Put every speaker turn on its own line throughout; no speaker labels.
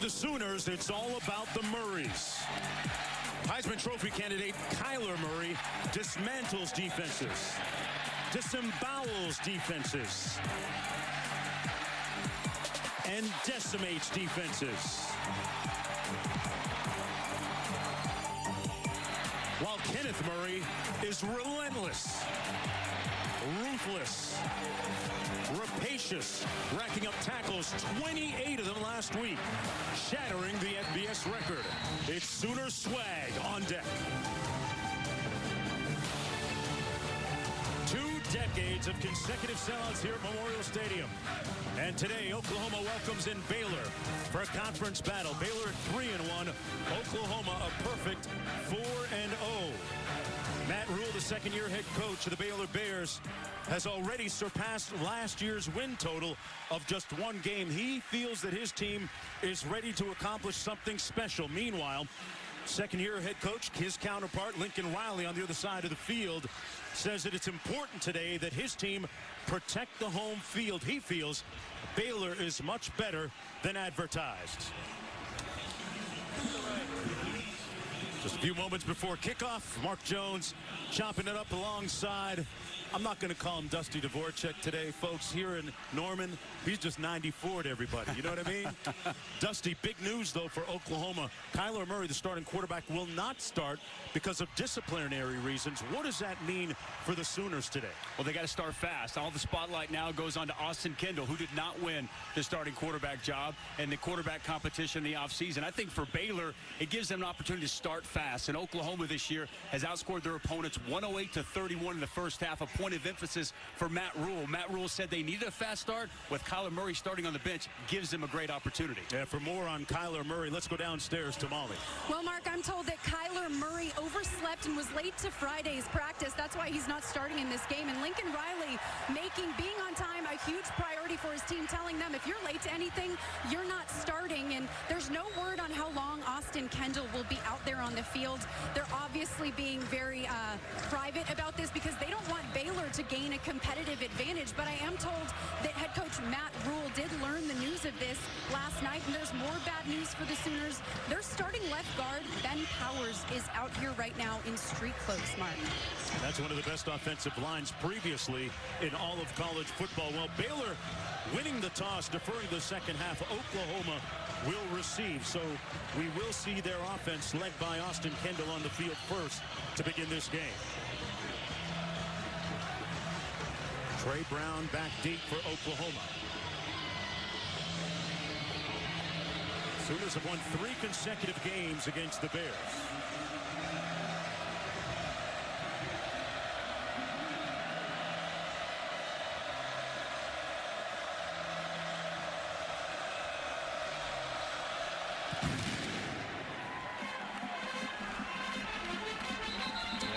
the Sooners, it's all about the Murrays. Heisman Trophy candidate Kyler Murray dismantles defenses, disembowels defenses, and decimates defenses. While Kenneth Murray is relentless, ruthless, rapacious, racking up tackles, 28 of them last week, shattering the FBS record. It's Sooner swag on deck. 2 decades of consecutive sellouts here at Memorial Stadium. And today, Oklahoma welcomes in Baylor for a conference battle. Baylor at 3-1, Oklahoma a perfect 4-0. Matt Rhule, the second-year head coach of the Baylor Bears, has already surpassed last year's win total of just 1 game. He feels that his team is ready to accomplish something special. Meanwhile, second-year head coach, his counterpart, Lincoln Riley, on the other side of the field, says that it's important today that his team protect the home field. He feels Baylor is much better than advertised. Just a few moments before kickoff, Mark Jones chopping it up alongside. I'm not going to call him Dusty Dvorak today, folks. Here in Norman, he's just 94 to everybody. You know what I mean? Dusty, big news, though, for Oklahoma. Kyler Murray, the starting quarterback, will not start because of disciplinary reasons. What does that mean for the Sooners today?
Well, they got to start fast. All the spotlight now goes on to Austin Kendall, who did not win the starting quarterback job and the quarterback competition in the offseason. I think for Baylor, it gives them an opportunity to start fast. And Oklahoma this year has outscored their opponents 108-31 in the first half. A point of emphasis for Matt Rhule. Matt Rhule said they needed a fast start. With Kyler Murray starting on the bench, gives them a great opportunity.
Yeah, for more on Kyler Murray, let's go downstairs to Molly.
Well, Mark, I'm told that Kyler Murray overslept and was late to Friday's practice. That's why he's not starting in this game. And Lincoln Riley being on time a huge priority for his team, telling them if you're late to anything, you're not starting. And there's no word on how long Austin Kendall will be out there on the field. They're obviously being very private about this because they don't want Baylor to gain a competitive advantage. But I am told that head coach Matt Rhule did learn the news of this last night, and there's more bad news for the Sooners. Their starting left guard, Ben Powers, is out here right now in street clothes, Mark.
That's one of the best offensive lines previously in all of college football. Well, Baylor winning the toss, deferring the second half. Oklahoma will receive. So we will see their offense led by Austin Kendall on the field first to begin this game. Trey Brown back deep for Oklahoma. Sooners have won 3 consecutive games against the Bears.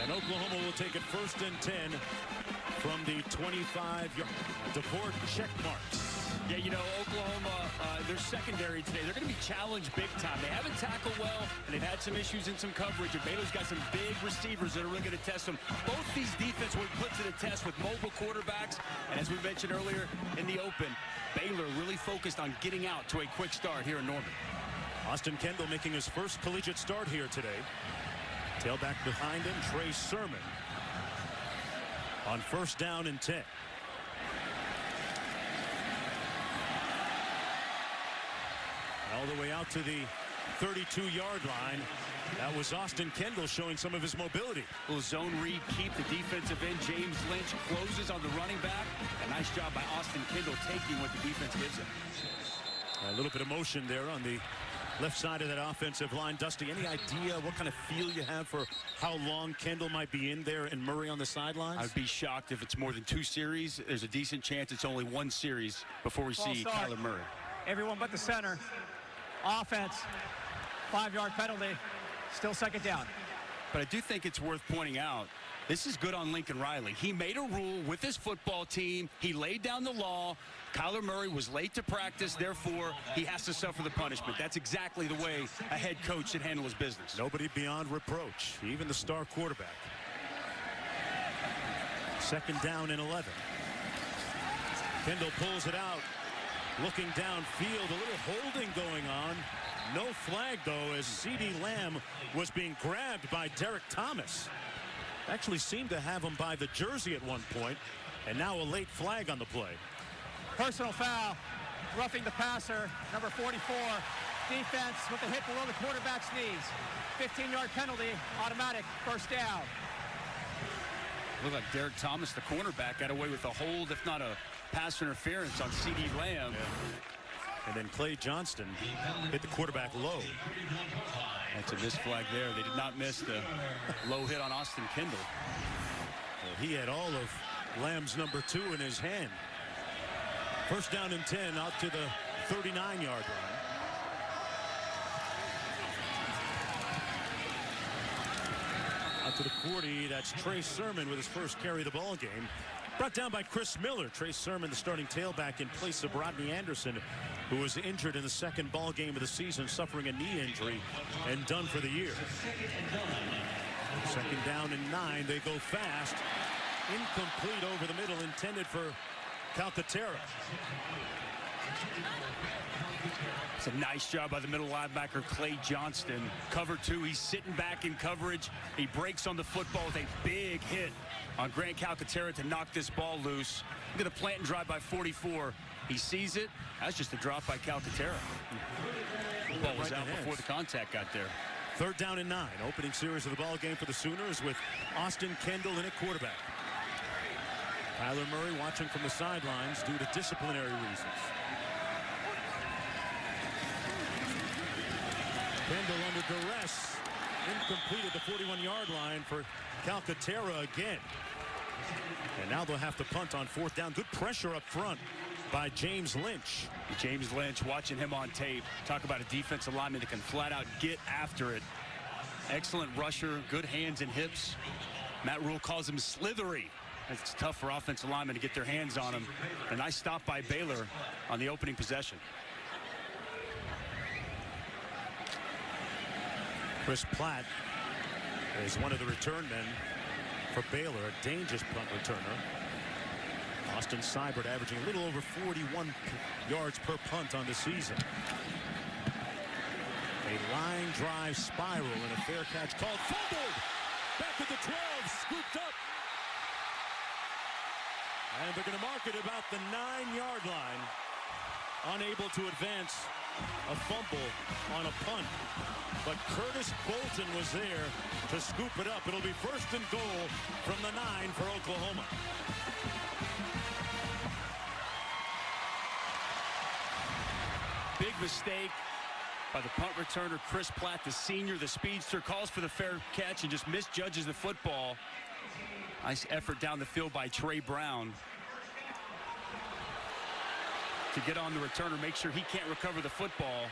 And Oklahoma will take it 1st and 10 from the 25-yard. Dvorak check marks.
Yeah, you know, Oklahoma, their secondary today, they're going to be challenged big time. They haven't tackled well, and they've had some issues in some coverage. And Baylor's got some big receivers that are really going to test them. Both these defenses will be put to the test with mobile quarterbacks. And as we mentioned earlier in the open, Baylor really focused on getting out to a quick start here in Norman.
Austin Kendall making his first collegiate start here today. Tailback behind him, Trey Sermon. On 1st down and 10. All the way out to the 32-yard line. That was Austin Kendall showing some of his mobility.
Little zone read, keep the defensive end. James Lynch closes on the running back. A nice job by Austin Kendall taking what the defense gives him.
A little bit of motion there on the left side of that offensive line. Dusty, any idea what kind of feel you have for how long Kendall might be in there and Murray on the sidelines?
I'd be shocked if it's more than 2 series. There's a decent chance it's only 1 series before we see Kyler Murray.
Everyone but the center. Offense. 5-yard penalty. Still 2nd down.
But I do think it's worth pointing out, this is good on Lincoln Riley. He made a rule with his football team. He laid down the law. Kyler Murray was late to practice, therefore he has to suffer the punishment. That's exactly the way a head coach should handle his business.
Nobody beyond reproach, even the star quarterback. 2nd down and 11. Kendall pulls it out, looking downfield, a little holding going on. flag, though, as CeeDee Lamb was being grabbed by Derek Thomas. Actually seemed to have him by the jersey at one point, and now a late flag on the play.
Personal foul, roughing the passer, number 44. Defense with a hit below the quarterback's knees. 15-yard penalty, automatic, first down.
Looked like Derek Thomas, the cornerback, got away with a hold, if not a pass interference on CeeDee Lamb.
Yeah. And then Clay Johnston hit the quarterback low.
That's a missed flag there. They did not miss the low hit on Austin Kendall.
Well, he had all of Lamb's number 2 in his hand. First down and 10 out to the 39-yard line. Out to the 40, that's Trey Sermon with his first carry of the ball game. Brought down by Chris Miller. Trey Sermon, the starting tailback, in place of Rodney Anderson, who was injured in the second ball game of the season, suffering a knee injury and done for the year. Second down and 9. They go fast. Incomplete over the middle, intended for Calcaterra.
It's a nice job by the middle linebacker, Clay Johnston. Cover 2, he's sitting back in coverage. He breaks on the football with a big hit on Grant Calcaterra to knock this ball loose. Look at the plant and drive by 44. He sees it. That's just a drop by Calcaterra. The ball was out before the contact got there.
Third down and 9. Opening series of the ball game for the Sooners with Austin Kendall in at quarterback. Kyler Murray watching from the sidelines due to disciplinary reasons. Kendall under duress. Incomplete at the 41-yard line for Calcaterra again. And now they'll have to punt on fourth down. Good pressure up front by James Lynch.
James Lynch, watching him on tape. Talk about a defensive lineman that can flat out get after it. Excellent rusher, good hands and hips. Matt Rule calls him slithery. It's tough for offensive linemen to get their hands on him. A nice stop by Baylor on the opening possession.
Chris Platt is one of the return men for Baylor, a dangerous punt returner. Austin Seibert averaging a little over 41 yards per punt on the season. A line drive spiral and a fair catch called. Fumbled! Back at the 12, scooped up. And they're going to mark it about the 9-yard line. Unable to advance a fumble on a punt. But Curtis Bolton was there to scoop it up. It'll be first and goal from the 9 for Oklahoma.
Big mistake by the punt returner, Chris Platt, the senior, the speedster, calls for the fair catch and just misjudges the football. Nice effort down the field by Trey Brown to get on the returner, make sure he can't recover the football.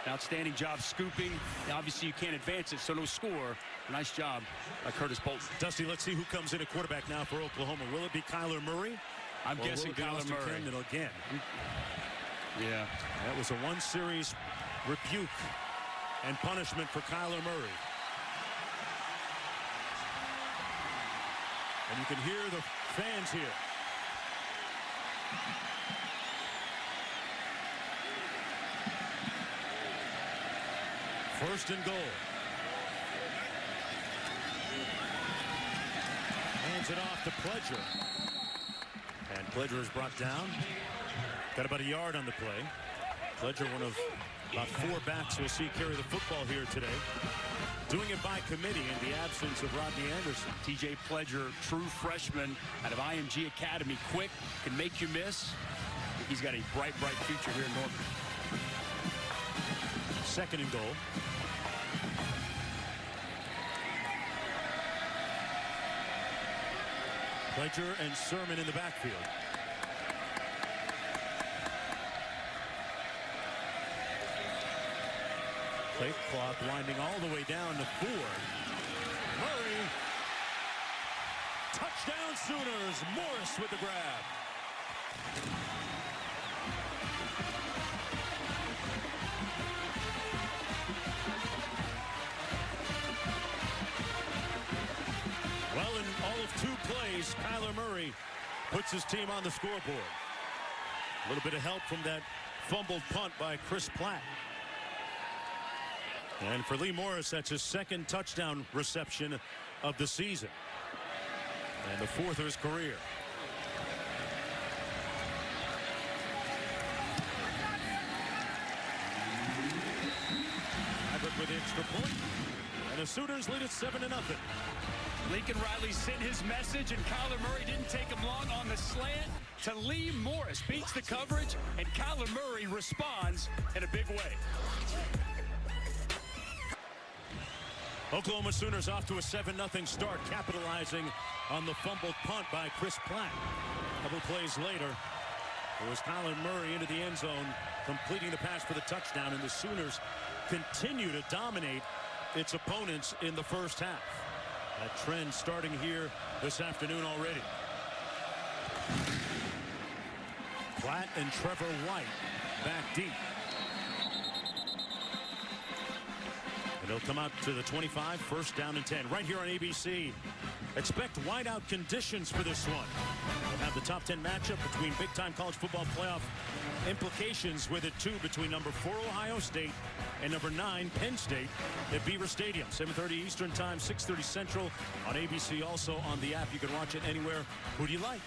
Outstanding job scooping. Obviously, you can't advance it, so no score. Nice job by Curtis Bolton.
Dusty, let's see who comes in at quarterback now for Oklahoma. Will it be Kyler Murray?
I'm guessing Kyler Murray.
Kendall again.
Yeah.
That was a one-series rebuke and punishment for Kyler Murray. And you can hear the fans here. First and goal. Hands it off to Pledger. And Pledger is brought down. Got about a yard on the play. Pledger, one of about 4 backs we'll see carry the football here today. Doing it by committee in the absence of Rodney Anderson.
TJ Pledger, true freshman out of IMG Academy. Quick, can make you miss. He's got a bright, bright future here in Norman.
Second and goal. Pledger and Sermon in the backfield. Play clock winding all the way down to 4. Murray. Touchdown Sooners. Morris with the grab. Well, in all of 2 plays, Kyler Murray puts his team on the scoreboard. A little bit of help from that fumbled punt by Chris Platt. And for Lee Morris, that's his second touchdown reception of the season. And the fourth of his career. Abbott with the extra point. And the Sooners lead it 7-0.
Lincoln Riley sent his message, and Kyler Murray didn't take him long on the slant to Lee Morris. Beats the coverage, and Kyler Murray responds in a big way.
Oklahoma Sooners off to a 7-0 start, capitalizing on the fumbled punt by Chris Platt. A couple plays later, it was Kyler Murray into the end zone, completing the pass for the touchdown, and the Sooners continue to dominate its opponents in the first half. That trend starting here this afternoon already. Platt and Trevor White back deep. And they'll come out to the 25, first down and 10. Right here on ABC. Expect whiteout conditions for this one. We'll have the top 10 matchup between big-time college football playoff implications with it, too, between number 4 Ohio State and number 9 Penn State at Beaver Stadium. 7:30 Eastern Time, 6:30 Central on ABC. Also on the app. You can watch it anywhere. Who do you like?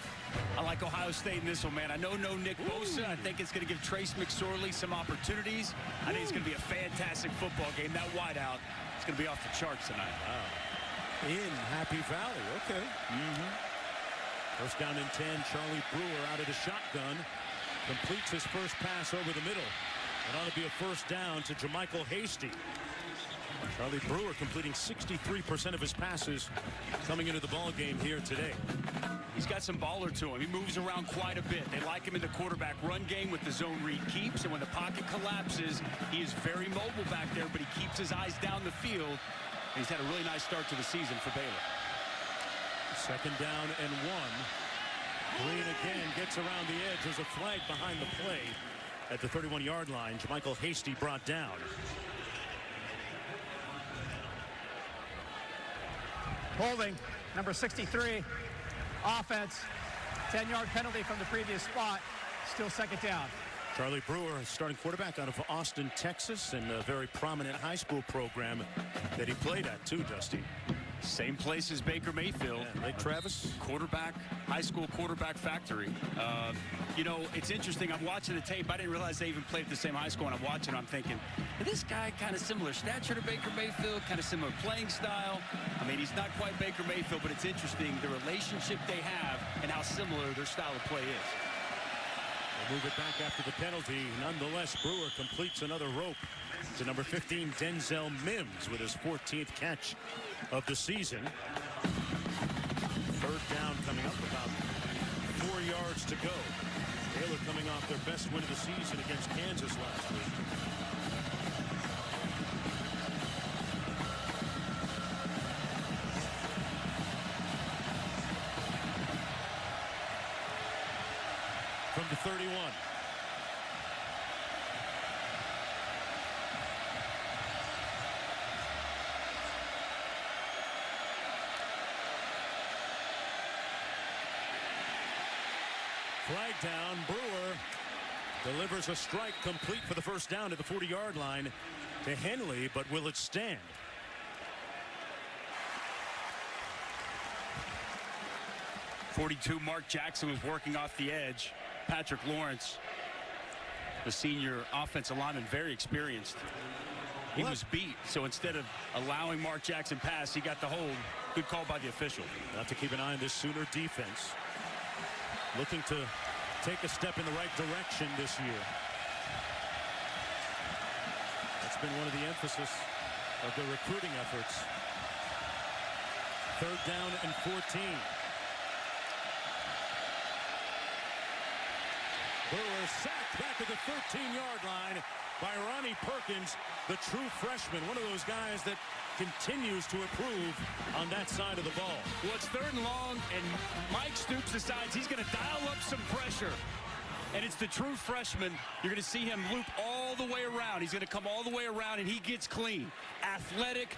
I like Ohio State in this one, man. I know no Nick Bosa. I think it's going to give Trace McSorley some opportunities. I think it's going to be a fantastic football game. That wideout is going to be off the charts tonight.
Wow. In Happy Valley. Okay. First down and 10. Charlie Brewer out of the shotgun. Completes his first pass over the middle. It ought to be a first down to Jermichael Hasty. Charlie Brewer completing 63% of his passes coming into the ball game here today.
He's got some baller to him. He moves around quite a bit. They like him in the quarterback run game with the zone read keeps, and when the pocket collapses, he is very mobile back there, but he keeps his eyes down the field. And he's had a really nice start to the season for Baylor.
Second down and 1. Green again gets around the edge. There's a flag behind the play at the 31-yard line. Jermichael Hasty brought down.
Holding, number 63, offense, 10-yard penalty from the previous spot, still second down.
Charlie Brewer, starting quarterback out of Austin, Texas, and a very prominent high school program that he played at too, Dusty.
Same place as Baker Mayfield.
Yeah, Lake Travis.
Quarterback, high school quarterback factory. You know, it's interesting. I'm watching the tape. I didn't realize they even played at the same high school, and I'm watching. I'm thinking, is this guy kind of similar stature to Baker Mayfield, kind of similar playing style? I mean, he's not quite Baker Mayfield, but it's interesting the relationship they have and how similar their style of play is.
They'll move it back after the penalty. Nonetheless, Brewer completes another rope to number 15, Denzel Mims, with his 14th catch of the season. Third down coming up, about 4 yards to go. Baylor coming off their best win of the season against Kansas last week. From the 31. Flag down. Brewer delivers a strike complete for the first down at the 40-yard line to Henley, but will it stand?
.42 Mark Jackson was working off the edge. Patrick Lawrence, the senior offensive lineman, very experienced. He was beat, so instead of allowing Mark Jackson pass, he got the hold. Good call by the official.
We'll have to keep an eye on this Sooner defense. Looking to take a step in the right direction this year. That's been one of the emphasis of the recruiting efforts. Third down and 14. Brewer sacked back at the 13-yard line by Ronnie Perkins, the true freshman, one of those guys that continues to improve on that side of the ball.
Well, it's third and long, and Mike Stoops decides he's going to dial up some pressure. And it's the true freshman. You're going to see him loop all the way around. He's going to come all the way around, and he gets clean. Athletic,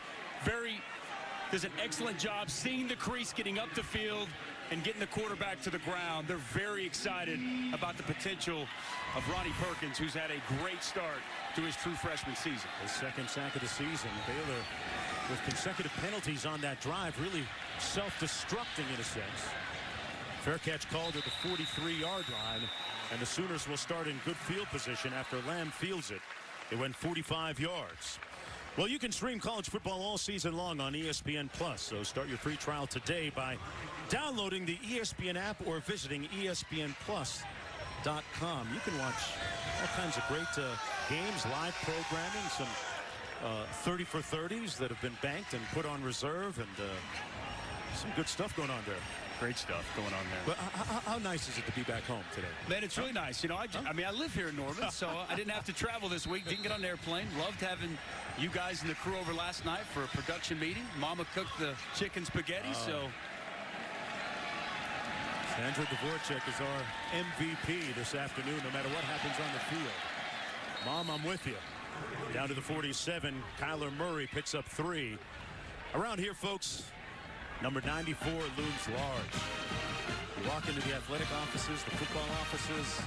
does an excellent job seeing the crease, getting up the field, and getting the quarterback to the ground. They're very excited about the potential of Ronnie Perkins, who's had a great start to his true freshman season.
His second sack of the season. Baylor with consecutive penalties on that drive, really self-destructing in a sense. Fair catch called at the 43-yard line, and the Sooners will start in good field position after Lamb fields it. It went 45 yards. Well, you can stream college football all season long on ESPN+, so start your free trial today by downloading the ESPN app or visiting ESPNplus.com. You can watch all kinds of great games, live programming, some 30 for 30s that have been banked and put on reserve, and some good stuff going on there.
Great stuff going on there.
But how nice is it to be back home today?
Man, it's really nice. You know, I mean, I live here in Norman, so I didn't have to travel this week. Didn't get on an airplane. Loved having you guys and the crew over last night for a production meeting. Mama cooked the chicken spaghetti, so.
Sandra Dvorak is our MVP this afternoon, no matter what happens on the field. Mom, I'm with you. Down to the 47, Kyler Murray picks up 3. Around here, folks, number 94 looms large. You walk into the athletic offices, the football offices,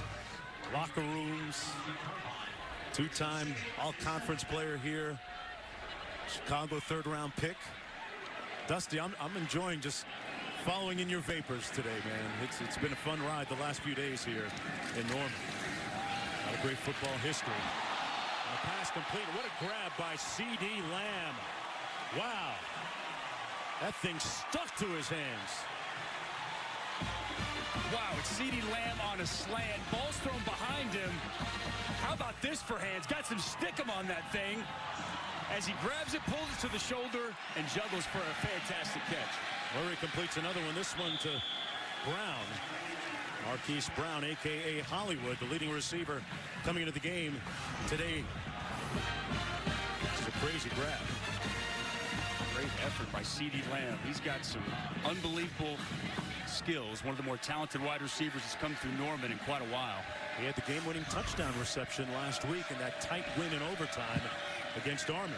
locker rooms. Two-time all-conference player here. Chicago third-round pick. Dusty, I'm enjoying just following in your vapors today, man. It's been a fun ride the last few days here in Norman. A lot of great football history. And a pass complete. What a grab by C.D. Lamb. Wow. That thing stuck to his hands.
Wow, it's C.D. Lamb on a slant. Ball's thrown behind him. How about this for hands? Got some stickum on that thing. As he grabs it, pulls it to the shoulder, and juggles for a fantastic catch.
Murray completes another one. This one to Brown. Marquise Brown, a.k.a. Hollywood, the leading receiver coming into the game today. It's a crazy grab.
Great effort by C.D. Lamb. He's got some unbelievable skills. One of the more talented wide receivers that's come through Norman in quite a while.
He had the game-winning touchdown reception last week in that tight win in overtime against Army.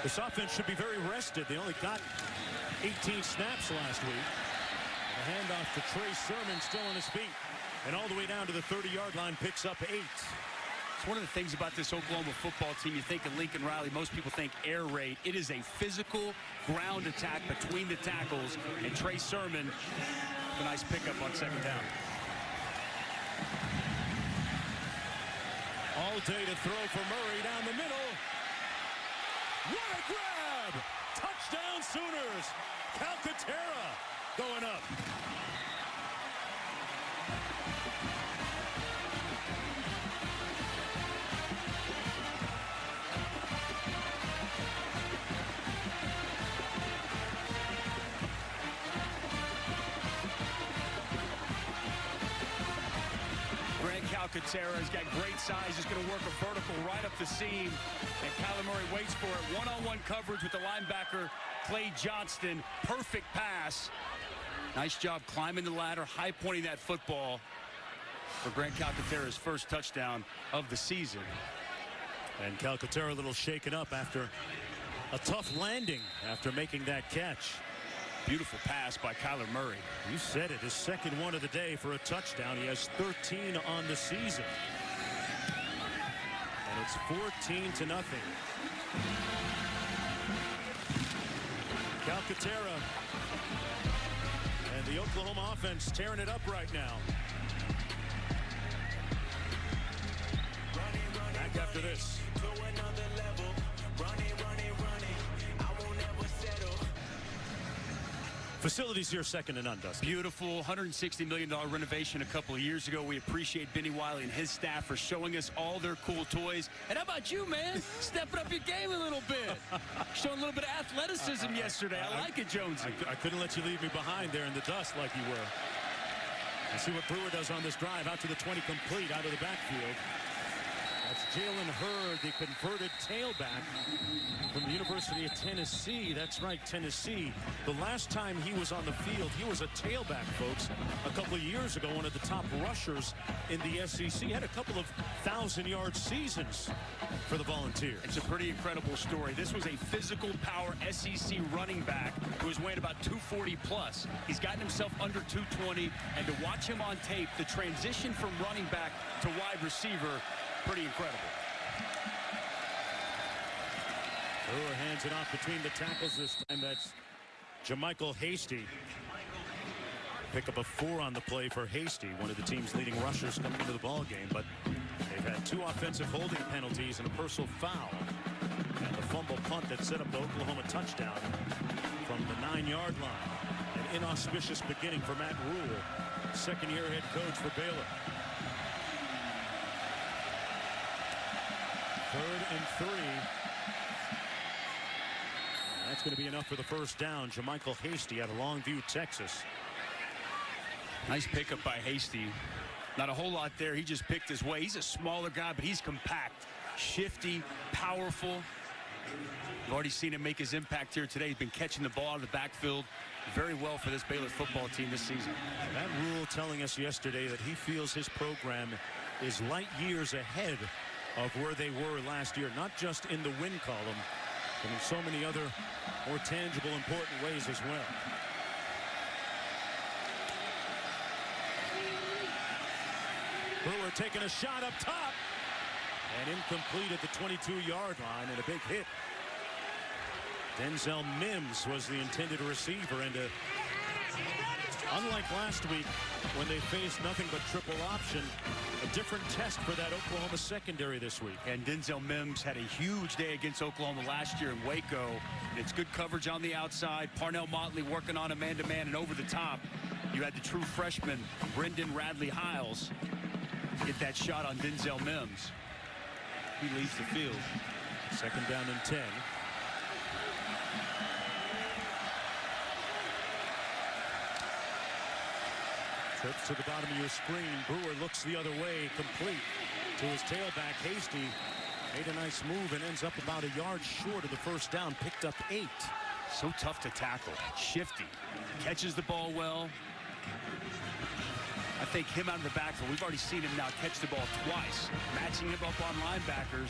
This offense should be very rested. They only got 18 snaps last week. A handoff to Trey Sermon, still on his feet. And all the way down to the 30-yard line, picks up 8.
It's one of the things about this Oklahoma football team. You think of Lincoln Riley, most people think air raid. It is a physical ground attack between the tackles, and Trey Sermon, a nice pickup on second down.
All day to throw for Murray down the middle. What a grab! Touchdown Sooners! Calcaterra going up.
Calcaterra has got great size. He's going to work a vertical right up the seam. And Kyler Murray waits for it. One-on-one coverage with the linebacker, Clay Johnston. Perfect pass. Nice job climbing the ladder, high-pointing that football for Grant Calcaterra's first touchdown of the season.
And Calcaterra a little shaken up after a tough landing after making that catch.
Beautiful pass by Kyler Murray.
You said it, his second one of the day for a touchdown. He has 13 on the season. And it's 14-0. Calcaterra and the Oklahoma offense tearing it up right now. Back after this. Facilities here second to none, Dustin.
Beautiful $160 million renovation a couple of years ago. We appreciate Benny Wiley and his staff for showing us all their cool toys. And how about you, man? Stepping up your game a little bit. Showing a little bit of athleticism yesterday. I like it, Jonesy.
I couldn't let you leave me behind there in the dust like you were. Let's see what Brewer does on this drive. Out to the 20 complete, out of the backfield. That's Jalen Hurd, the converted tailback from the University of Tennessee. That's right, Tennessee. The last time he was on the field, he was a tailback, folks. A couple of years ago, one of the top rushers in the SEC. Had a couple of 1,000-yard seasons for the Volunteers.
It's a pretty incredible story. This was a physical power SEC running back who was weighing about 240 plus. He's gotten himself under 220, and to watch him on tape, the transition from running back to wide receiver, pretty incredible.
Brewer hands it off between the tackles this time. That's Jamichael Hasty. Pick up a 4 on the play for Hasty, one of the team's leading rushers coming into the ball game. But they've had 2 offensive holding penalties and a personal foul. And the fumble punt that set up the Oklahoma touchdown from the 9-yard line. An inauspicious beginning for Matt Rule, second-year head coach for Baylor. 3rd and 3. That's going to be enough for the first down. Jamichael Hasty out of Longview, Texas.
Nice pickup by Hasty. Not a whole lot there. He just picked his way. He's a smaller guy, but he's compact, shifty, powerful. You've already seen him make his impact here today. He's been catching the ball out of the backfield very well for this Baylor football team this season.
Matt Rule telling us yesterday that he feels his program is light years ahead of where they were last year, not just in the win column, but in so many other more tangible, important ways as well. Brewer taking a shot up top and incomplete at the 22-yard line, and a big hit. Denzel Mims was the intended receiver, and unlike last week when they faced nothing but triple option, a different test for that Oklahoma secondary this week.
And Denzel Mims had a huge day against Oklahoma last year in Waco. It's good coverage on the outside. Parnell Motley working on a man-to-man and over the top. You had the true freshman, Brendan Radley-Hiles, get that shot on Denzel Mims. He leads the field.
2nd down and 10. Trips to the bottom of your screen. Brewer looks the other way, complete to his tailback. Hasty made a nice move and ends up about a yard short of the first down. Picked up 8.
So tough to tackle. Shifty. Catches the ball well. I think him out of the backfield, we've already seen him now catch the ball twice. Matching him up on linebackers.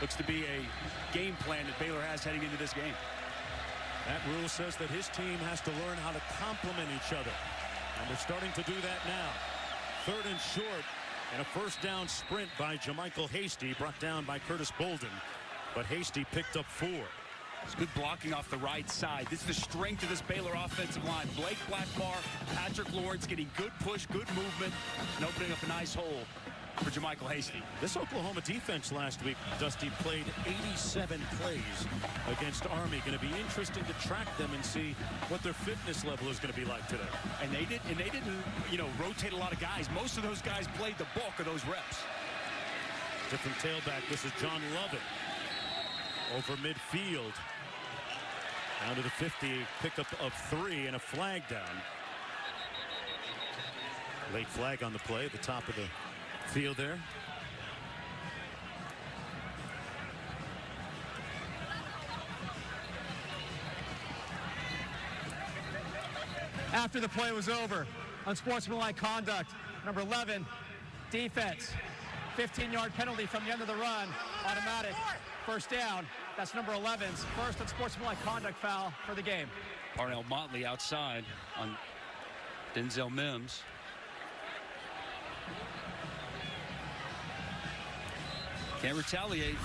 Looks to be a game plan that Baylor has heading into this game.
Matt Rule says that his team has to learn how to complement each other. And they're starting to do that now. 3rd and short, and a first down sprint by Jamichael Hasty, brought down by Curtis Bolden. But Hasty picked up 4.
It's good blocking off the right side. This is the strength of this Baylor offensive line. Blake Blackmar, Patrick Lawrence getting good push, good movement, and opening up a nice hole for Jamichael Hasty.
This Oklahoma defense last week, Dusty, played 87 plays against Army. Going to be interesting to track them and see what their fitness level is going to be like today.
And they didn't, rotate a lot of guys. Most of those guys played the bulk of those reps.
Different tailback. This is John Lovett over midfield. Down to the 50, pickup of 3 and a flag down. Late flag on the play at the top of the field there.
After the play was over, unsportsmanlike conduct, number 11, defense, 15-yard penalty from the end of the run, automatic, first down. That's number 11's first unsportsmanlike conduct foul for the game.
Parnell Motley outside on Denzel Mims. Can't retaliate.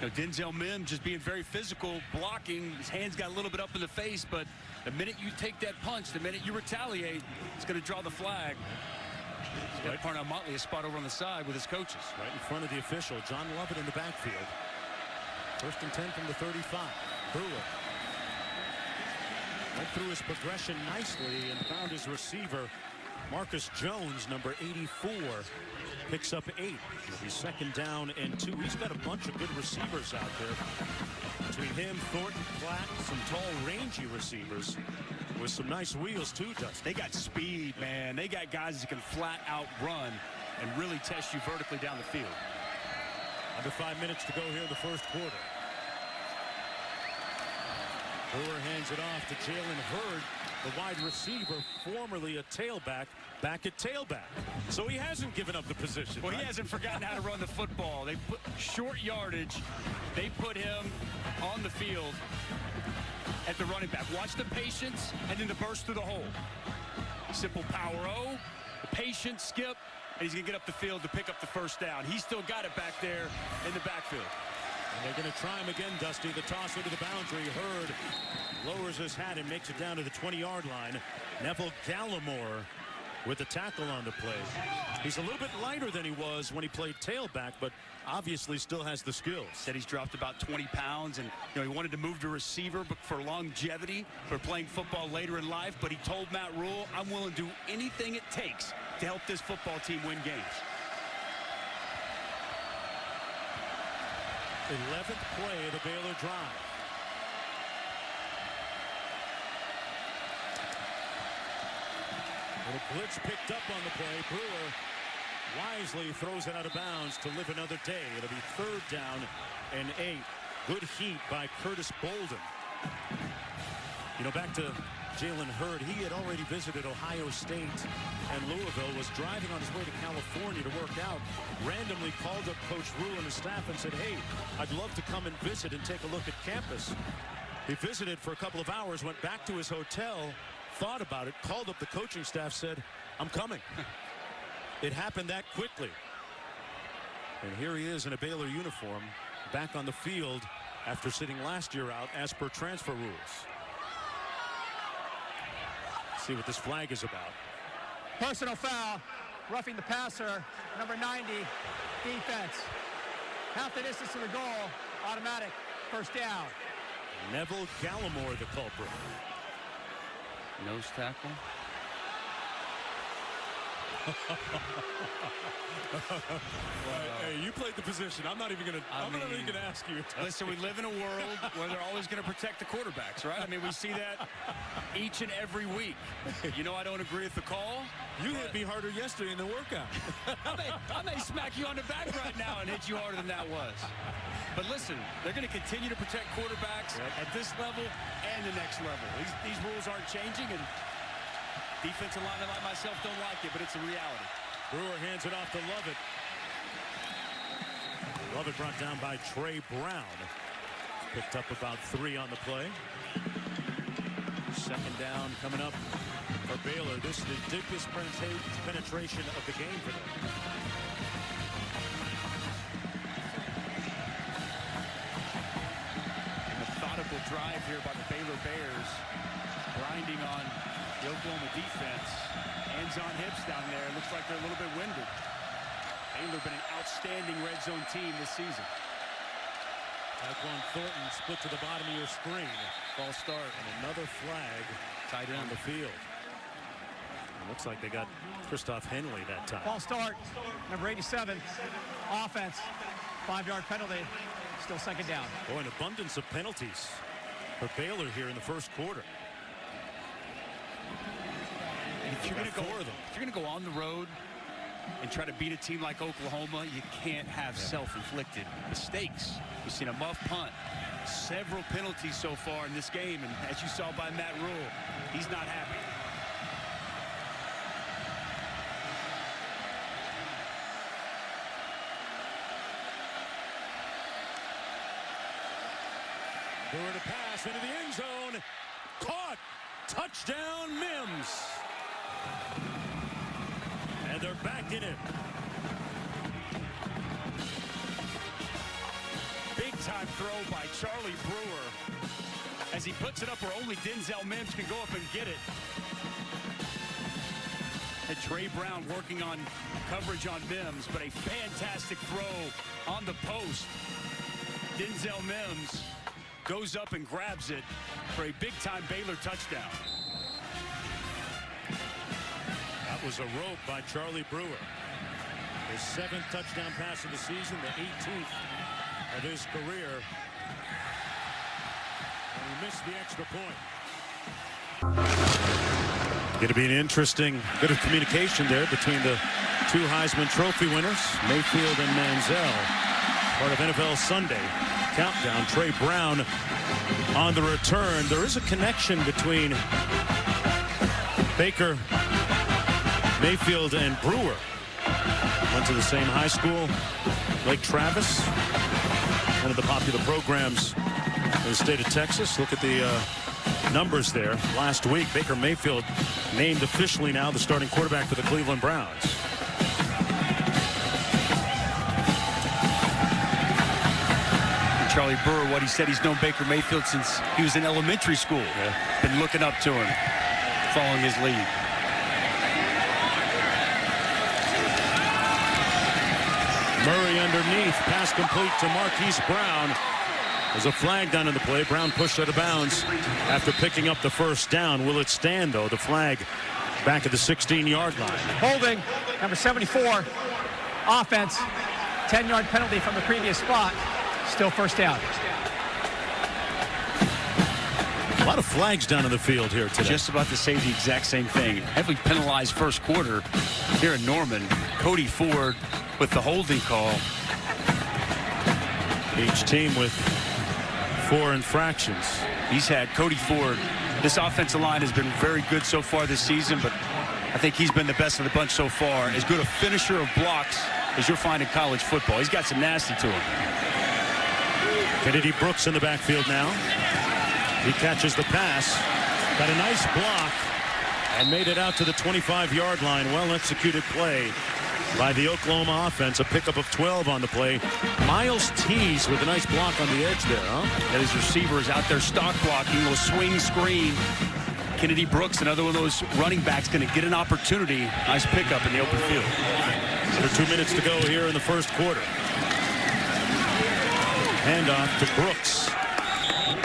Denzel Mims just being very physical, blocking. His hands got a little bit up in the face, but the minute you take that punch, the minute you retaliate, it's going to draw the flag. Got Parnell Motley a spot over on the side with his coaches.
Right in front of the official, John Lovett in the backfield. 1st and 10 from the 35. Brewer went through his progression nicely and found his receiver. Marcus Jones, number 84, picks up 8. It'll be 2nd down and 2. He's got a bunch of good receivers out there. Between him, Thornton, Platt, some tall, rangy receivers with some nice wheels too, Dustin.
They got speed, man. They got guys that can flat out run. and really test you vertically down the field.
Under 5 minutes to go here in the first quarter. Brewer hands it off to Jalen Hurd, the wide receiver, formerly a tailback, back at tailback. So he hasn't given up the position.
Well,
right?
he hasn't forgotten how to run the football. They put short yardage. They put him on the field at the running back. Watch the patience and then the burst through the hole. Simple power O, patience, skip, and he's going to get up the field to pick up the first down. He's still got it back there in the backfield.
And they're going to try him again, Dusty. The toss into the boundary. Hurd lowers his hat and makes it down to the 20-yard line. Neville Gallimore with the tackle on the play. He's a little bit lighter than he was when he played tailback, but obviously still has the skills.
Said he's dropped about 20 pounds, and he wanted to move to receiver but for longevity, for playing football later in life. But he told Matt Rule, I'm willing to do anything it takes to help this football team win games.
11th play of the Baylor drive. Little blitz picked up on the play. Brewer wisely throws it out of bounds to live another day. It'll be 3rd down and 8. Good heat by Curtis Bolden. Back to Jalen Hurd. He had already visited Ohio State and Louisville, was driving on his way to California to work out, randomly called up Coach Rule and his staff and said, hey, I'd love to come and visit and take a look at campus. He visited for a couple of hours, went back to his hotel, thought about it, called up the coaching staff, said, I'm coming. It happened that quickly. And here he is in a Baylor uniform, back on the field after sitting last year out as per transfer rules. See what this flag is about.
Personal foul, roughing the passer, number 90, defense. Half the distance to the goal, automatic, first down.
Neville Gallimore, the culprit.
Nose tackle.
Hey, you played the position. I'm not even gonna ask you.
Listen, we live in a world where they're always going to protect the quarterbacks, right? I mean, we see that each and every week. I don't agree with the call.
You hit me harder yesterday in the workout.
I may smack you on the back right now and hit you harder than that was. But listen, they're going to continue to protect quarterbacks at this level and the next level. These rules aren't changing, and defensive linemen like myself don't like it, but it's a reality.
Brewer hands it off to Lovett. Lovett brought down by Trey Brown. Picked up about 3 on the play. 2nd down coming up for Baylor. This is the deepest penetration of the game for them.
A methodical drive here by the Baylor Bears, grinding on the Oklahoma defense. Hands on hips down there. Looks like they're a little bit winded. Baylor been an outstanding red zone team this season.
Tyquan Thornton split to the bottom of your screen.
False start.
And another flag
Tight end
on the field. It looks like they got Christoph Henley that time.
False start, number 87, offense, 5-yard penalty, still 2nd down.
Boy, an abundance of penalties for Baylor here in the first quarter.
If you're going to go on the road and try to beat a team like Oklahoma, you can't have self-inflicted mistakes. We've seen a muff punt, several penalties so far in this game, and as you saw by Matt Rule, he's not happy.
Brewer to pass into the end zone. Caught. Touchdown, Mims. And they're back in it.
Big time throw by Charlie Brewer as he puts it up where only Denzel Mims can go up and get it. And Trey Brown working on coverage on Mims, but a fantastic throw on the post. Denzel Mims goes up and grabs it for a big-time Baylor touchdown.
That was a rope by Charlie Brewer. His 7th touchdown pass of the season, the 18th of his career. And he missed the extra point. Going to be an interesting bit of communication there between the two Heisman Trophy winners, Mayfield and Manziel. Part of NFL Sunday Countdown. Trey Brown on the return. There is a connection between Baker, Mayfield, and Brewer. Went to the same high school, Lake Travis, one of the popular programs in the state of Texas. Look at the numbers there. Last week, Baker Mayfield named officially now the starting quarterback for the Cleveland Browns.
Charlie Brewer, what he said, he's known Baker Mayfield since he was in elementary school. Yeah. Been looking up to him, following his lead.
Murray underneath, pass complete to Marquise Brown. There's a flag down in the play. Brown pushed out of bounds after picking up the first down. Will it stand, though? The flag back at the 16-yard line.
Holding, number 74, offense, 10-yard penalty from the previous spot. Still first down.
A lot of flags down in the field here today.
Just about to say the exact same thing. Heavily penalized first quarter here in Norman. Cody Ford with the holding call.
Each team with 4 infractions.
He's had Cody Ford. This offensive line has been very good so far this season, but I think he's been the best of the bunch so far. As good a finisher of blocks as you'll find in college football. He's got some nasty to him.
Kennedy Brooks in the backfield now. He catches the pass. Got a nice block and made it out to the 25-yard line. Well-executed play by the Oklahoma offense. A pickup of 12 on the play. Miles Tees with a nice block on the edge there, huh?
And his receiver is out there stock blocking. Will swing screen. Kennedy Brooks, another one of those running backs, going to get an opportunity. Nice pickup in the open field.
Under 2 minutes to go here in the first quarter. Handoff to Brooks.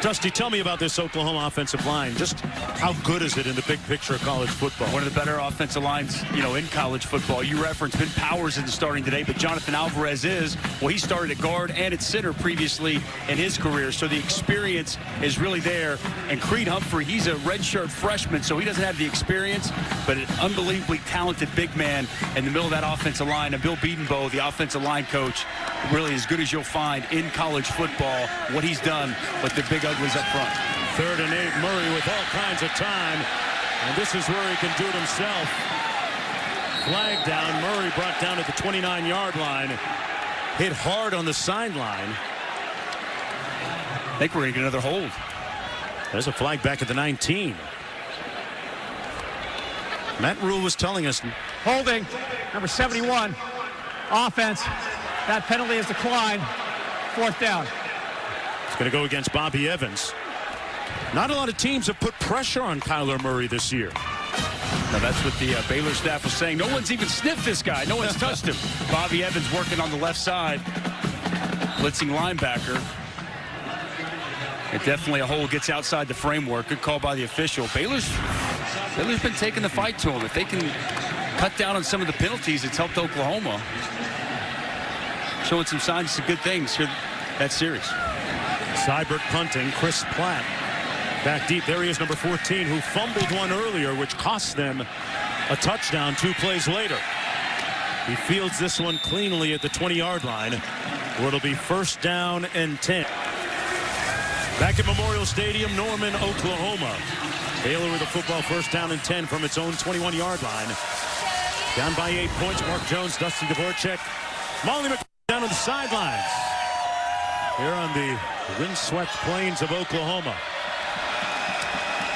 Dusty, tell me about this Oklahoma offensive line. Just how good is it in the big picture of college football?
One of the better offensive lines, in college football. You referenced Ben Powers isn't starting today, but Jonathan Alvarez is. Well, he started at guard and at center previously in his career, so the experience is really there. And Creed Humphrey, he's a redshirt freshman, so he doesn't have the experience, but an unbelievably talented big man in the middle of that offensive line. And Bill Bedenbaugh, the offensive line coach, really as good as you'll find in college football, what he's done with the big uglies up front.
3rd and 8, Murray with all kinds of time, and this is where he can do it himself. Flag down. Murray brought down at the 29-yard line. Hit hard on the sideline.
I think we're going to get another hold.
There's a flag back at the 19. Matt Rule was telling us.
Holding, number 71, offense. That penalty is declined. 4th down.
It's going to go against Bobby Evans. Not a lot of teams have put pressure on Kyler Murray this year.
Now that's what the Baylor staff was saying. No one's even sniffed this guy. No one's touched him. Bobby Evans working on the left side. Blitzing linebacker. It definitely a hole gets outside the framework. Good call by the official. Baylor's been taking the fight to him. If they can cut down on some of the penalties, it's helped Oklahoma. Showing some signs of good things here that series.
Seibert punting. Chris Platt back deep. There he is, number 14, who fumbled one earlier, which cost them a touchdown 2 plays later. He fields this one cleanly at the 20-yard line, where it'll be 1st down and 10. Back at Memorial Stadium, Norman, Oklahoma. Baylor with a football 1st down and 10 from its own 21-yard line. Down by 8 points. Mark Jones, Dusty Dvorak, Molly McCoy down on the sidelines. Here on the windswept plains of Oklahoma.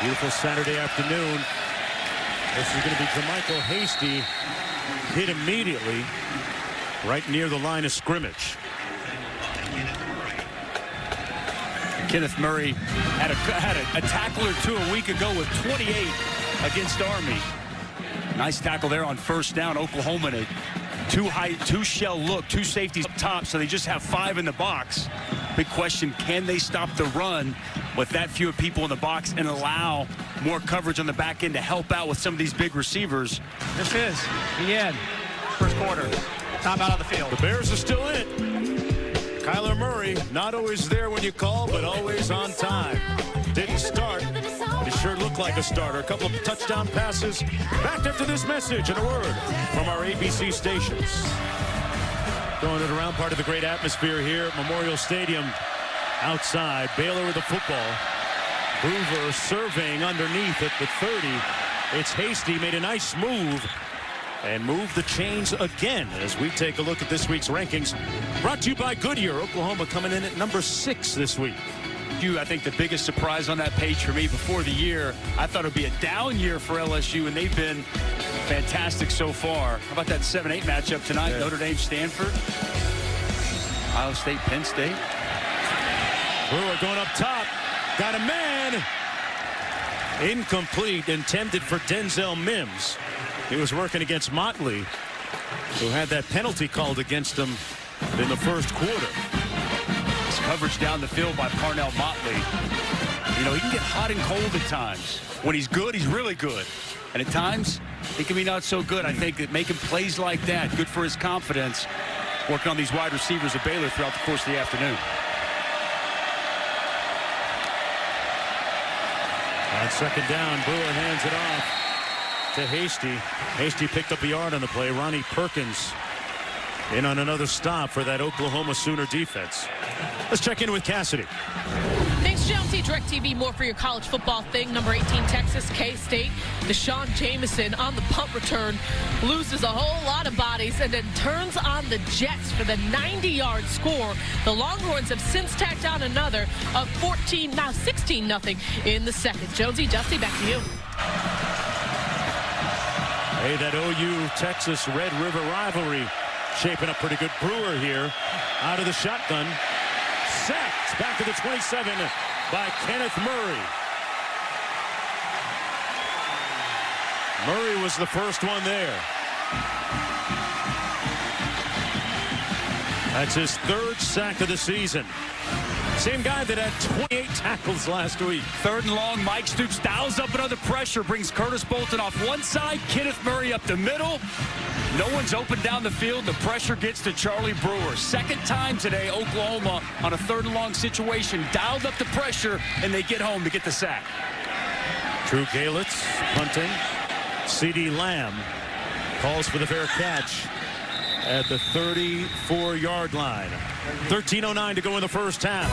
Beautiful Saturday afternoon. This is going to be Jermichael Hasty, hit immediately right near the line of scrimmage.
Kenneth Murray had a tackle or two a week ago with 28 against Army. Nice tackle there on 1st down. Oklahoma in a 2-shell look, 2 safeties up top, so they just have 5 in the box. Big question, can they stop the run with that few people in the box and allow more coverage on the back end to help out with some of these big receivers?
This is the end. First quarter. Timeout on the field.
The Bears are still in it. Kyler Murray, not always there when you call, but always on time. Didn't start. He sure looked like a starter. A couple of touchdown passes. Back after this message and a word from our ABC stations. Throwing it around, part of the great atmosphere here at Memorial Stadium. Outside, Baylor with the football. Hoover serving underneath at the 30. It's Hasty, made a nice move and moved the chains again as we take a look at this week's rankings. Brought to you by Goodyear. Oklahoma coming in at number 6 this week.
I think the biggest surprise on that page for me before the year, I thought it would be a down year for LSU, and they've been fantastic so far. How about that 7-8 matchup tonight? Yeah. Notre Dame, Stanford, Ohio State, Penn State.
Brewer going up top. Got a man. Incomplete, intended for Denzel Mims. He was working against Motley, who had that penalty called against him in the first quarter.
His coverage down the field by Parnell Motley. You know, he can get hot and cold at times. When he's good, he's really good. And at times, he can be not so good. I think that making plays like that, good for his confidence, working on these wide receivers of Baylor throughout the course of the afternoon.
On second down, Brewer hands it off to Hasty. Hasty picked up a yard on the play. Ronnie Perkins in on another stop for that Oklahoma Sooner defense. Let's check in with Cassidy.
Thanks, Jonesy. DirecTV, more for your college football thing. Number 18, Texas, K-State. Deshaun Jameson on the punt return loses a whole lot of bodies and then turns on the Jets for the 90-yard score. The Longhorns have since tacked on another of 14, now 16-0 in the second. Jonesy, Dusty, back to you.
Hey, that OU-Texas Red River rivalry shaping up pretty good. Brewer here out of the shotgun. Sacked back to the 27 by Kenneth Murray. Murray was the first one there. That's his 3rd sack of the season. Same guy that had 28 tackles last week.
3rd and long. Mike Stoops dials up another pressure, brings Curtis Bolton off one side, Kenneth Murray up the middle. No one's open down the field. The pressure gets to Charlie Brewer. Second time today, Oklahoma on a 3rd and long situation, dialed up the pressure, and they get home to get the sack.
Drew Galitz punting. C.D. Lamb calls for the fair catch at the 34-yard line. 13:09 to go in the first half.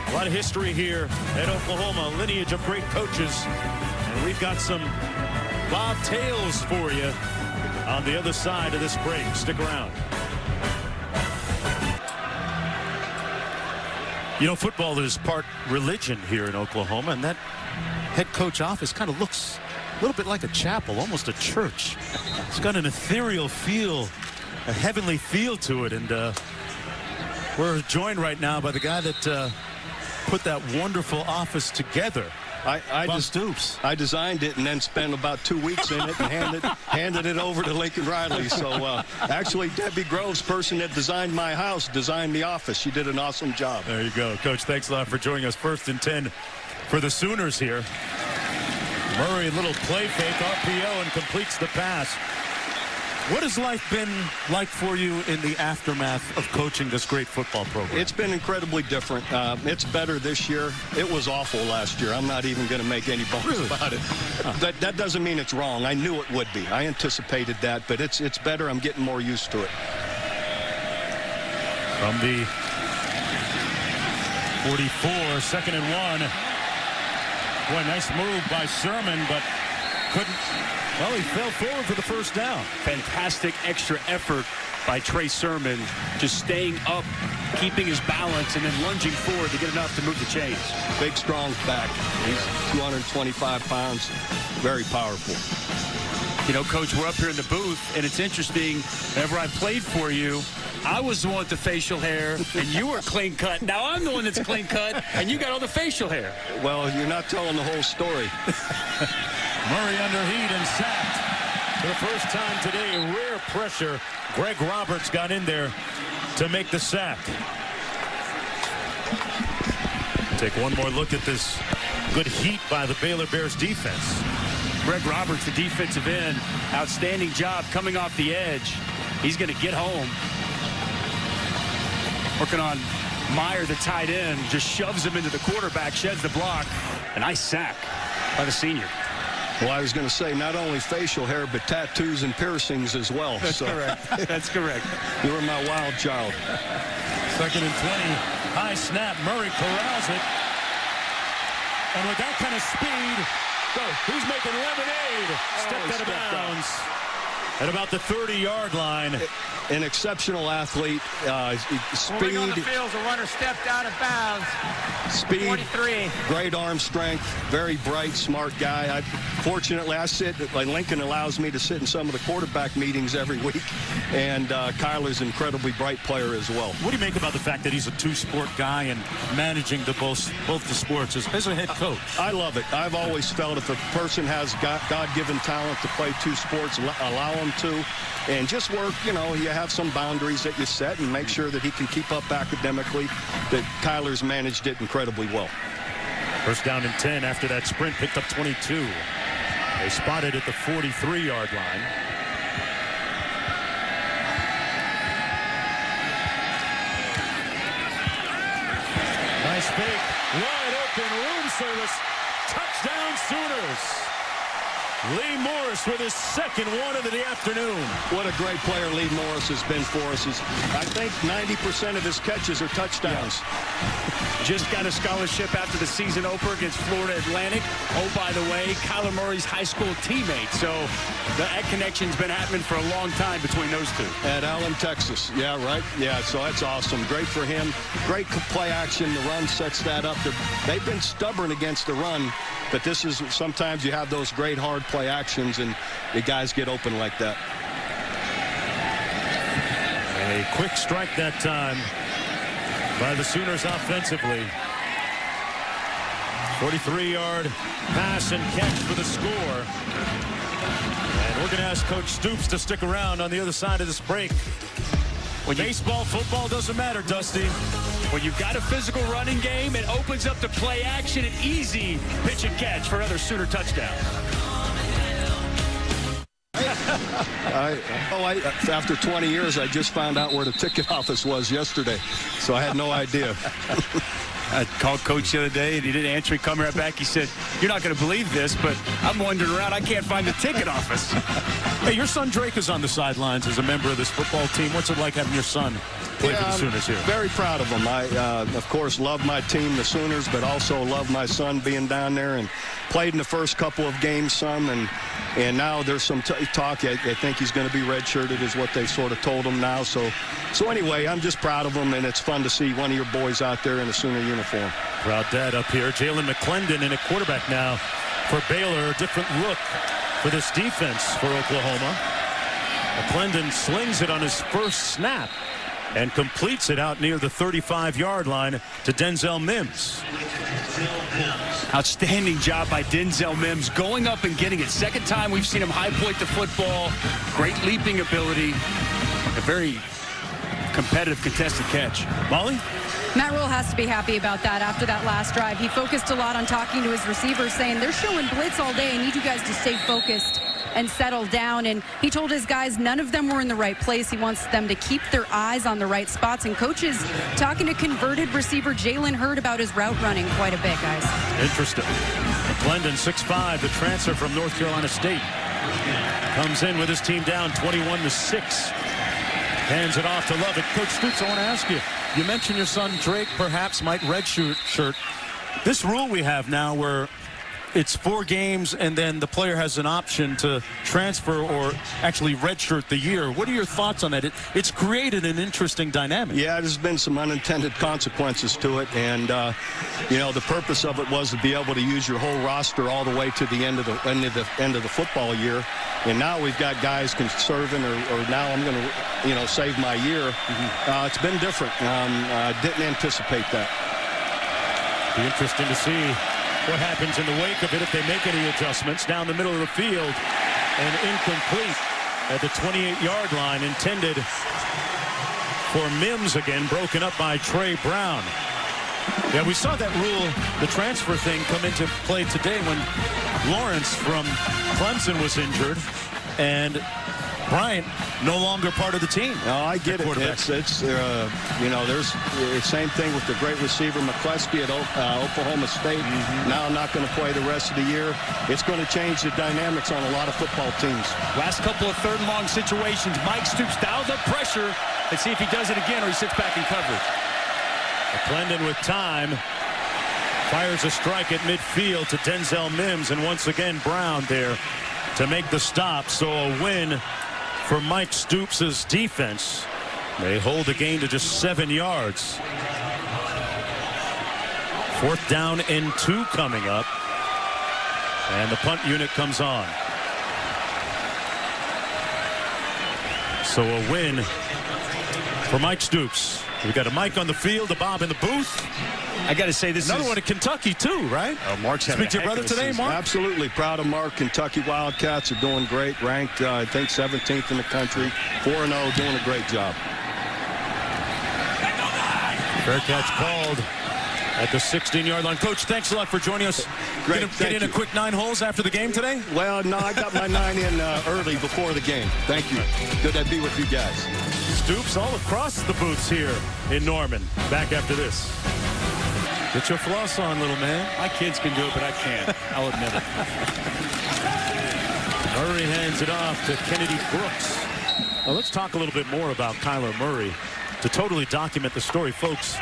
A lot of history here at Oklahoma, a lineage of great coaches. And we've got some Bob Tales for you on the other side of this break. Stick around. You know, football is part religion here in Oklahoma, and that head coach office kind of looks a little bit like a chapel, almost a church. It's got an ethereal feel, a heavenly feel to it, and we're joined right now by the guy that put that wonderful office together. I designed it and then spent about 2 weeks in it and handed it over to Lincoln Riley. So actually, Debbie Groves, person that designed my house, designed the office. She did an awesome job. There you go, Coach. Thanks a lot for joining us. 1st and 10 for the Sooners here. Murray, little play fake, RPO, and completes the pass. What has life been like for you in the aftermath of coaching this great football program? It's been incredibly different. It's better this year. It was awful last year. I'm not even going to make any bones about it. That doesn't mean it's wrong. I knew it would be. I anticipated that, but it's better. I'm getting more used to it. From the 44, 2nd and 1. Boy, nice move by Sermon, but couldn't. Well, he fell forward for the first down.
Fantastic extra effort by Trey Sermon, just staying up, keeping his balance, and then lunging forward to get enough to move the chains.
Big, strong back. He's 225 pounds. Very powerful.
You know, Coach, we're up here in the booth, and it's interesting. Whenever I played for you, I was the one with the facial hair, and you were clean cut. Now I'm the one that's clean cut, and you got all the facial hair.
Well, you're not telling the whole story.
Murray under heat and sacked. For the first time today, rare pressure. Greg Roberts got in there to make the sack. Take one more look at this good heat by the Baylor Bears defense.
Greg Roberts, the defensive end, outstanding job coming off the edge. He's going to get home. Working on Meyer, the tight end, just shoves him into the quarterback, sheds the block. A nice sack by the senior.
Well, I was going to say not only facial hair, but tattoos and piercings as well.
That's correct. That's correct.
You were my wild child.
2nd and 20. High snap. Murray corrals it. And with that kind of speed, he's making lemonade. Stepped out of bounds at about the 30-yard line.
An exceptional athlete. Speed.
Moving on the field, the runner stepped out of bounds.
Speed.
43.
Great arm strength. Very bright, smart guy. Fortunately, Lincoln allows me to sit in some of the quarterback meetings every week. And Kyler's an incredibly bright player as well.
What do you make about the fact that he's a two-sport guy and managing both the sports as a head coach?
I love it. I've always felt if a person has God-given talent to play two sports, allow them to. And just work, you have some boundaries that you set and make sure that he can keep up academically, that Kyler's managed it incredibly well.
First down and 10 after that sprint, picked up 22. They spotted at the 43-yard line. Nice fake, wide open, room service, touchdown Sooners. Lee Morris with his second one of the afternoon.
What a great player Lee Morris has been for us. I think 90% of his catches are touchdowns.
Just got a scholarship after the season opener against Florida Atlantic. Oh, by the way, Kyler Murray's high school teammate. So that connection's been happening for a long time between those two.
At Allen, Texas. Yeah, right. Yeah, so that's awesome. Great for him. Great play action. The run sets that up. They've been stubborn against the run, but this is sometimes you have those great hard play actions and the guys get open like that.
A quick strike that time by the Sooners offensively. 43-yard pass and catch for the score. And we're going to ask Coach Stoops to stick around on the other side of this break. Baseball, football, doesn't matter, Dusty.
When you've got a physical running game, it opens up the play action and easy pitch and catch for another Sooner touchdown.
After 20 years, I just found out where the ticket office was yesterday, so I had no idea.
I called Coach the other day, and he didn't answer. He come right back. He said, "You're not going to believe this, but I'm wandering around. I can't find the ticket office."
Hey, your son Drake is on the sidelines as a member of this football team. What's it like having your son play for the Sooners here?
Very proud of him. I, of course, love my team, the Sooners, but also love my son being down there and played in the first couple of games some, and now there's some talk. I think he's going to be redshirted is what they sort of told him now. So anyway, I'm just proud of him, and it's fun to see one of your boys out there in a Sooner uniform.
Proud dad up here. Jalen McClendon in a quarterback now for Baylor. A different look for this defense for Oklahoma. McClendon slings it on his first snap and completes it out near the 35-yard line to Denzel Mims.
Outstanding job by Denzel Mims going up and getting it. Second time we've seen him high point the football. Great leaping ability. A very competitive contested catch.
Molly?
Matt Rule has to be happy about that after that last drive. He focused a lot on talking to his receivers, saying they're showing blitz all day. I need you guys to stay focused and settle down. And he told his guys none of them were in the right place. He wants them to keep their eyes on the right spots. And coaches talking to converted receiver Jalen Hurd about his route running quite a bit, guys.
Interesting. McClendon, 6'5", the transfer from North Carolina State, comes in with his team down 21-6. Hands it off to Lovett. Coach Stoops, I want to ask you, you mentioned your son Drake perhaps might redshirt. This rule we have now where it's 4 games and then the player has an option to transfer or actually redshirt the year. What are your thoughts on that? It's created an interesting dynamic.
Yeah, there's been some unintended consequences to it, and the purpose of it was to be able to use your whole roster all the way to the end of the football year. And now we've got guys conserving, or now I'm going to save my year. It's been different. I didn't anticipate that.
Be interesting to see what happens in the wake of it if they make any adjustments. Down the middle of the field and incomplete at the 28-yard line, intended for Mims again, broken up by Trey Brown. Yeah, we saw that rule, the transfer thing, come into play today when Lawrence from Clemson was injured, and Bryant no longer part of the team.
No, I get it. It's there's the same thing with the great receiver McCleskey at Oklahoma State. Now not going to play the rest of the year. It's going to change the dynamics on a lot of football teams.
Last couple of third and long situations. Mike Stoops dials up pressure. Let's see if he does it again or he sits back in coverage.
McClendon with time. Fires a strike at midfield to Denzel Mims. And once again, Brown there to make the stop. So a win for Mike Stoops' defense. They hold the gain to just 7 yards. 4th down and 2 coming up. And the punt unit comes on. So a win for Mike Stoops. We've got a Mike on the field, a Bob in the booth.
I got to say, this
another
is
one in Kentucky too, right?
Oh, Mark's having
Speak to your brother today, Mark.
Absolutely proud of Mark. Kentucky Wildcats are doing great. Ranked, I think, 17th in the country. 4-0, doing a great job.
Fair catch called at the 16-yard line. Coach, thanks a lot for joining us.
Great.
Get in a quick 9 holes after the game today?
Well, no, I got my 9 in early before the game. Thank you. Good to be with you guys.
Stoops all across the booths here in Norman. Back after this. Get your floss on, little man.
My kids can do it, but I can't. I'll admit it.
Murray hands it off to Kennedy Brooks. Well, let's talk a little bit more about Kyler Murray to totally document the story, folks.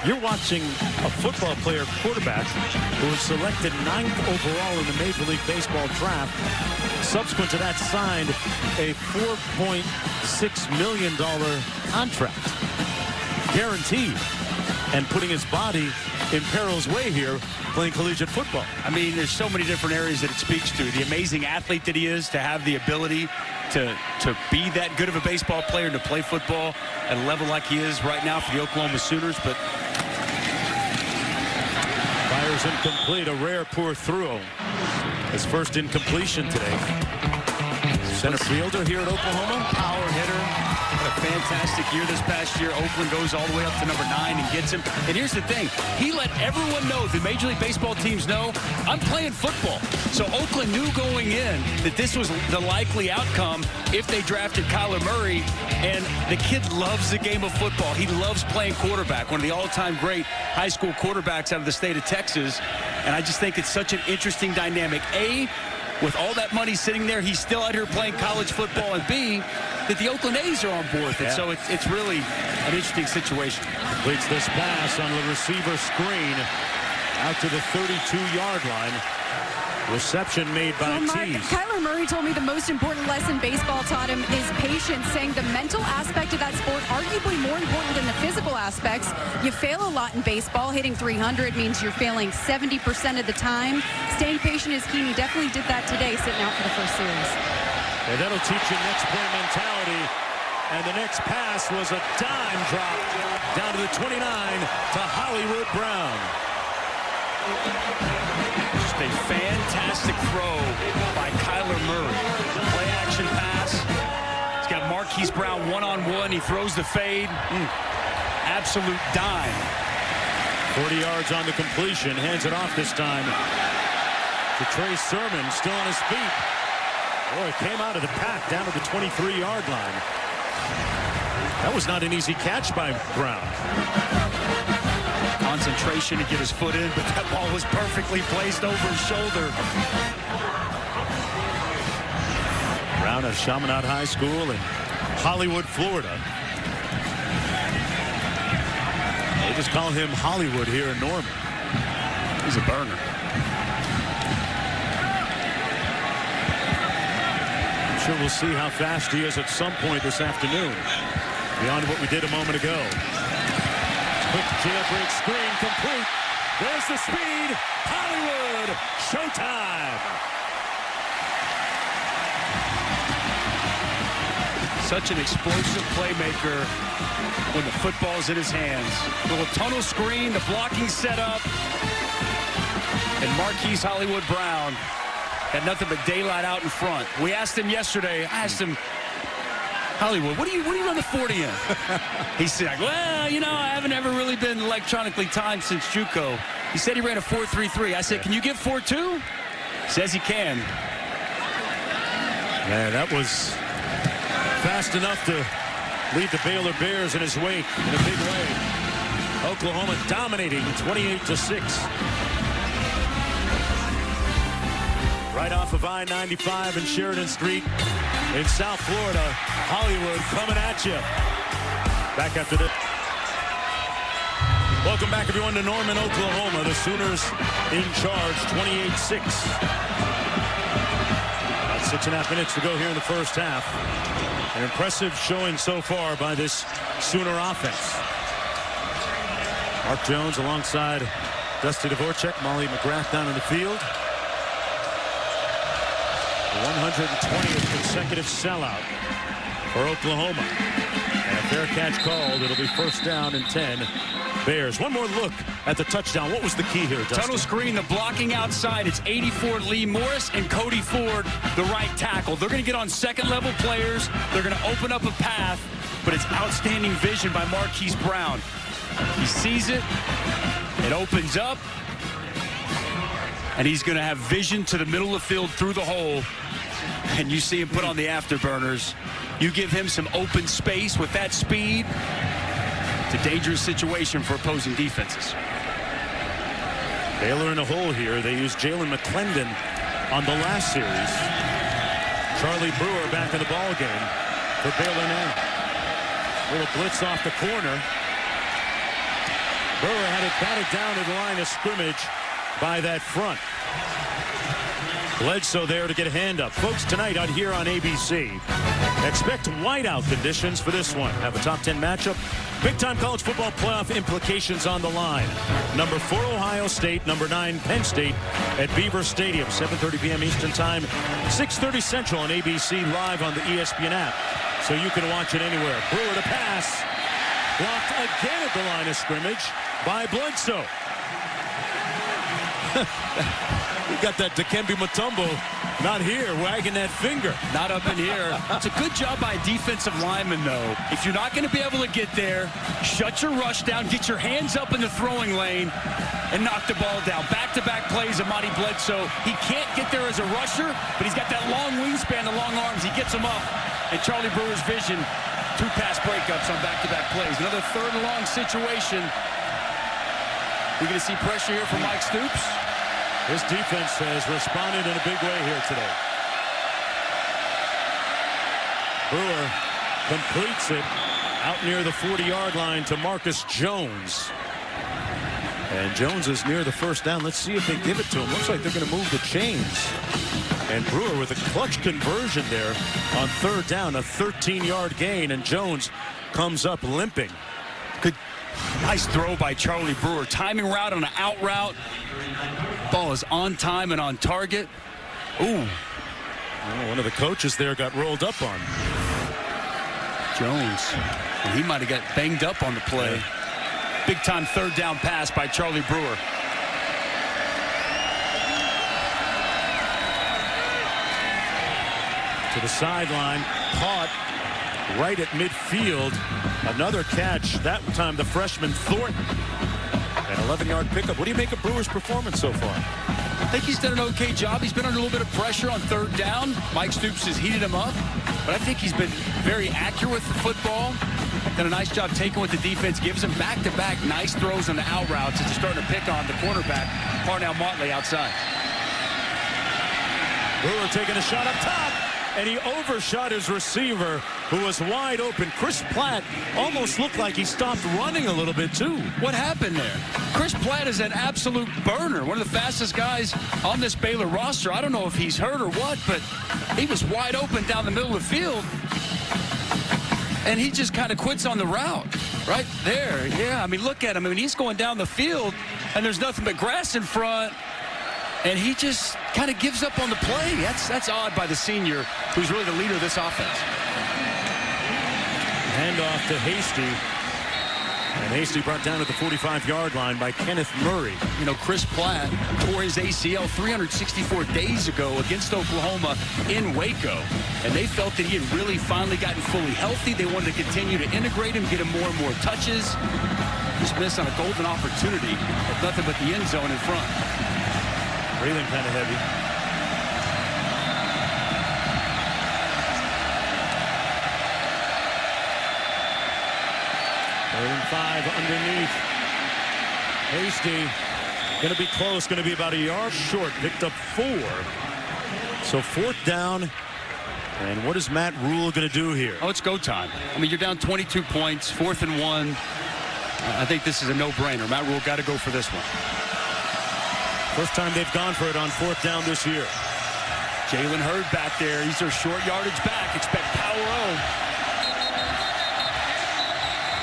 You're watching a football player, quarterback, who was selected 9th overall in the Major League Baseball draft. Subsequent to that, signed a $4.6 million contract. Guaranteed. And putting his body in peril's way here, playing collegiate football.
I mean, there's so many different areas that it speaks to. The amazing athlete that he is, to have the ability to be that good of a baseball player, to play football at a level like he is right now for the Oklahoma Sooners. But
fires incomplete, a rare poor throw. His first incompletion today. Center fielder here at Oklahoma.
Power hitter. Had a fantastic year this past year. Oakland goes all the way up to number 9 and gets him. And here's the thing. He let everyone know, the Major League Baseball teams know, I'm playing football. So Oakland knew going in that this was the likely outcome if they drafted Kyler Murray. And the kid loves the game of football. He loves playing quarterback. One of the all-time great high school quarterbacks out of the state of Texas. And I just think it's such an interesting dynamic. A, with all that money sitting there, he's still out here playing college football, and B, that the Oakland A's are on board with it. So it's really an interesting situation.
Completes this pass on the receiver screen out to the 32-yard line. Reception made by Tees.
Kyler Murray told me the most important lesson baseball taught him is patience, saying the mental aspect of that sport arguably more important than the physical aspects. You fail a lot in baseball. Hitting 300 means you're failing 70% of the time. Staying patient is key. He definitely did that today, sitting out for the first series.
And that'll teach you next play mentality. And the next pass was a dime drop down to the 29 to Hollywood Brown.
Just a fantastic throw by Kyler Murray. Play action pass. He's got Marquise Brown one-on-one. He throws the fade. Absolute dime.
40 yards on the completion. Hands it off this time to Trey Sermon, still on his feet. Boy, came out of the pack down to the 23-yard line. That was not an easy catch by Brown.
Concentration to get his foot in, but that ball was perfectly placed over his shoulder.
Brown at Chaminade High School in Hollywood, Florida. They just call him Hollywood here in Norman.
He's a burner.
I'm sure we'll see how fast he is at some point this afternoon, beyond what we did a moment ago. Quick jailbreak screen complete. There's the speed. Hollywood. Showtime.
Such an explosive playmaker when the football's in his hands. Little tunnel screen, the blocking setup. And Marquise Hollywood Brown had nothing but daylight out in front. We asked him yesterday, I asked him, Hollywood, what do you run the 40 in? He said, well, you know, I haven't ever really been electronically timed since JUCO. He said he ran a 4.33. I said, can you give 4.2? Says he can.
Man, that was Fast enough to lead the Baylor Bears in his wake in a big way. Oklahoma dominating 28-6. Right off of I-95 and Sheridan Street in South Florida. Hollywood coming at you. Back after this. Welcome back, everyone, to Norman, Oklahoma. The Sooners in charge, 28-6. About 6.5 minutes to go here in the first half. An impressive showing so far by this Sooner offense. Mark Jones alongside Dusty Dvorak, Molly McGrath down in the field. 120th consecutive sellout for Oklahoma. And a fair catch called. It'll be first down and 10. Bears. One more look at the touchdown. What was the key here, Dusty?
Tunnel screen, the blocking outside. It's 84 Lee Morris and Cody Ford, the right tackle. They're going to get on second-level players. They're going to open up a path, but it's outstanding vision by Marquise Brown. He sees it. It opens up. And he's going to have vision to the middle of the field through the hole. And you see him put on the afterburners. You give him some open space with that speed. It's a dangerous situation for opposing defenses.
Baylor in a hole here. They used Jalen McClendon on the last series. Charlie Brewer back in the ball game for Baylor now. Little blitz off the corner. Brewer had it batted down at the line of scrimmage by that front. Bledsoe there to get a hand up. Folks, tonight out here on ABC, expect whiteout conditions for this one. Have a top 10 matchup. Big-time college football playoff implications on the line. Number 4 Ohio State, number 9 Penn State at Beaver Stadium. 7:30 p.m. Eastern Time, 6:30 Central on ABC live on the ESPN app. So you can watch it anywhere. Brewer to pass. Blocked again at the line of scrimmage by Bledsoe. We got that Dikembe Mutombo not here, wagging that finger.
Not up in here. It's a good job by a defensive lineman, though. If you're not going to be able to get there, shut your rush down, get your hands up in the throwing lane, and knock the ball down. Back-to-back plays of Monty Bledsoe. He can't get there as a rusher, but he's got that long wingspan, the long arms. He gets them up. And Charlie Brewer's vision, 2 pass breakups on back-to-back plays. Another third and long situation. We're going to see pressure here from Mike Stoops.
This defense has responded in a big way here today. Brewer completes it out near the 40-yard line to Marcus Jones. And Jones is near the first down. Let's see if they give it to him. Looks like they're going to move the chains. And Brewer with a clutch conversion there on third down, a 13-yard gain, and Jones comes up limping.
Good. Nice throw by Charlie Brewer. Timing route on an out route. Ball is on time and on target. Ooh.
Well, one of the coaches there got rolled up on.
Jones. And he might have got banged up on the play.
Yeah.
Big time third down pass by Charlie Brewer.
To the sideline. Caught right at midfield. Another catch. That time the freshman Thornton. An 11-yard pickup. What do you make of Brewer's performance so far?
I think he's done an okay job. He's been under a little bit of pressure on third down. Mike Stoops has heated him up. But I think he's been very accurate with the football. Done a nice job taking what the defense gives him. Back-to-back nice throws on the out routes. It's starting to pick on the quarterback, Parnell Motley, outside.
Brewer taking a shot up top. And he overshot his receiver, who was wide open. Chris Platt almost looked like he stopped running a little bit, too.
What happened there? Chris Platt is an absolute burner, one of the fastest guys on this Baylor roster. I don't know if he's hurt or what, but he was wide open down the middle of the field. And he just kind of quits on the route. Right there. Yeah, I mean, look at him. I mean, he's going down the field, and there's nothing but grass in front. And he just kind of gives up on the play. That's odd by the senior, who's really the leader of this offense.
Handoff to Hasty. And Hasty brought down at the 45-yard line by Kenneth Murray.
You know, Chris Platt tore his ACL 364 days ago against Oklahoma in Waco. And they felt that he had really finally gotten fully healthy. They wanted to continue to integrate him, get him more and more touches. Just missed on a golden opportunity. Nothing but the end zone in front.
Breathing kind of heavy. 3rd and 5 underneath. Hasty going to be close, going to be about a yard short. Picked up 4. So 4th down. And what is Matt Rule going to do here?
Oh, it's go time. I mean, you're down 22 points, 4th and 1. I think this is a no-brainer. Matt Rule got to go for this one.
First time they've gone for it on 4th down this year.
Jalen Hurd back there. He's their short yardage back. Expect power O.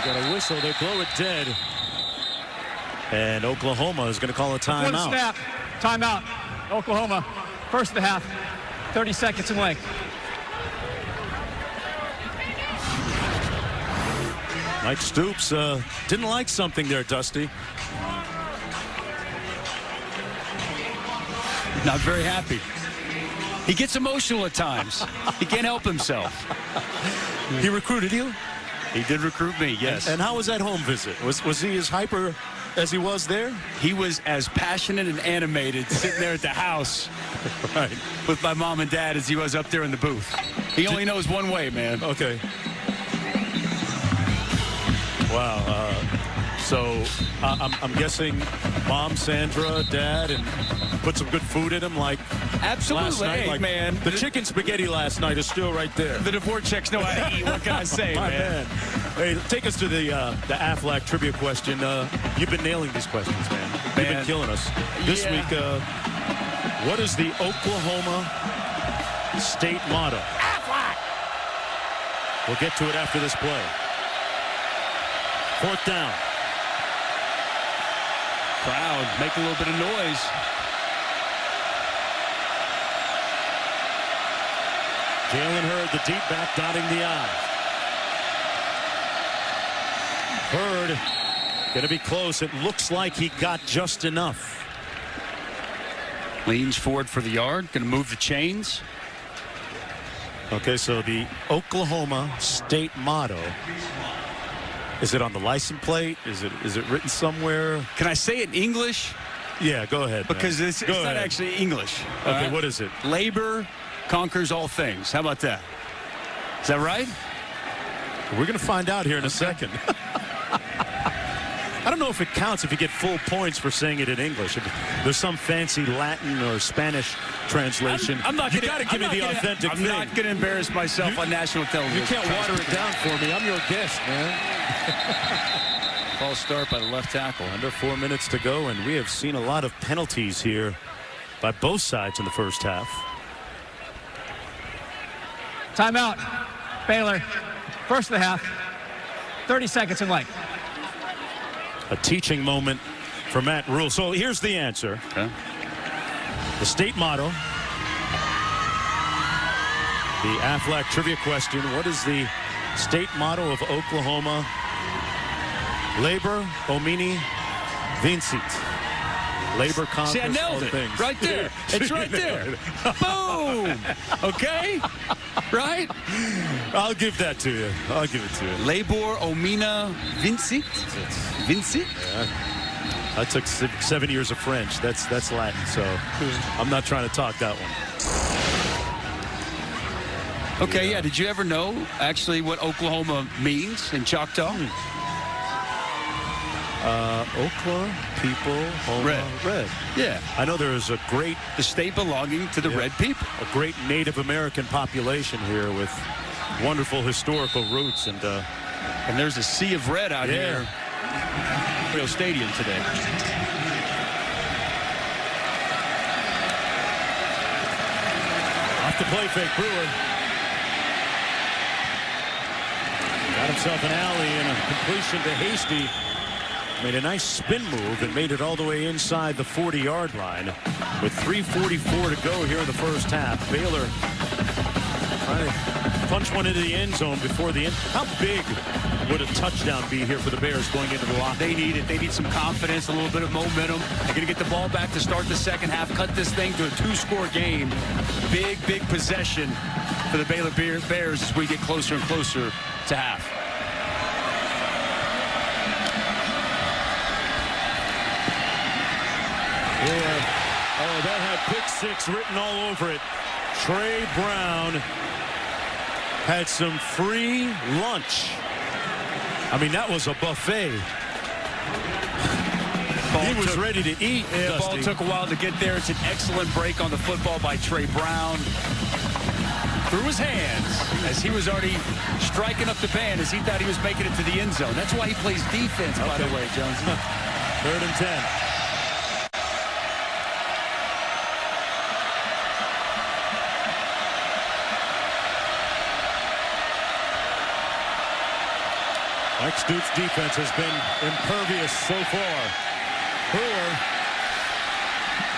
Got a whistle. They blow it dead. And Oklahoma is going to call a timeout.
One snap. Timeout. Oklahoma. First of the half. 30 seconds in length.
Mike Stoops didn't like something there, Dusty.
Not very happy. He gets emotional at times. He can't help himself.
He recruited you?
He did recruit me, yes.
And how was that home visit? Was he as hyper as he was there?
He was as passionate and animated sitting there at the house
Right.
with my mom and dad as he was up there in the booth. He only knows one way, man.
Okay. Wow. So I'm guessing Mom, Sandra, Dad, and put some good food in him like
Absolutely,
last night.
hey,
Like
man.
The chicken spaghetti last night is still right there.
The Dvorak's know how to eat. What can I say,
My
man?
Hey, take us to the Aflac trivia question. You've been nailing these questions, man. You've been killing us. This week, what is the Oklahoma state motto? Aflac! We'll get to it after this play. 4th down.
Crowd, make a little bit of noise.
Jalen Hurd, the deep back, dotting the I. Hurd going to be close. It looks like he got just enough.
Leans forward for the yard. Going to move the chains.
Okay, so the Oklahoma state motto. Is it on the license plate? Is it written somewhere?
Can I say it in English?
Yeah, go ahead.
Because
man.
it's
Go
not
ahead.
actually English.
Okay, what is it?
Labor conquers all things. How about that? Is that right?
We're going to find out here in a second. I don't know if it counts if you get full points for saying it in English. If there's some fancy Latin or Spanish translation.
I'm not
you
gonna,
got to give me the authentic
I'm
thing.
not going to embarrass myself on national television.
You can't water it down for me. I'm your guest, man.
False start by the left tackle.
Under 4 minutes to go, and we have seen a lot of penalties here by both sides in the first half.
Timeout. Baylor. First of the half. 30 seconds in length.
A teaching moment for Matt Rule. So here's the answer.
Okay.
The state motto. The Aflac trivia question. What is the state motto of Oklahoma? Labor, Omni, Vincit. Labor conquers
See, I nailed
all
it.
things.
Right there. It's right there. Boom. Okay? Right?
I'll give that to you. I'll give it to you.
Labor, Omina, Vincit. Vincit?
Yeah. I took 7 years of French. That's Latin, so I'm not trying to talk that one.
Okay, yeah. Did you ever know actually what Oklahoma means in Choctaw?
Oklahoma, people, Homa, red.
Yeah.
I know there is a great,
The state belonging to the red people.
a great Native American population here with wonderful historical roots, and
And there's a sea of red out here. Real Stadium today.
off the play fake, Brewer got himself an alley and a completion to Hasty. Made a nice spin move and made it all the way inside the 40-yard line with 3:44 to go here in the first half. Baylor trying to punch one into the end zone before the end. How big would a touchdown be here for the Bears going into the locker?
They need it. They need some confidence, a little bit of momentum. They're going to get the ball back to start the second half, cut this thing to a 2-score game. Big, big possession for the Baylor Bears as we get closer and closer to half.
Oh, that had pick 6 written all over it. Trey Brown had some free lunch I mean, that was a buffet. He was ready to eat.
Yeah, the ball took a while to get there. It's an excellent break on the football by Trey Brown. Through his hands as he was already striking up the band as he thought he was making it to the end zone. That's why he plays defense, by the way, Jonesy.
3rd and 10. Mike Stutz's defense has been impervious so far. Brewer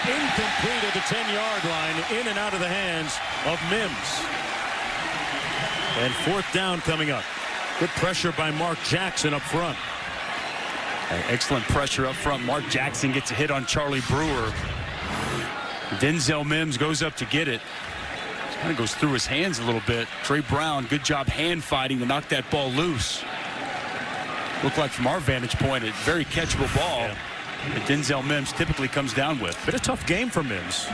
incomplete at the 10-yard line, in and out of the hands of Mims. And 4th down coming up. Good pressure by Mark Jackson up front.
Excellent pressure up front. Mark Jackson gets a hit on Charlie Brewer. Denzel Mims goes up to get it. Kind of goes through his hands a little bit. Trey Brown, good job hand fighting to knock that ball loose. Looked like from our vantage point, a very catchable ball that Denzel Mims typically comes down with.
Been a tough game for Mims.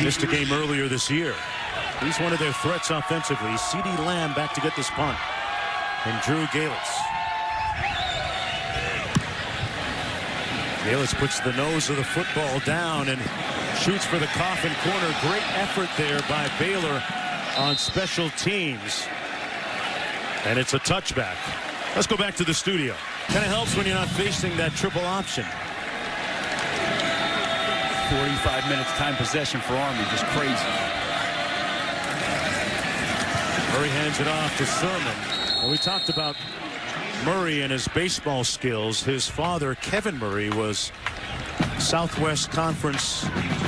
Missed a game earlier this year. He's one of their threats offensively. CeeDee Lamb back to get this punt. And Drew Galitz. Galitz puts the nose of the football down and shoots for the coffin corner. Great effort there by Baylor on special teams. And it's a touchback. Let's go back to the studio. Kind of helps when you're not facing that triple option.
45 minutes time possession for Army. Just crazy.
Murray hands it off to Sermon. Well, we talked about Murray and his baseball skills. His father, Kevin Murray, was Southwest Conference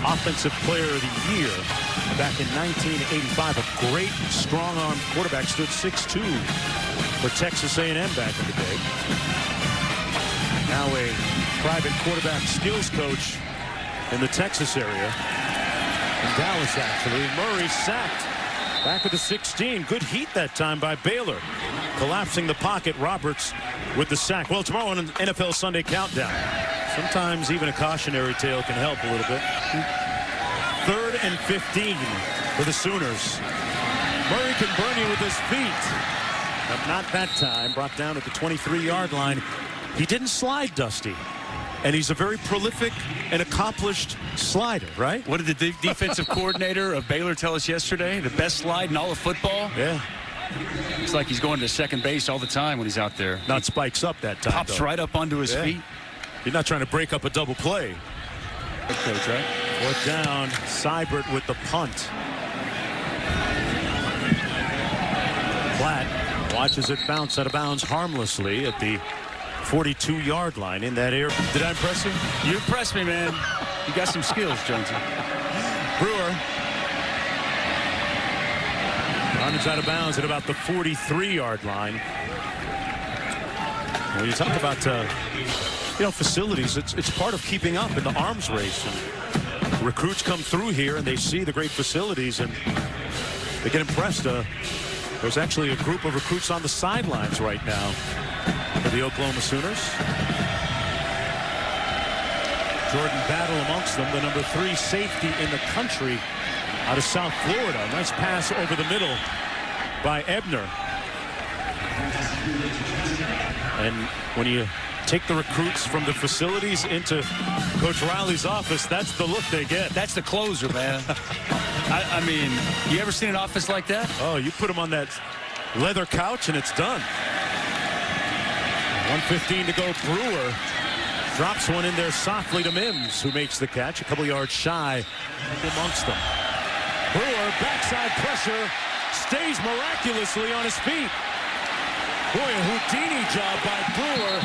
Offensive Player of the Year back in 1985. A great strong-arm quarterback, stood 6'2" for Texas A&M back in the day. Now a private quarterback skills coach in the Texas area. In Dallas, actually. Murray sacked back at the 16. Good heat that time by Baylor. Collapsing the pocket, Roberts with the sack. Well, tomorrow on an NFL Sunday Countdown. Sometimes even a cautionary tale can help a little bit. 3rd and 15 for the Sooners. Murray can burn you with his feet. But not that time. Brought down at the 23-yard line. He didn't slide, Dusty. And he's a very prolific and accomplished slider, right?
What did the defensive coordinator of Baylor tell us yesterday? The best slide in all of football?
Yeah.
It's like he's going to second base all the time when he's out there.
Not spikes up that time,
Pops
though.
right up onto his feet.
You're not trying to break up a double play.
Okay, right?
4th down, Seibert with the punt. Platt watches it bounce out of bounds harmlessly at the 42-yard line in that area. Did I impress you?
You impressed me, man. You got some skills, Jonesy.
Brewer runs out of bounds at about the 43-yard line. When you talk about facilities, it's part of keeping up in the arms race. And recruits come through here and they see the great facilities and they get impressed. There's actually a group of recruits on the sidelines right now for the Oklahoma Sooners. Jordan Battle amongst them, the number 3 safety in the country out of South Florida. Nice pass over the middle by Ebner. And when you take the recruits from the facilities into Coach Riley's office, that's the look they get.
That's the closer, man. I mean, you ever seen an office like that?
Oh, you put them on that leather couch and it's done. 1:15 to go. Brewer drops one in there softly to Mims, who makes the catch a couple yards shy amongst them. Brewer, backside pressure, stays miraculously on his feet. Boy, a Houdini job by Brewer,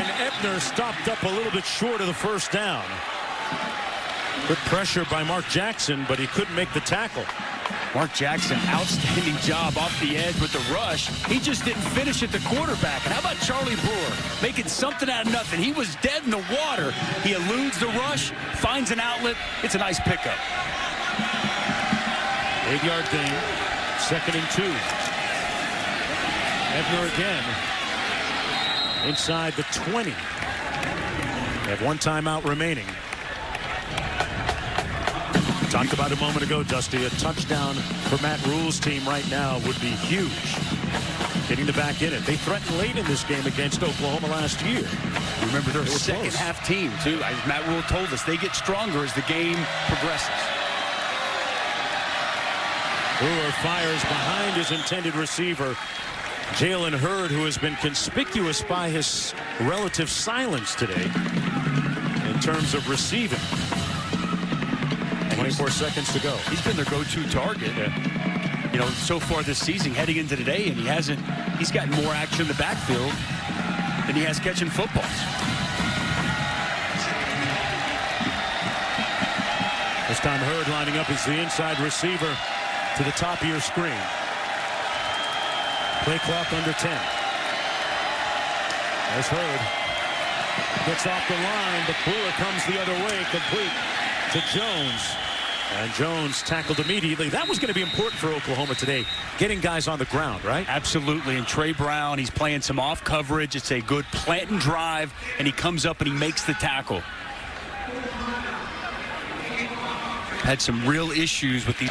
and Ebner stopped up a little bit short of the first down. Good pressure by Mark Jackson, but he couldn't make the tackle.
Mark Jackson, outstanding job off the edge with the rush. He just didn't finish at the quarterback. And how about Charlie Brewer making something out of nothing? He was dead in the water. He eludes the rush, finds an outlet. It's a nice pickup.
8-yard gain, 2nd and 2. Ebner again inside the 20. They have one timeout remaining. Talked about a moment ago, Dusty, a touchdown for Matt Rule's team right now would be huge. getting the back in it. They threatened late in this game against Oklahoma last year.
Remember, they're a
close.
second-half team, too. As Matt Rule told us, they get stronger as the game progresses.
Brewer fires behind his intended receiver, Jalen Hurd, who has been conspicuous by his relative silence today in terms of receiving. 24 seconds to go.
He's been their go-to target.
Yeah.
You know, so far this season, heading into today, and he's gotten more action in the backfield than he has catching footballs.
This time Hurd lining up as the inside receiver to the top of your screen. Play clock under 10. There's Hurd. Gets off the line, but Brewer comes the other way, complete to Jones. And Jones tackled immediately. That was going to be important for Oklahoma today, getting guys on the ground, right?
Absolutely. And Trey Brown, he's playing some off coverage. It's a good plant and drive, and he comes up and he makes the tackle. Had some real issues with the...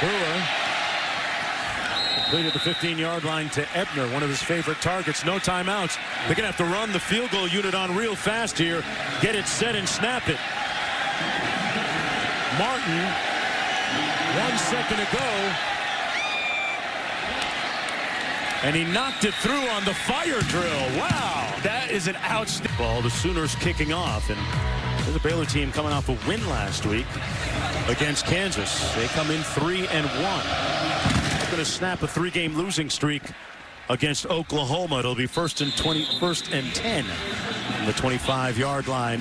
Brewer completed the 15-yard line to Ebner, one of his favorite targets. No timeouts. They're going to have to run the field goal unit on real fast here. Get it set and snap it. Martin, 1 second to go. And he knocked it through on the fire drill. Wow.
That is an outstanding
ball. The Sooners kicking off. And there's a Baylor team coming off a win last week against Kansas. They come in 3-1. They're going to snap a 3-game losing streak against Oklahoma. It'll be first and 10 on the 25-yard line.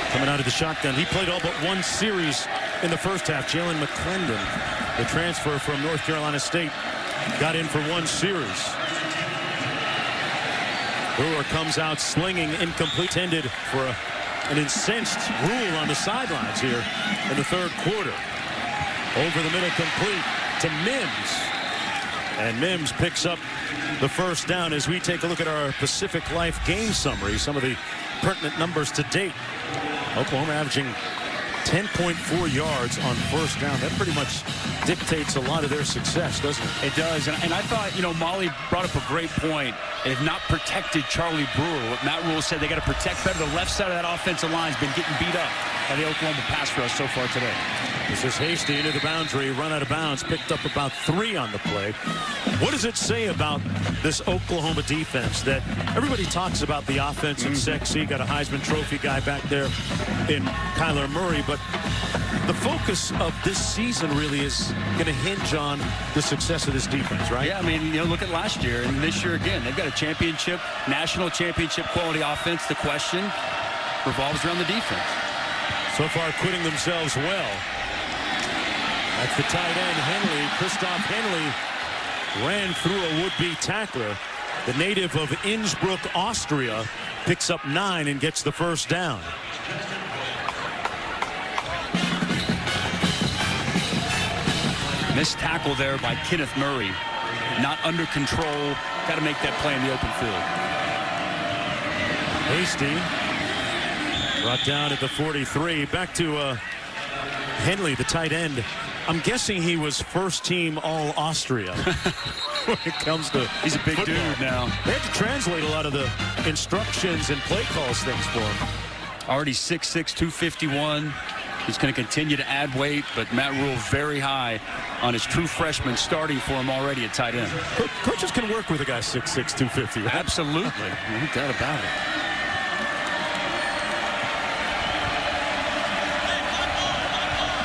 Coming out of the shotgun. He played all but one series in the first half. Jalen McClendon, the transfer from North Carolina State, got in for one series. Brewer comes out slinging, incomplete, intended for an incensed Rule on the sidelines here in the third quarter. Over the middle, complete to Mims. And Mims picks up the first down as we take a look at our Pacific Life game summary. Some of the pertinent numbers to date. Oklahoma averaging 10.4 yards on first down. That pretty much dictates a lot of their success, doesn't it?
It does. And I thought, you know, Molly brought up a great point. They have not protected Charlie Brewer. What Matt Rule said, they got to protect better. The left side of that offensive line has been getting beat up by the Oklahoma pass rush so far today.
This is Hasty into the boundary, run out of bounds, picked up about 3 on the play. What does it say about this Oklahoma defense that everybody talks about the offense and sexy, got a Heisman Trophy guy back there in Kyler Murray, but the focus of this season really is going to hinge on the success of this defense, right?
Yeah, I mean, you know, look at last year and this year again. They've got a championship, national championship quality offense. The question revolves around the defense.
So far, acquitting themselves well. That's the tight end, Henley. Christoph Henley ran through a would-be tackler. The native of Innsbruck, Austria, picks up 9 and gets the first down.
Missed tackle there by Kenneth Murray. Not under control. Got to make that play in the open field.
Hasty brought down at the 43. Back to Henley, the tight end. I'm guessing he was first team all Austria when it comes to
he's a big
football.
dude now.
They had to translate a lot of the instructions and play calls things for him.
Already 6'6", 251. He's going to continue to add weight, but Matt Rule very high on his true freshman starting for him already at tight end.
Coaches can work with a guy 6'6", 250. Right?
Absolutely. No doubt about it.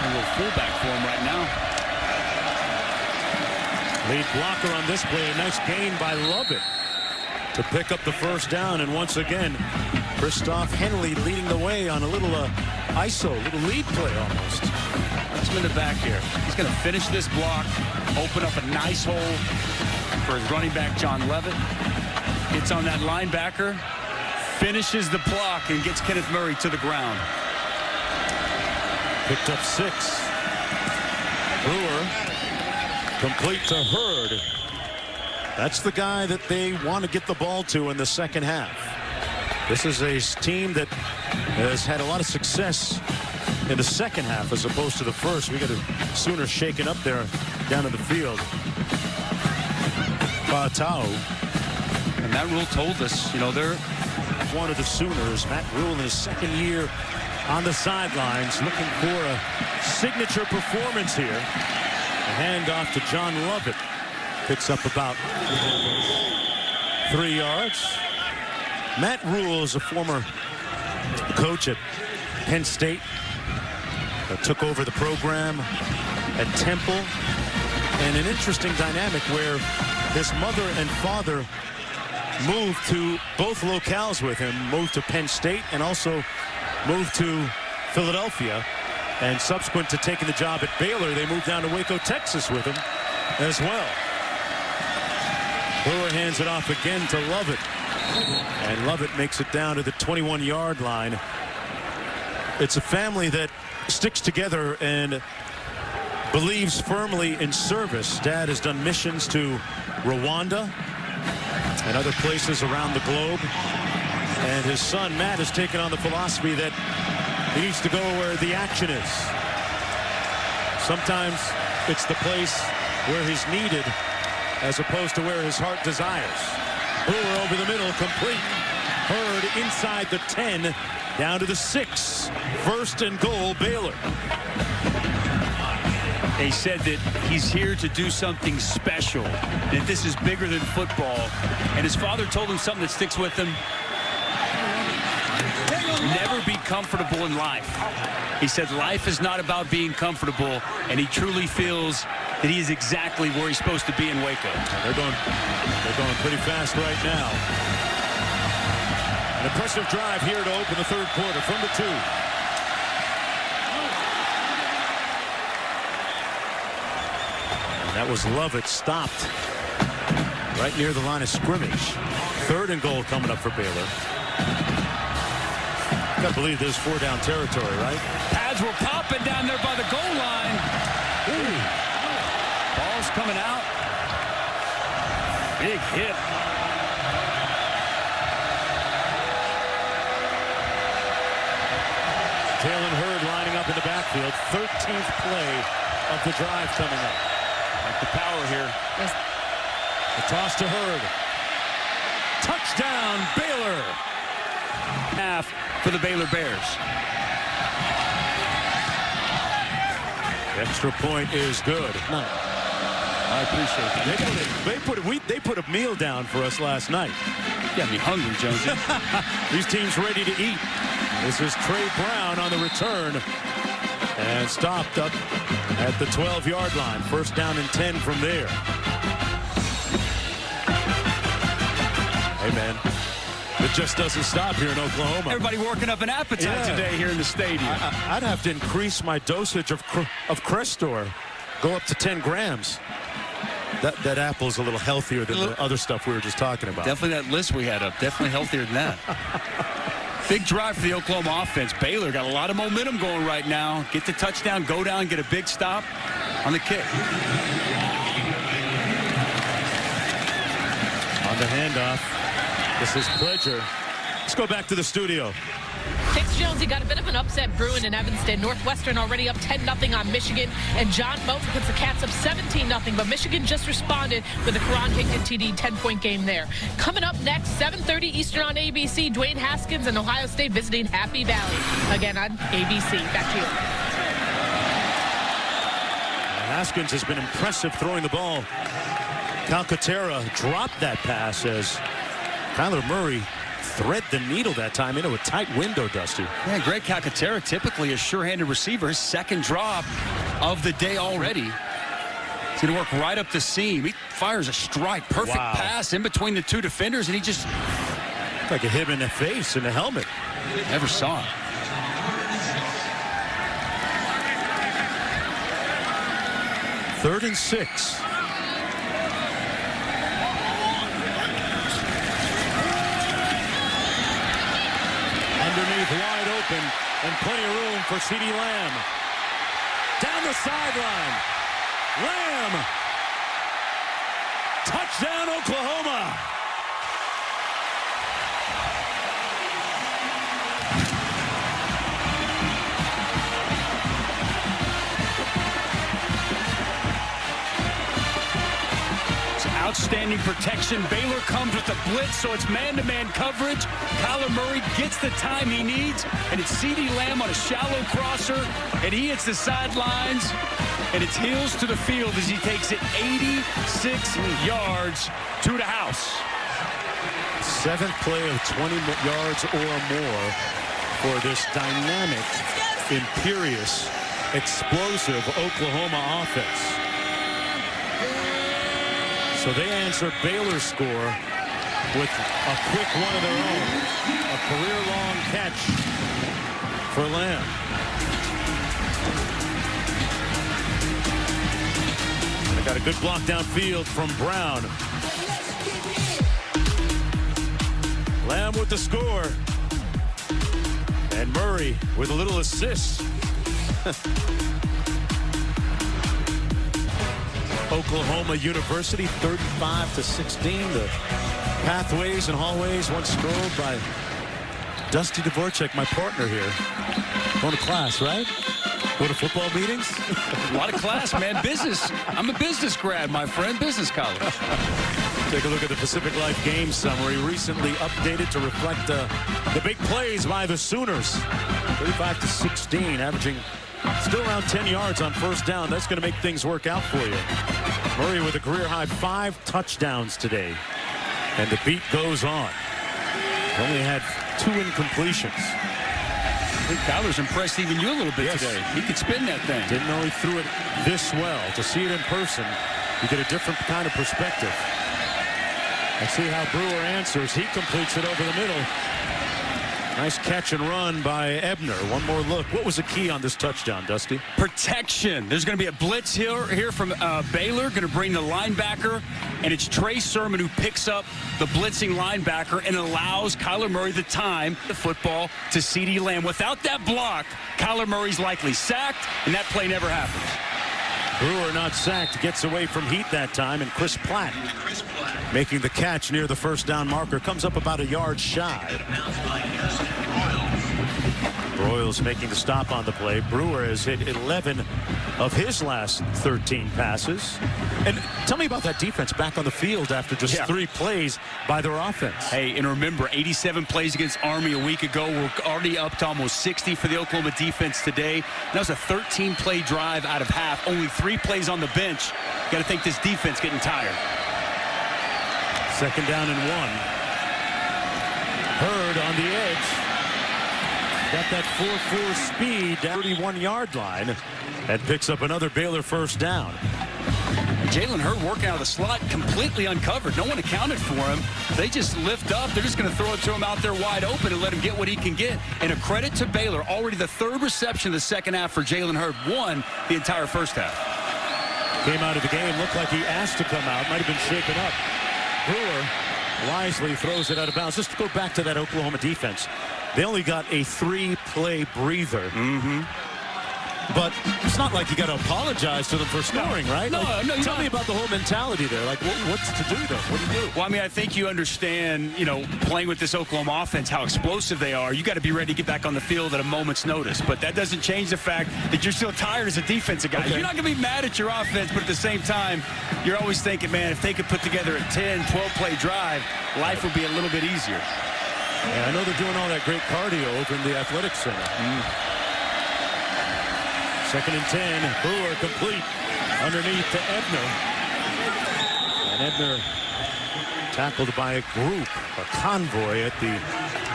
A little fullback for him right now.
Lead blocker on this play. A nice gain by Lovett to pick up the first down. And once again, Christoph Henley leading the way on a little ISO, little lead play almost.
Let's him in the back here. He's going to finish this block, open up a nice hole for his running back, John Levitt. Gets on that linebacker, finishes the block, and gets Kenneth Murray to the ground.
Picked up 6. Brewer complete to Hurd. That's the guy that they want to get the ball to in the second half. This is a team that has had a lot of success in the second half as opposed to the first. We got a Sooners shaking up there down in the field. Tau.
And Matt Rule told us, you know, they're
one of the Sooners. Matt Rule in his second year on the sidelines, looking for a signature performance here. A handoff to John Lovett. Picks up about 3 yards. Matt Rule is a former coach at Penn State. Took over the program at Temple. And an interesting dynamic where his mother and father moved to both locales with him, moved to Penn State and also moved to Philadelphia. And subsequent to taking the job at Baylor, they moved down to Waco, Texas with him as well. Brewer hands it off again to Lovett. And Lovett makes it down to the 21-yard line. It's a family that sticks together and believes firmly in service. Dad has done missions to Rwanda and other places around the globe. And his son, Matt, has taken on the philosophy that he needs to go where the action is. Sometimes it's the place where he's needed as opposed to where his heart desires. Brewer over the middle, complete. Hurd inside the 10, down to the 6. First and goal, Baylor.
They said that he's here to do something special, that this is bigger than football. And his father told him something that sticks with him. Never be comfortable in life. He said life is not about being comfortable, and he truly feels that he is exactly where he's supposed to be in Waco.
They're going pretty fast right now. An impressive drive here to open the third quarter from the 2. And that was Lovett, stopped right near the line of scrimmage. Third and goal coming up for Baylor. I can't believe this 4-down territory, right?
Pads were popping down there by the goal line. Ooh. Ball's coming out. Big hit.
Jalen Hurd lining up in the backfield. 13th play of the drive coming up.
Like the power here.
Yes.
The toss to Hurd. Touchdown, Baylor.
Half for the Baylor Bears.
Extra point is good.
No. I appreciate that.
They put a meal down for us last night.
You got me hungry, Jonesy.
These teams ready to eat. This is Trey Brown on the return. And stopped up at the 12-yard line. First down and 10 from there. Hey, man. It just doesn't stop here in Oklahoma.
Everybody working up an appetite today here in the stadium.
I'd have to increase my dosage of Crestor. Go up to 10 grams. That apple's a little healthier than the other stuff we were just talking about.
Definitely that list we had up. Definitely healthier than that. Big drive for the Oklahoma offense. Baylor got a lot of momentum going right now. Get the touchdown, go down, get a big stop on the kick.
On the handoff. This is Pledger. Let's go back to the studio.
Dix Jonesy got a bit of an upset brewing in Evanston. Northwestern already up 10-0 on Michigan. And John Moten puts the Cats up 17-0. But Michigan just responded with a Karan Higbee TD 10-point game there. Coming up next, 7:30 Eastern on ABC, Dwayne Haskins and Ohio State visiting Happy Valley. Again on ABC. Back to you.
Haskins has been impressive throwing the ball. Calcaterra dropped that pass as Kyler Murray thread the needle that time into a tight window, Dusty.
Yeah, Greg Calcaterra, typically a sure-handed receiver. His second drop of the day already. He's going to work right up the seam. He fires a strike. Perfect pass in between the two defenders, and he just...
like a hit in the face, in the helmet.
Never saw it.
Third and 6. Underneath, wide open, and plenty of room for CeeDee Lamb. Down the sideline. Lamb. Touchdown, Oklahoma.
outstanding protection. Baylor comes with a blitz, so it's man-to-man coverage. Kyler Murray gets the time he needs, and it's CeeDee Lamb on a shallow crosser, and he hits the sidelines, and it's heels to the field as he takes it 86 yards to the house.
7th play of 20 yards or more for this dynamic, imperious, explosive Oklahoma offense. So they answer Baylor's score with a quick one of their own. A career-long catch for Lamb. They got a good block downfield from Brown. Lamb with the score. And Murray with a little assist. Oklahoma University 35-16. The pathways and hallways once strolled by Dusty Dvorak, my partner here. Going to class, right? Go to football meetings?
A lot of class, man. Business. I'm a business grad, my friend. Business college.
Take a look at the Pacific Life game summary, recently updated to reflect the big plays by the Sooners. 35-16, averaging still around 10 yards on first down. That's going to make things work out for you. Murray with a career-high 5 touchdowns today. And the beat goes on. Only had 2 incompletions.
I think Kyler's impressed even you a little bit today. He could spin that thing.
Didn't know he threw it this well. To see it in person, you get a different kind of perspective. Let's see how Brewer answers. He completes it over the middle. Nice catch and run by Ebner. One more look. What was the key on this touchdown, Dusty?
Protection. There's going to be a blitz here from Baylor. Going to bring the linebacker, and it's Trey Sermon who picks up the blitzing linebacker and allows Kyler Murray the time, the football to CeeDee Lamb. Without that block, Kyler Murray's likely sacked, and that play never happens.
Brewer not sacked, gets away from heat that time, and Chris Platt making the catch near the first down marker. Comes up about a yard shy. Broyles making the stop on the play. Brewer has hit 11 of his last 13 passes. And tell me about that defense back on the field after just 3 plays by their offense.
Hey, and remember, 87 plays against Army a week ago. We're already up to almost 60 for the Oklahoma defense today. That was a 13-play drive out of half. Only 3 plays on the bench. Got to think this defense getting tired.
2nd down and 1. Hurd on the edge. Got that 4.4 speed down 31-yard line and picks up another Baylor first down.
Jalen Hurd working out of the slot completely uncovered. No one accounted for him. They just lift up. They're just going to throw it to him out there wide open and let him get what he can get. And a credit to Baylor. Already the 3rd reception of the second half for Jalen Hurd. Won the entire first half.
Came out of the game. Looked like he asked to come out. Might have been shaken up. Brewer wisely throws it out of bounds. Just to go back to that Oklahoma defense. They only got a 3-play breather. But it's not like you got to apologize to them for scoring, right?
No,
like,
no.
Tell me about the whole mentality there. Like, what's to do there? What do you do?
Well, I mean, I think you understand, playing with this Oklahoma offense, how explosive they are. You got to be ready to get back on the field at a moment's notice. But that doesn't change the fact that you're still tired as a defensive guy. Okay. You're not going to be mad at your offense, but at the same time, you're always thinking, man, if they could put together a 10, 12-play drive, life would be a little bit easier.
Yeah, I know they're doing all that great cardio over in the Athletics Center. 2nd and 10. Brewer complete underneath to Ebner. And Ebner tackled by a group, a convoy at the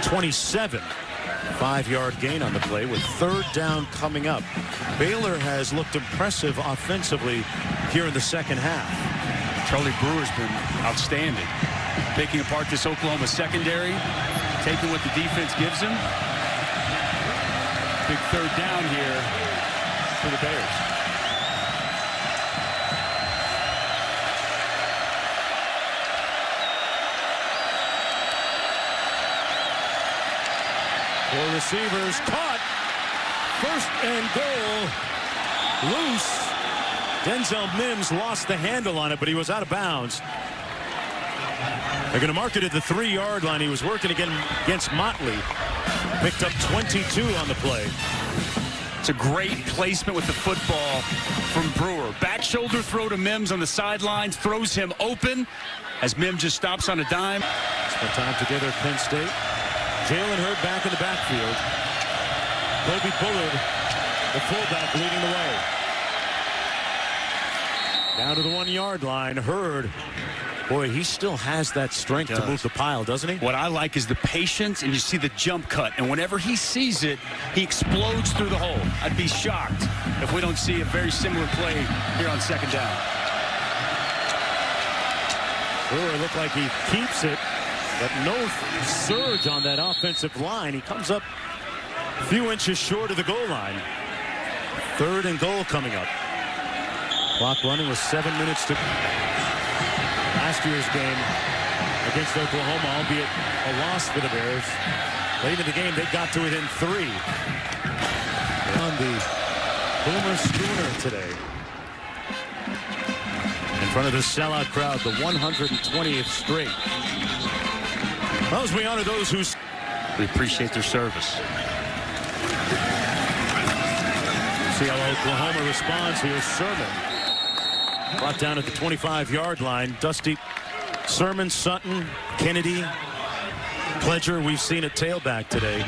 27. 5-yard gain on the play with 3rd down coming up. Baylor has looked impressive offensively here in the second half.
Charlie Brewer's been outstanding. Picking apart this Oklahoma secondary, taking what the defense gives him. Big 3rd down here for the Bears.
Four receivers caught. 1st and goal. Loose. Denzel Mims lost the handle on it, but he was out of bounds. They're going to mark it at the 3-yard line. He was working again against Motley. Picked up 22 on the play.
It's a great placement with the football from Brewer. Back shoulder throw to Mims on the sidelines, throws him open as Mims just stops on a dime.
Spent time together at Penn State. Jalen Hurd back in the backfield. Kobe Bullard, the fullback, leading the way. Down to the 1-yard line. Hurd, boy, he still has that strength to move the pile, doesn't he?
What I like is the patience, and you see the jump cut. And whenever he sees it, he explodes through the hole. I'd be shocked if we don't see a very similar play here on second down.
Brewer looked like he keeps it, but no surge on that offensive line. He comes up a few inches short of the goal line. 3rd and goal coming up. Clock running with 7 minutes to last year's game against Oklahoma, albeit a loss for the Bears. Late in the game, they got to it in 3. On the Boomer Schooner today. In front of the sellout crowd, the 120th straight. Well, as we honor those who
we appreciate their service.
See how Oklahoma responds here. Sermon brought down at the 25-yard line. Dusty, Sermon, Sutton, Kennedy, Pledger, we've seen at tailback today.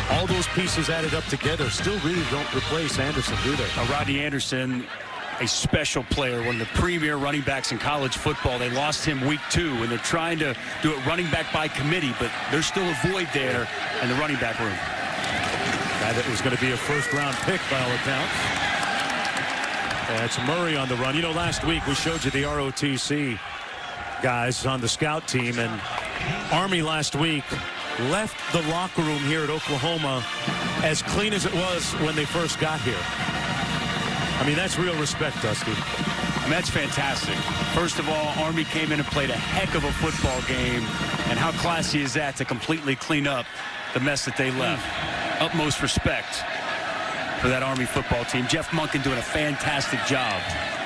All those pieces added up together still really don't replace Anderson, do they?
Rodney Anderson, a special player, one of the premier running backs in college football. They lost him week 2, and they're trying to do it running back by committee, but there's still a void there in the running back room.
Guy that was going to be a first-round pick by all accounts. That's Murray on the run. You know, last week we showed you the ROTC guys on the scout team, and Army last week left the locker room here at Oklahoma as clean as it was when they first got here. I mean, that's real respect, Dusty.
And that's fantastic. First of all, Army came in and played a heck of a football game, and how classy is that to completely clean up the mess that they left. Utmost respect for that Army football team. Jeff Monken doing a fantastic job,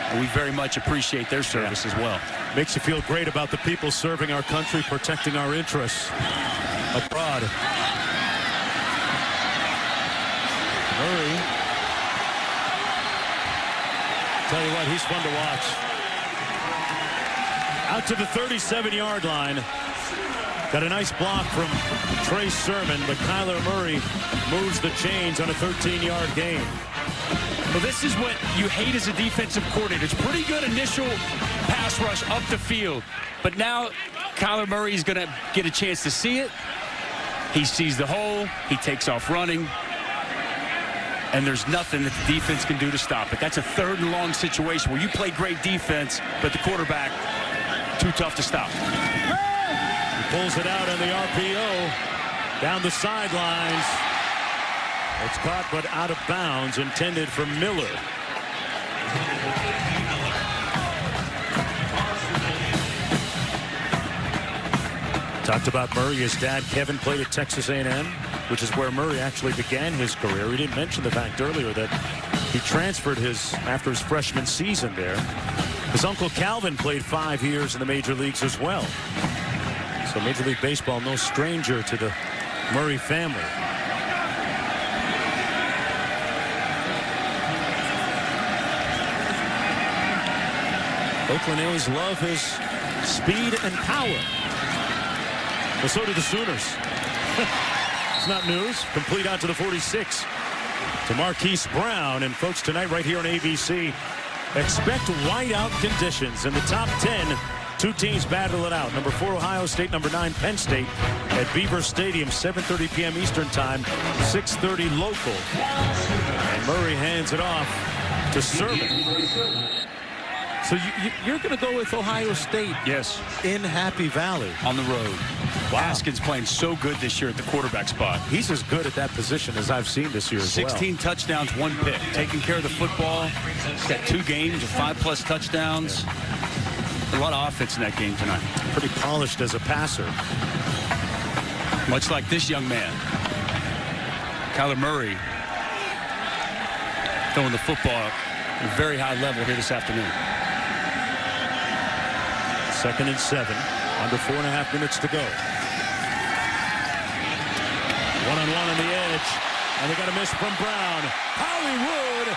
and we very much appreciate their service as well.
Makes you feel great about the people serving our country, protecting our interests abroad. Murray. Tell you what, he's fun to watch. Out to the 37-yard line. Got a nice block from Trey Sermon, but Kyler Murray moves the chains on a 13-yard gain.
Well, this is what you hate as a defensive coordinator. It's pretty good initial pass rush up the field, but now Kyler Murray is going to get a chance to see it. He sees the hole. He takes off running, and there's nothing that the defense can do to stop it. That's a 3rd and long situation where you play great defense, but the quarterback, too tough to stop.
He pulls it out on the RPO. Down the sidelines. It's caught but out of bounds, intended for Miller. Talked about Murray. His dad, Kevin, played at Texas A&M, which is where Murray actually began his career. He didn't mention the fact earlier that he transferred after his freshman season there. His uncle Calvin played 5 years in the major leagues as well. So Major League Baseball, no stranger to the Murray family. Oakland A's love his speed and power. Well, so do the Sooners. It's not news. Complete out to the 46 to Marquise Brown. And folks, tonight right here on ABC, expect whiteout conditions in the top 10. 2 teams battle it out. Number 4 Ohio State, number 9 Penn State at Beaver Stadium, 7:30 p.m. Eastern Time, 6:30 local. And Murray hands it off to Sermon. So you're going to go with Ohio State?
Yes.
In Happy Valley.
On the road.
Wow.
Haskins playing so good this year at the quarterback spot.
He's as good at that position as I've seen this year as
16
well.
touchdowns, 1 pick. Taking care of the football. He's got 2 games of 5+ touchdowns. A lot of offense in that game tonight.
Pretty polished as a passer.
Much like this young man. Kyler Murray throwing the football at a very high level here this afternoon.
2nd and 7. Under 4.5 minutes to go. One-on-one on the edge. And they got a miss from Brown. Hollywood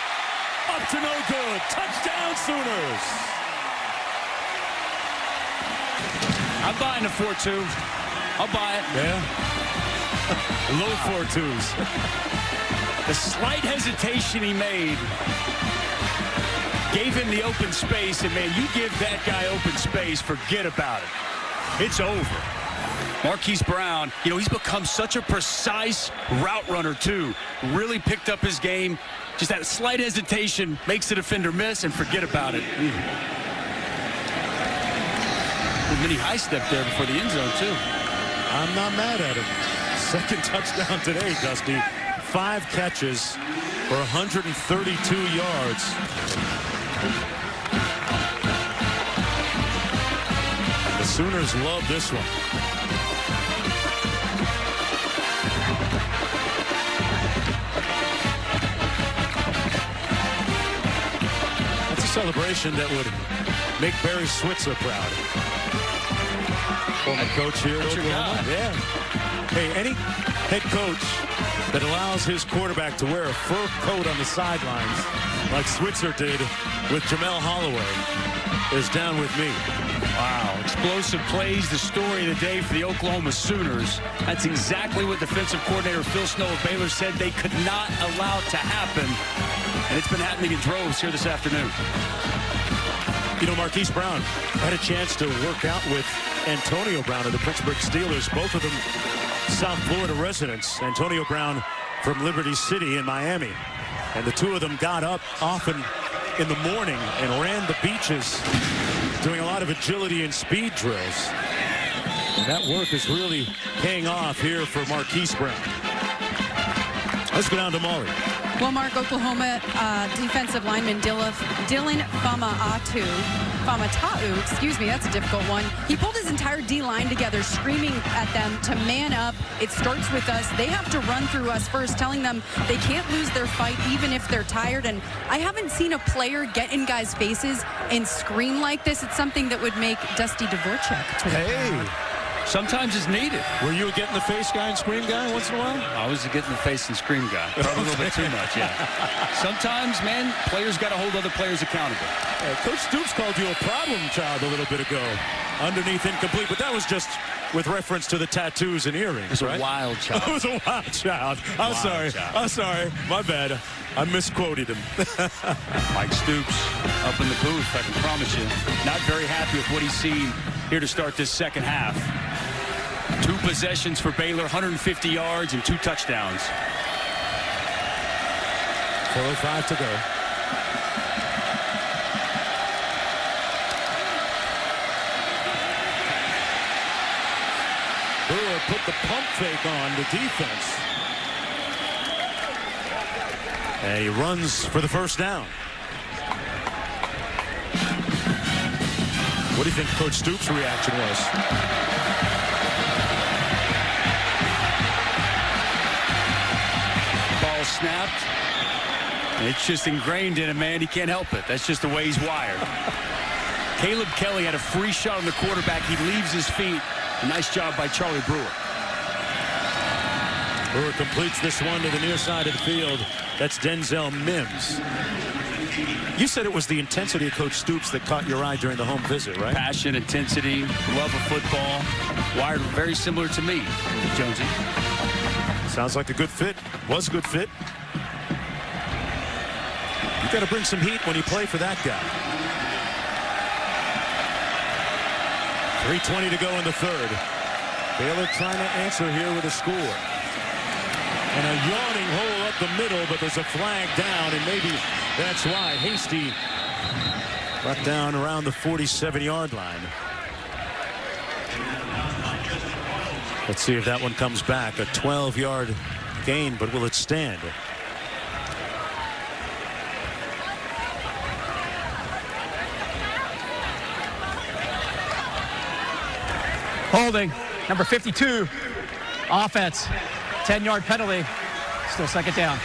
up to no good. Touchdown Sooners.
I'm buying a 4-2. I'll buy it.
Yeah.
Low 4-2s. The slight hesitation he made gave him the open space, and man, you give that guy open space, forget about it. It's over. Marquise Brown, you know, he's become such a precise route runner, too. Really picked up his game. Just that slight hesitation makes the defender miss, and forget about it. A mini high step there before the end zone, too.
I'm not mad at him. Second touchdown today, Dusty. 5 catches for 132 yards. The Sooners love this one. That's a celebration that would make Barry Switzer proud. Former coach here at Oklahoma. Yeah. Hey, any head coach that allows his quarterback to wear a fur coat on the sidelines like Switzer did with Jamel Holloway is down with me.
Wow, explosive plays, the story of the day for the Oklahoma Sooners. That's exactly what defensive coordinator Phil Snow of Baylor said they could not allow to happen. And it's been happening in droves here this afternoon.
You know, Marquise Brown had a chance to work out with Antonio Brown of the Pittsburgh Steelers, both of them South Florida residents. Antonio Brown from Liberty City in Miami. And the two of them got up often in the morning and ran the beaches, doing a lot of agility and speed drills. And that work is really paying off here for Marquise Brown. Let's go down to Molly.
Well, Mark, Oklahoma defensive lineman Dylan Famatau, excuse me, that's a difficult one. He pulled his entire D-line together, screaming at them to man up. It starts with us. They have to run through us first, telling them they can't lose their fight even if they're tired. And I haven't seen a player get in guys' faces and scream like this. It's something that would make Dusty Dvorak.
Hey.
Sometimes it's needed.
Were you a get-in-the-face guy and scream guy once in a while?
I was a get-in-the-face and scream guy. Probably a little bit too much, yeah. Sometimes, man, players got to hold other players accountable.
Coach Stoops called you a problem child a little bit ago. Underneath incomplete, but that was just with reference to the tattoos and earrings,
It was
right?
a wild child.
It was a wild child. I'm sorry. My bad. I misquoted him.
Mike Stoops up in the booth, I can promise you. Not very happy with what he's seen here to start this second half. 2 possessions for Baylor, 150 yards and 2 touchdowns.
4:05 to go. Brewer put the pump fake on the defense. And he runs for the first down. What do you think Coach Stoops' reaction was?
Ball snapped. It's just ingrained in him, man. He can't help it. That's just the way he's wired. Caleb Kelly had a free shot on the quarterback. He leaves his feet. A nice job by Charlie Brewer.
Brewer completes this one to the near side of the field. That's Denzel Mims. You said it was the intensity of Coach Stoops that caught your eye during the home visit, right?
Passion, intensity, love of football. Wired very similar to me, Jonesy.
Sounds like a good fit. Was a good fit. You got to bring some heat when you play for that guy. 3:20 to go in the third. Baylor trying to answer here with a score. And a yawning hole up the middle, but there's a flag down, and maybe that's why Hasty brought down around the 47-yard line. Let's see if that one comes back. A 12-yard gain, but will it stand?
Holding, number 52, offense, 10-yard penalty, still second down.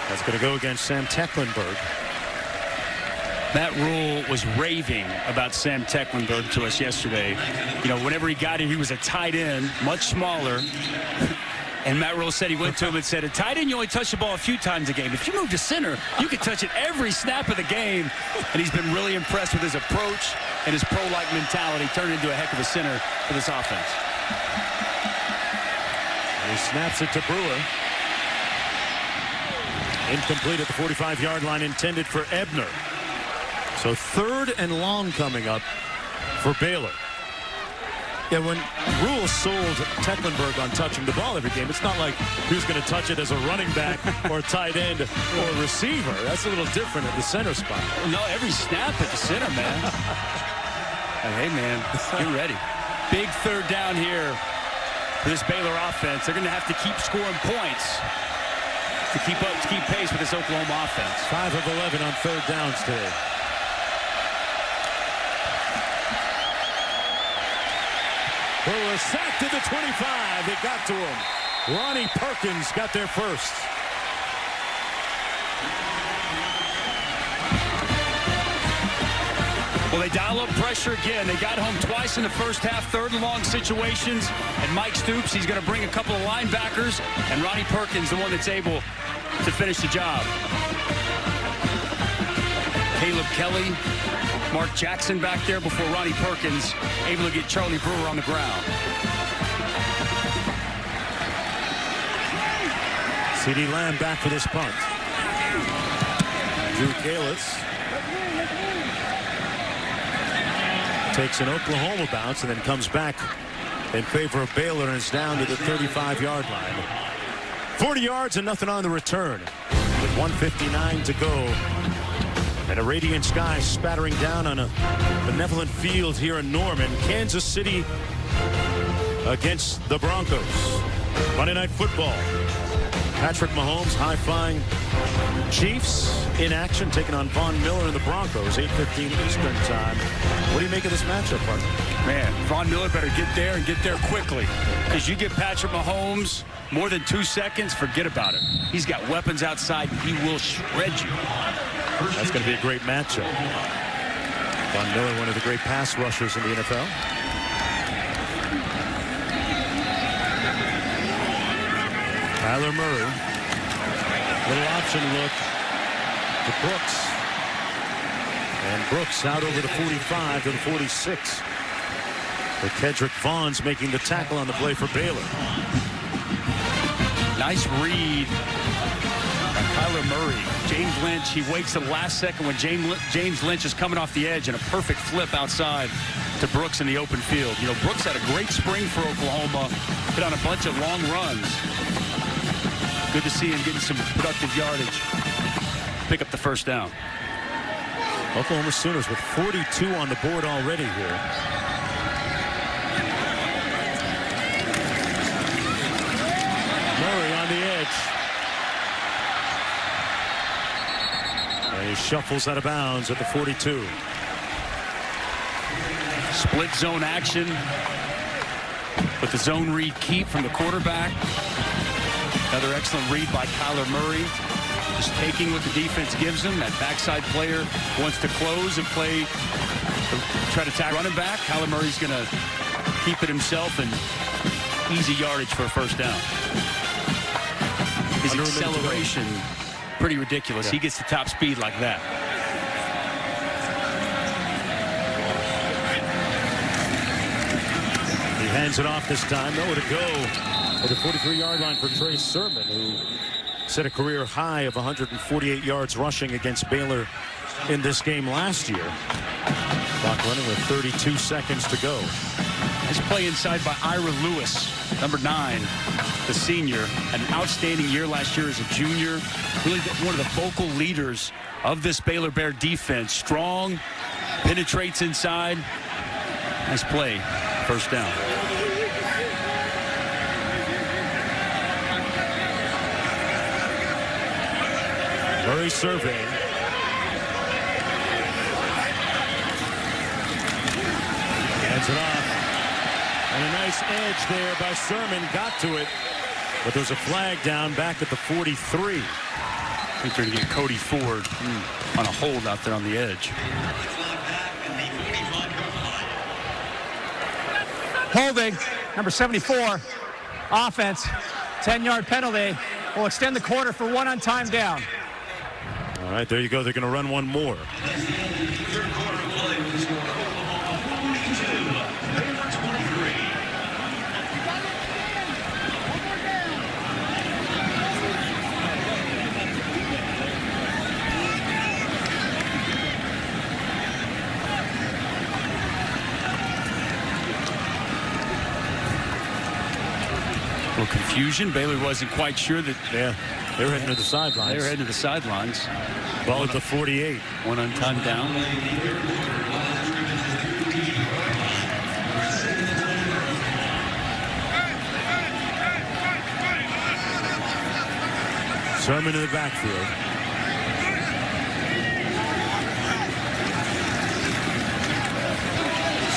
That's going to go against Sam Tecklenburg.
Matt Rule was raving about Sam Tecklenburg to us yesterday. You know, whenever he got here, he was a tight end, much smaller. And Matt Rule said he went to him and said, a tight end, you only touch the ball a few times a game. If you move to center, you can touch it every snap of the game. And he's been really impressed with his approach and his pro-like mentality, turned into a heck of a center for this offense.
And he snaps it to Brewer. Incomplete at the 45-yard line, intended for Ebner. So 3rd and long coming up for Baylor. Yeah, when Rule sold Tecklenburg on touching the ball every game, it's not like who's going to touch it as a running back or tight end or receiver. That's a little different at the center spot.
No, every snap at the center, man. Hey, man, get ready. Big 3rd down here for this Baylor offense. They're going to have to keep scoring points to keep pace with this Oklahoma offense.
5 of 11 on 3rd downs today. Brewer sacked to the 25. They got to him. Ronnie Perkins got there first.
Well, they dial up pressure again. They got home twice in the first half, 3rd and long situations. And Mike Stoops, he's going to bring a couple of linebackers. And Ronnie Perkins, the one that's able to finish the job. Caleb Kelly, Mark Jackson back there before Ronnie Perkins able to get Charlie Brewer on the ground.
C.D. Lamb back for this punt. Drew Kalitz takes an Oklahoma bounce and then comes back in favor of Baylor and is down to the 35-yard line. 40 yards and nothing on the return with 1:59 to go. And a radiant sky spattering down on a benevolent field here in Norman. Kansas City against the Broncos. Monday Night Football. Patrick Mahomes high-flying Chiefs in action, taking on Von Miller and the Broncos. 8:15 Eastern time. What do you make of this matchup, partner?
Man, Von Miller better get there and get there quickly. Because you get Patrick Mahomes more than 2 seconds, forget about it. He's got weapons outside. He will shred you.
That's going to be a great matchup. Von Miller, one of the great pass rushers in the NFL. Kyler Murray. Little option look to Brooks. And Brooks out over the 45 to the 46. But Kedrick Vaughn's making the tackle on the play for Baylor.
Nice read by Kyler Murray. James Lynch, he waits the last second when James Lynch is coming off the edge, and a perfect flip outside to Brooks in the open field. You know, Brooks had a great spring for Oklahoma, hit on a bunch of long runs. Good to see him getting some productive yardage. Pick up the 1st down.
Oklahoma Sooners with 42 on the board already here. Murray on the edge. And he shuffles out of bounds at the 42.
Split zone action with the zone read keep from the quarterback. Another excellent read by Kyler Murray. Just taking what the defense gives him. That backside player wants to close and play, try to tackle running back. Kyler Murray's going to keep it himself and easy yardage for a 1st down. His acceleration, pretty ridiculous. Yeah. He gets the top speed like that.
He hands it off this time. Nowhere to go at the 43-yard line for Trey Sermon, who set a career high of 148 yards rushing against Baylor in this game last year. Clock running with 32 seconds to go.
Nice play inside by Ira Lewis, number 9, the senior. Had an outstanding year last year as a junior. Really one of the vocal leaders of this Baylor Bear defense. Strong, penetrates inside. Nice play. 1st down.
Murray surveying. Hands it off. And a nice edge there by Sermon. Got to it. But there's a flag down back at the 43.
I think they're going to get Cody Ford on a hold out there on the edge.
Holding, number 74, offense, 10-yard penalty will extend the quarter for one on time down.
All right, there you go. They're going to run one more.
A little confusion. Baylor wasn't quite sure that.
Yeah, they were heading to the sidelines.
They were heading to the sidelines.
Ball at the 48.
One on time down.
Sermon in the backfield.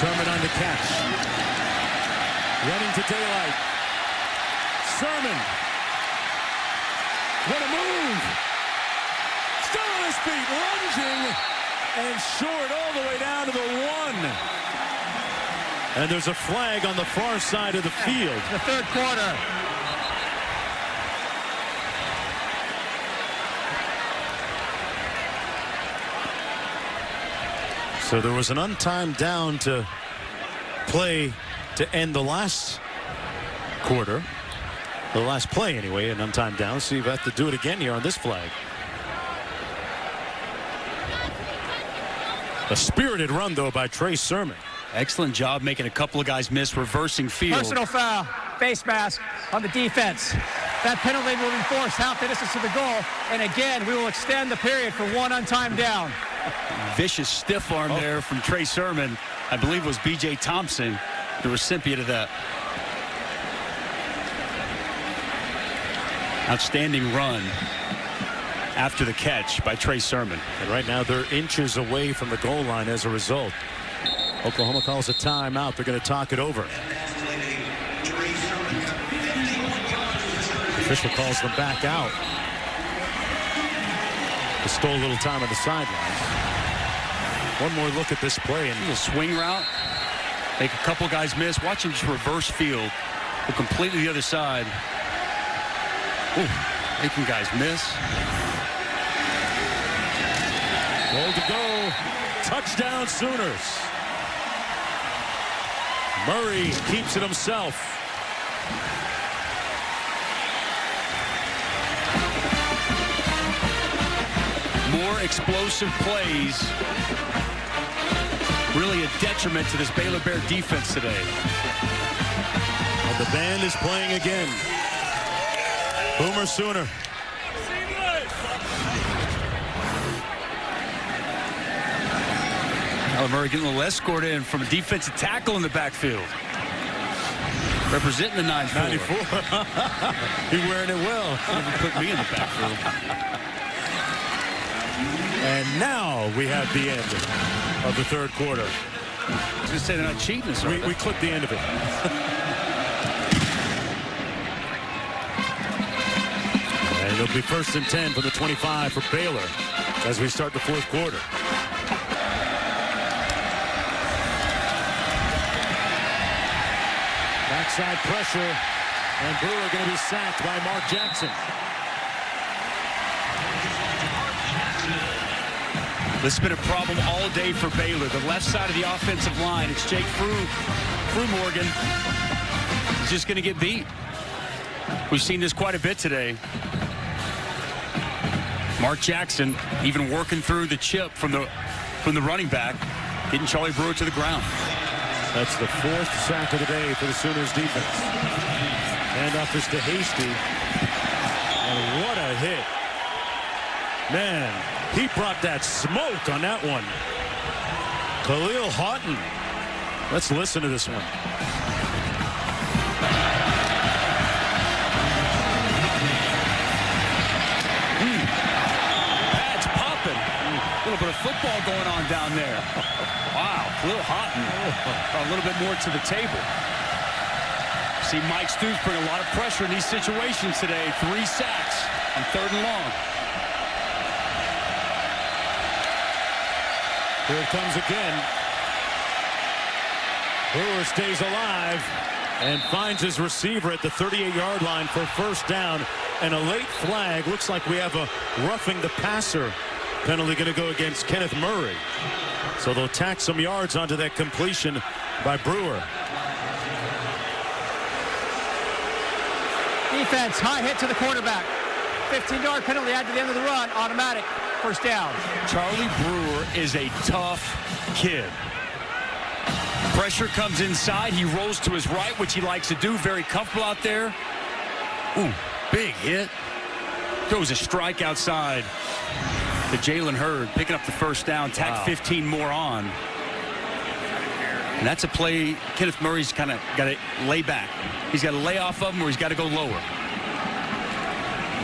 Sermon on the catch. Running to daylight. Sermon. What a move. Still on his feet, lunging, and short all the way down to the 1. And there's a flag on the far side of the field.
The third quarter.
So there was an untimed down to play to end the last quarter. The last play anyway, an untimed down. So you have to do it again here on this flag. A spirited run, though, by Trey Sermon.
Excellent job making a couple of guys miss, reversing field.
Personal foul, face mask on the defense. That penalty will be forced half the distance to the goal. And again, we will extend the period for one untimed down.
Vicious stiff arm there from Trey Sermon. I believe it was B.J. Thompson, the recipient of that. Outstanding run after the catch by Trey Sermon.
And right now they're inches away from the goal line as a result. Oklahoma calls a timeout. They're going to talk it over. The official calls them back out. They stole a little time on the sidelines. One more look at this play. And
a swing route. Make a couple guys miss. Watch him just reverse field. Go completely the other side. Ooh, making guys miss.
Goal to go. Touchdown Sooners. Murray keeps it himself.
More explosive plays. Really a detriment to this Baylor Bear defense today.
And the band is playing again. Boomer Sooner.
Murray getting a little escort in from a defensive tackle in the backfield. Representing the 94.
He's wearing it well.
Even put me in the backfield.
And now we have the end of the third quarter.
I was going to say they're not cheating this.
We clipped the end of it. And it'll be 1st and 10 from the 25 for Baylor as we start the fourth quarter. Backside pressure, and Brewer going to be sacked by Mark Jackson.
This has been a problem all day for Baylor. The left side of the offensive line, it's Jake Morgan. He's just going to get beat. We've seen this quite a bit today. Mark Jackson even working through the chip from the running back, getting Charlie Brewer to the ground.
That's the 4th sack of the day for the Sooners defense. Handoff is to Hasty. And what a hit. Man, he brought that smoke on that one. Khalil Houghton. Let's listen to this one.
Pads popping. A little bit of football going on down there. Wow, Khalil Houghton a little bit more to the table. See Mike Stoops bring a lot of pressure in these situations today. 3 sacks on 3rd and long.
Here it comes again. Brewer stays alive. And finds his receiver at the 38-yard line for first down. And a late flag. Looks like we have a roughing the passer penalty going to go against Kenneth Murray. So they'll tack some yards onto that completion by Brewer.
Defense, high hit to the quarterback. 15-yard penalty added to the end of the run. Automatic. First down.
Charlie Brewer is a tough kid. Pressure comes inside. He rolls to his right, which he likes to do. Very comfortable out there. Ooh, big hit. Throws a strike outside to Jalen Hurd, picking up the first down. Tack 15 more on. And that's a play Kenneth Murray's kind of got to lay back. He's got to lay off of him, or he's got to go lower.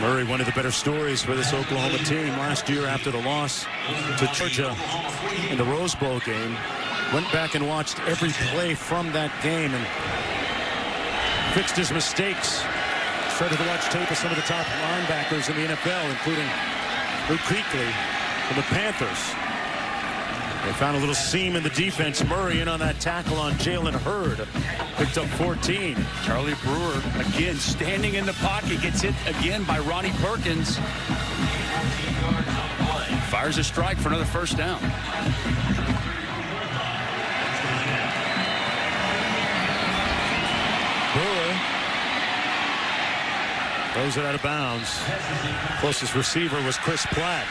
Murray, one of the better stories for this Oklahoma team last year after the loss to Georgia in the Rose Bowl game. Went back and watched every play from that game and fixed his mistakes. Started to watch tape of some of the top linebackers in the NFL, including Luke Kuechly from the Panthers. They found a little seam in the defense. Murray in on that tackle on Jalen Hurd. Picked up 14.
Charlie Brewer, again, standing in the pocket. Gets hit again by Ronnie Perkins. Fires a strike for another first down.
Brewer throws it out of bounds. Closest receiver was Chris Platt.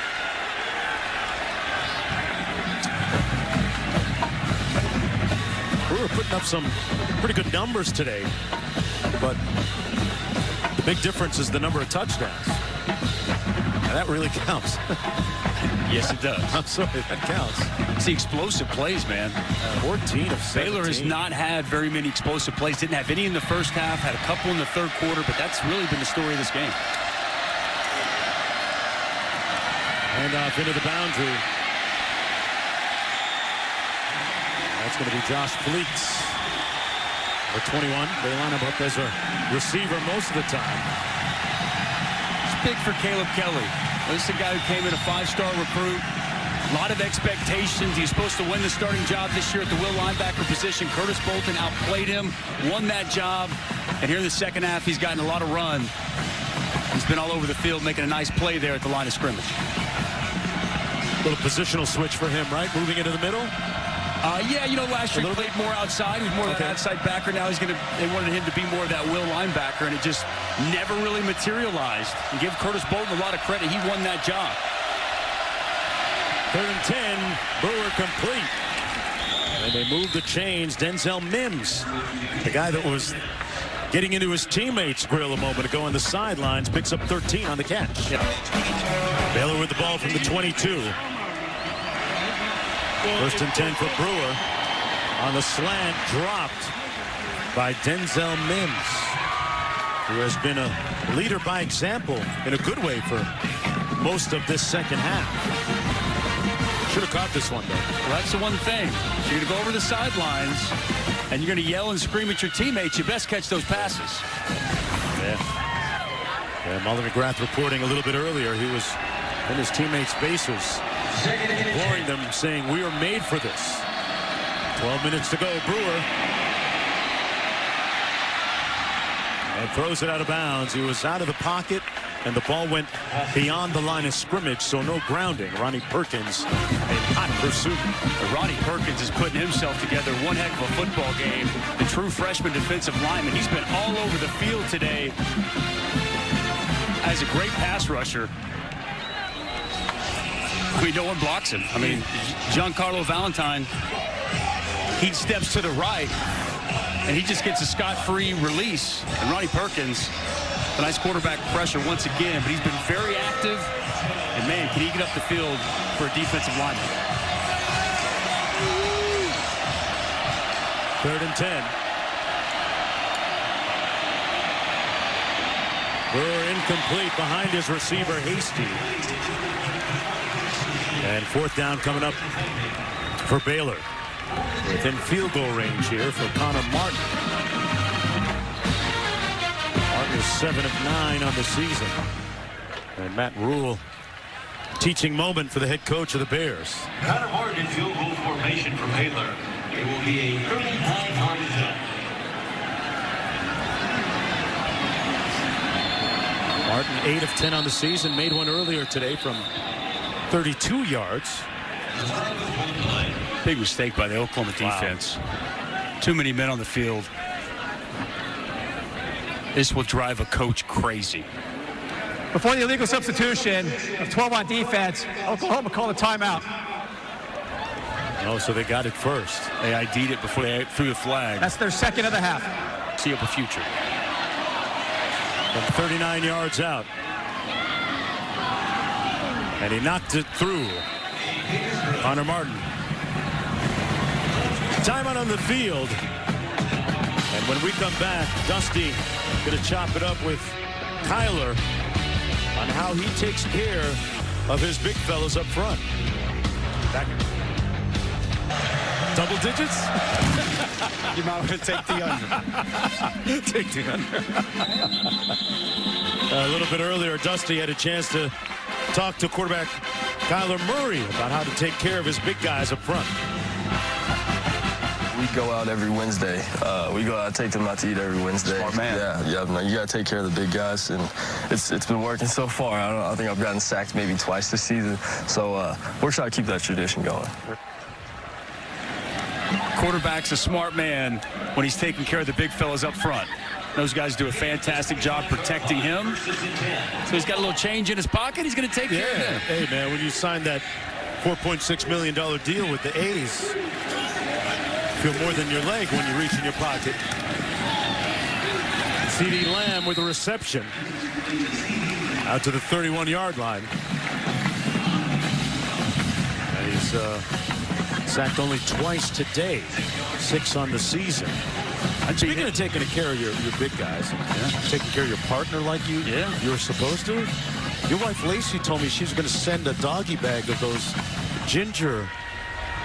Brewer putting up some pretty good numbers today, but the big difference is the number of touchdowns. And that really counts.
Yes, it does.
I'm sorry, that counts.
It's the explosive plays, man.
14 of 17.
Baylor has not had very many explosive plays. Didn't have any in the first half. Had a couple in the third quarter, but that's really been the story of this game.
And off into the boundary. That's going to be Josh Fleets. Or 21. They line him up as a receiver most of the time.
It's big for Caleb Kelly. This is a guy who came in a 5-star recruit. A lot of expectations. He's supposed to win the starting job this year at the will linebacker position. Curtis Bolton outplayed him, won that job. And here in the second half, he's gotten a lot of run. He's been all over the field making a nice play there at the line of scrimmage.
Little positional switch for him, right? Moving into the middle.
Yeah, you know, last year he played more outside. He was more of an outside backer. Now they wanted him to be more of that will linebacker, and it just never really materialized. And give Curtis Bolton a lot of credit. He won that job.
3rd and 10, Brewer complete. And they move the chains. Denzel Mims, the guy that was getting into his teammates' grill a moment ago on the sidelines, picks up 13 on the catch.
Yeah.
Baylor with the ball from the 22. 1st and 10 for Brewer. On the slant, dropped by Denzel Mims, who has been a leader by example in a good way for most of this second half. Should have caught this one, though.
Well, that's the one thing. You're going to go over the sidelines, and you're going to yell and scream at your teammates. You best catch those passes.
Yeah, Molly McGrath reporting a little bit earlier. He was in his teammates' bases, imploring them, saying, we are made for this. 12 minutes to go. Brewer. And throws it out of bounds. He was out of the pocket, and the ball went beyond the line of scrimmage, so no grounding. Ronnie Perkins in hot pursuit.
Ronnie Perkins is putting himself together one heck of a football game. The true freshman defensive lineman. He's been all over the field today as a great pass rusher. I mean, no one blocks him. I mean, Giancarlo Valentine, he steps to the right, and he just gets a scot-free release. And Ronnie Perkins, a nice quarterback pressure once again, but he's been very active. And, man, can he get up the field for a defensive lineman?
3rd and 10. Brewer incomplete behind his receiver, Hasty. And 4th down coming up for Baylor. Within field goal range here for Connor Martin. Martin is 7 of 9 on the season. And Matt Rule, teaching moment for the head coach of the Bears.
Connor Martin field goal formation for Baylor. It will be a 39-yard attempt.
Martin 8 of 10 on the season. Made one earlier today from 32 yards.
Big mistake by the Oklahoma defense. Too many men on the field. This will drive a coach crazy.
Before the illegal substitution of 12 on defense, Oklahoma called a timeout.
Oh, so they got it first.
They ID'd it before they threw the flag.
That's their second of the half.
See up a future.
From 39 yards out. And he knocked it through. Connor Martin. Timeout on the field. And when we come back, Dusty going to chop it up with Kyler on how he takes care of his big fellas up front. Back. Double digits?
You might want to take the under.
Take the under. A little bit earlier, Dusty had a chance to talk to quarterback Kyler Murray about how to take care of his big guys up front.
We go out every Wednesday. We go out, take them out to eat every Wednesday.
Smart man.
Yeah. No, you got to take care of the big guys, and it's been working so far. I think I've gotten sacked maybe twice this season, so we're trying to keep that tradition going.
Quarterback's a smart man when he's taking care of the big fellas up front. Those guys do a fantastic job protecting him. So he's got a little change in his pocket. He's going to take care of them.
Hey, man, when you signed that $4.6 million deal with the A's, feel more than your leg when you reach in your pocket. CeeDee Lamb with a reception out to the 31-yard line. And he's sacked only twice today, 6 on the season. And speaking of taking care of your big guys, taking care of your partner like you're supposed to. Your wife Lacey told me she's going to send a doggy bag of those ginger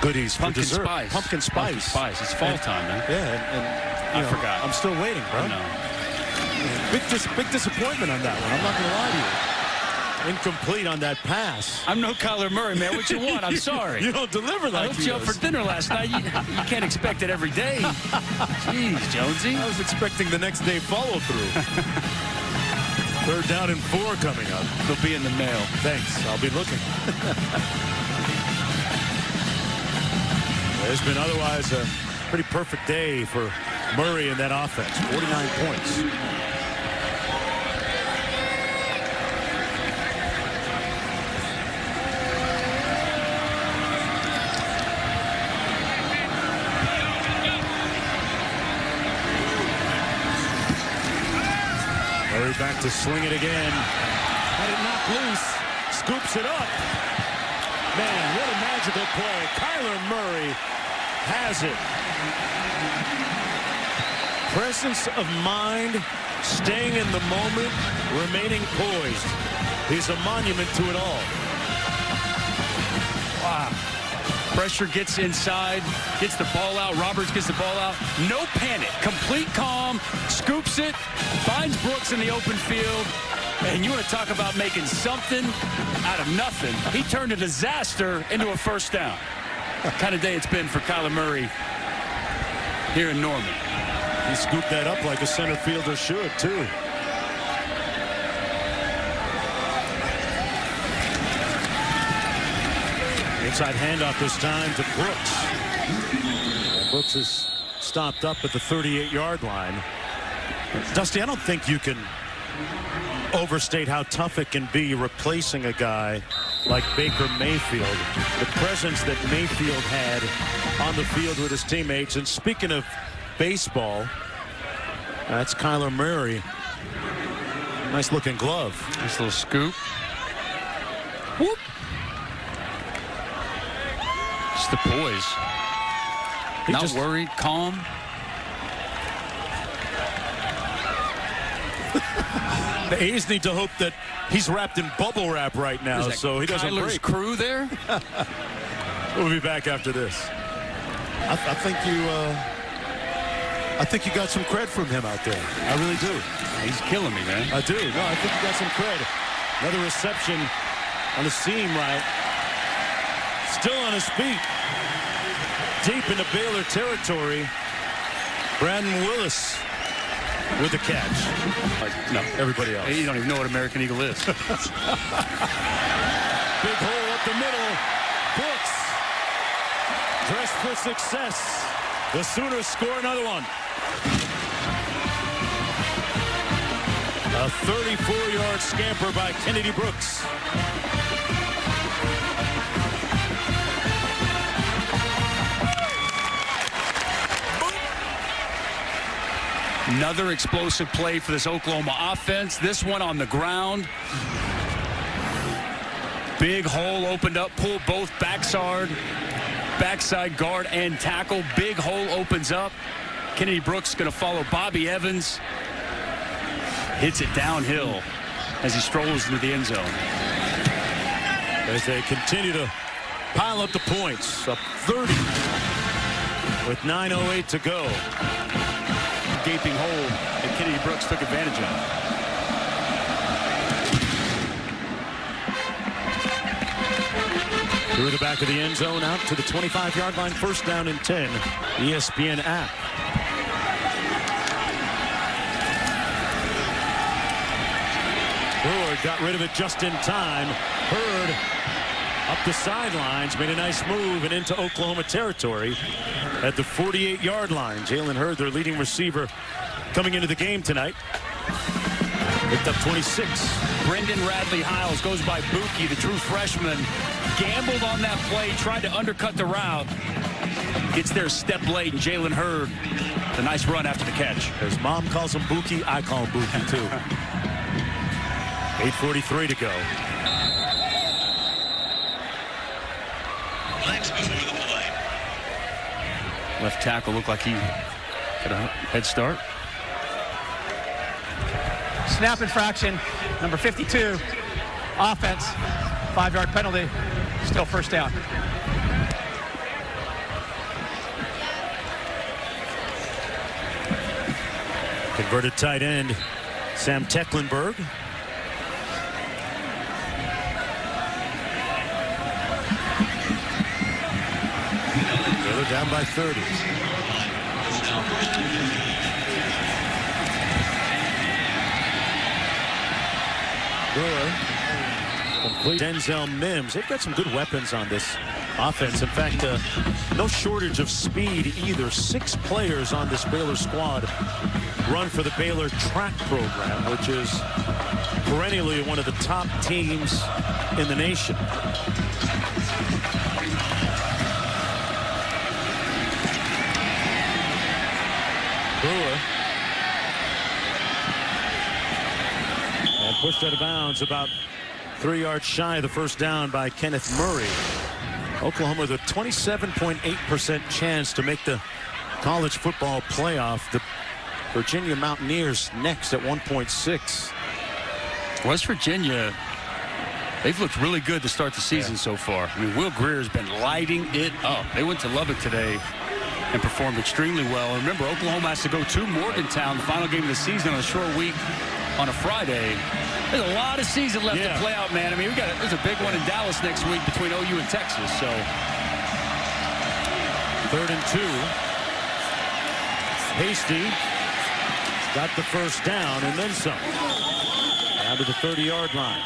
goodies for
Pumpkin
dessert.
spice.
Pumpkin spice.
Pumpkin spice. It's fall time, man.
Yeah, and
I forgot.
I'm still waiting, bro.
I know.
Big disappointment on that one. I'm not going to lie to you. Incomplete on that pass.
I'm no Kyler Murray, man. What you want? I'm sorry.
You don't deliver
I
like
hooked you up for dinner last night. You can't expect it every day. Jeez, Jonesy.
I was expecting the next day follow-through. 3rd down and 4 coming up.
They'll be in the mail.
Thanks. I'll be looking. It's been otherwise a pretty perfect day for Murray in that offense. 49 points. Murray back to sling it again. Had it knocked loose. Scoops it up. Man, what a magical play. Kyler Murray has it. Presence of mind, staying in the moment, remaining poised. He's a monument to it all.
Wow. Pressure gets inside, gets the ball out. Roberts gets the ball out. No panic. Complete calm. Scoops it. Finds Brooks in the open field. And you want to talk about making something out of nothing. He turned a disaster into a first down. Kind of day it's been for Kyler Murray here in Norman.
He scooped that up like a center fielder should, too. Inside handoff this time to Brooks. And Brooks is stopped up at the 38-yard line. Dusty, I don't think you can overstate how tough it can be replacing a guy like Baker Mayfield. The presence that Mayfield had on the field with his teammates. And speaking of baseball, that's Kyler Murray. Nice looking glove.
Nice little scoop. Whoop. Just the poise. Not worried, calm.
The A's need to hope that he's wrapped in bubble wrap right now, so he doesn't
Kyler's
break.
crew there.
We'll be back after this. I think you got some cred from him out there. I really do.
He's killing me, man.
I do. No, I think you got some cred. Another reception on the seam right. Still on his feet. Deep into Baylor territory. Brandon Willis with the catch.
No,
Everybody else.
you don't even know what American Eagle is.
Big hole up the middle. Brooks dressed for success. The Sooners score another one. A 34-yard scamper by Kennedy Brooks.
Another explosive play for this Oklahoma offense. This one on the ground. Big hole opened up, pulled both backside guard and tackle. Big hole opens up. Kennedy Brooks going to follow Bobby Evans. Hits it downhill as he strolls into the end zone.
As they continue to pile up the points. Up 30 with 9:08 to go.
Gaping hole that Kennedy Brooks took advantage of.
Through the back of the end zone, out to the 25-yard line, first down and 10. ESPN app. Brewer got rid of it just in time. Hurd up the sidelines, made a nice move and into Oklahoma territory at the 48-yard line. Jalen Hurd, their leading receiver, coming into the game tonight. Picked up 26.
Brendan Radley-Hiles goes by Buki, the true freshman. Gambled on that play, tried to undercut the route. Gets there a step late, and Jalen Hurd, a nice run after the catch.
His mom calls him Buki, I call him Buki too. 8:43 to go.
Left tackle looked like he got a head start.
Snap infraction, number 52. Offense, 5-yard penalty. Still first down.
Converted tight end, Sam Tecklenburg. Baylor down by 30. Brewer complete. Denzel Mims. They've got some good weapons on this offense. In fact, no shortage of speed either. 6 players on this Baylor squad run for the Baylor track program, which is perennially one of the top teams in the nation. Brewer. And pushed out of bounds about 3 yards shy of the first down by Kenneth Murray. Oklahoma with a 27.8% chance to make the college football playoff. The Virginia Mountaineers next at 1.6.
West Virginia, they've looked really good to start the season so far. I mean, Will Greer's been lighting it up. They went to Lubbock today and performed extremely well. And remember, Oklahoma has to go to Morgantown, the final game of the season on a short week on a Friday. There's a lot of season left to play out, man. I mean, there's a big one in Dallas next week between OU and Texas. So
3rd and 2. Hasty got the first down and then some. Down to the 30-yard line.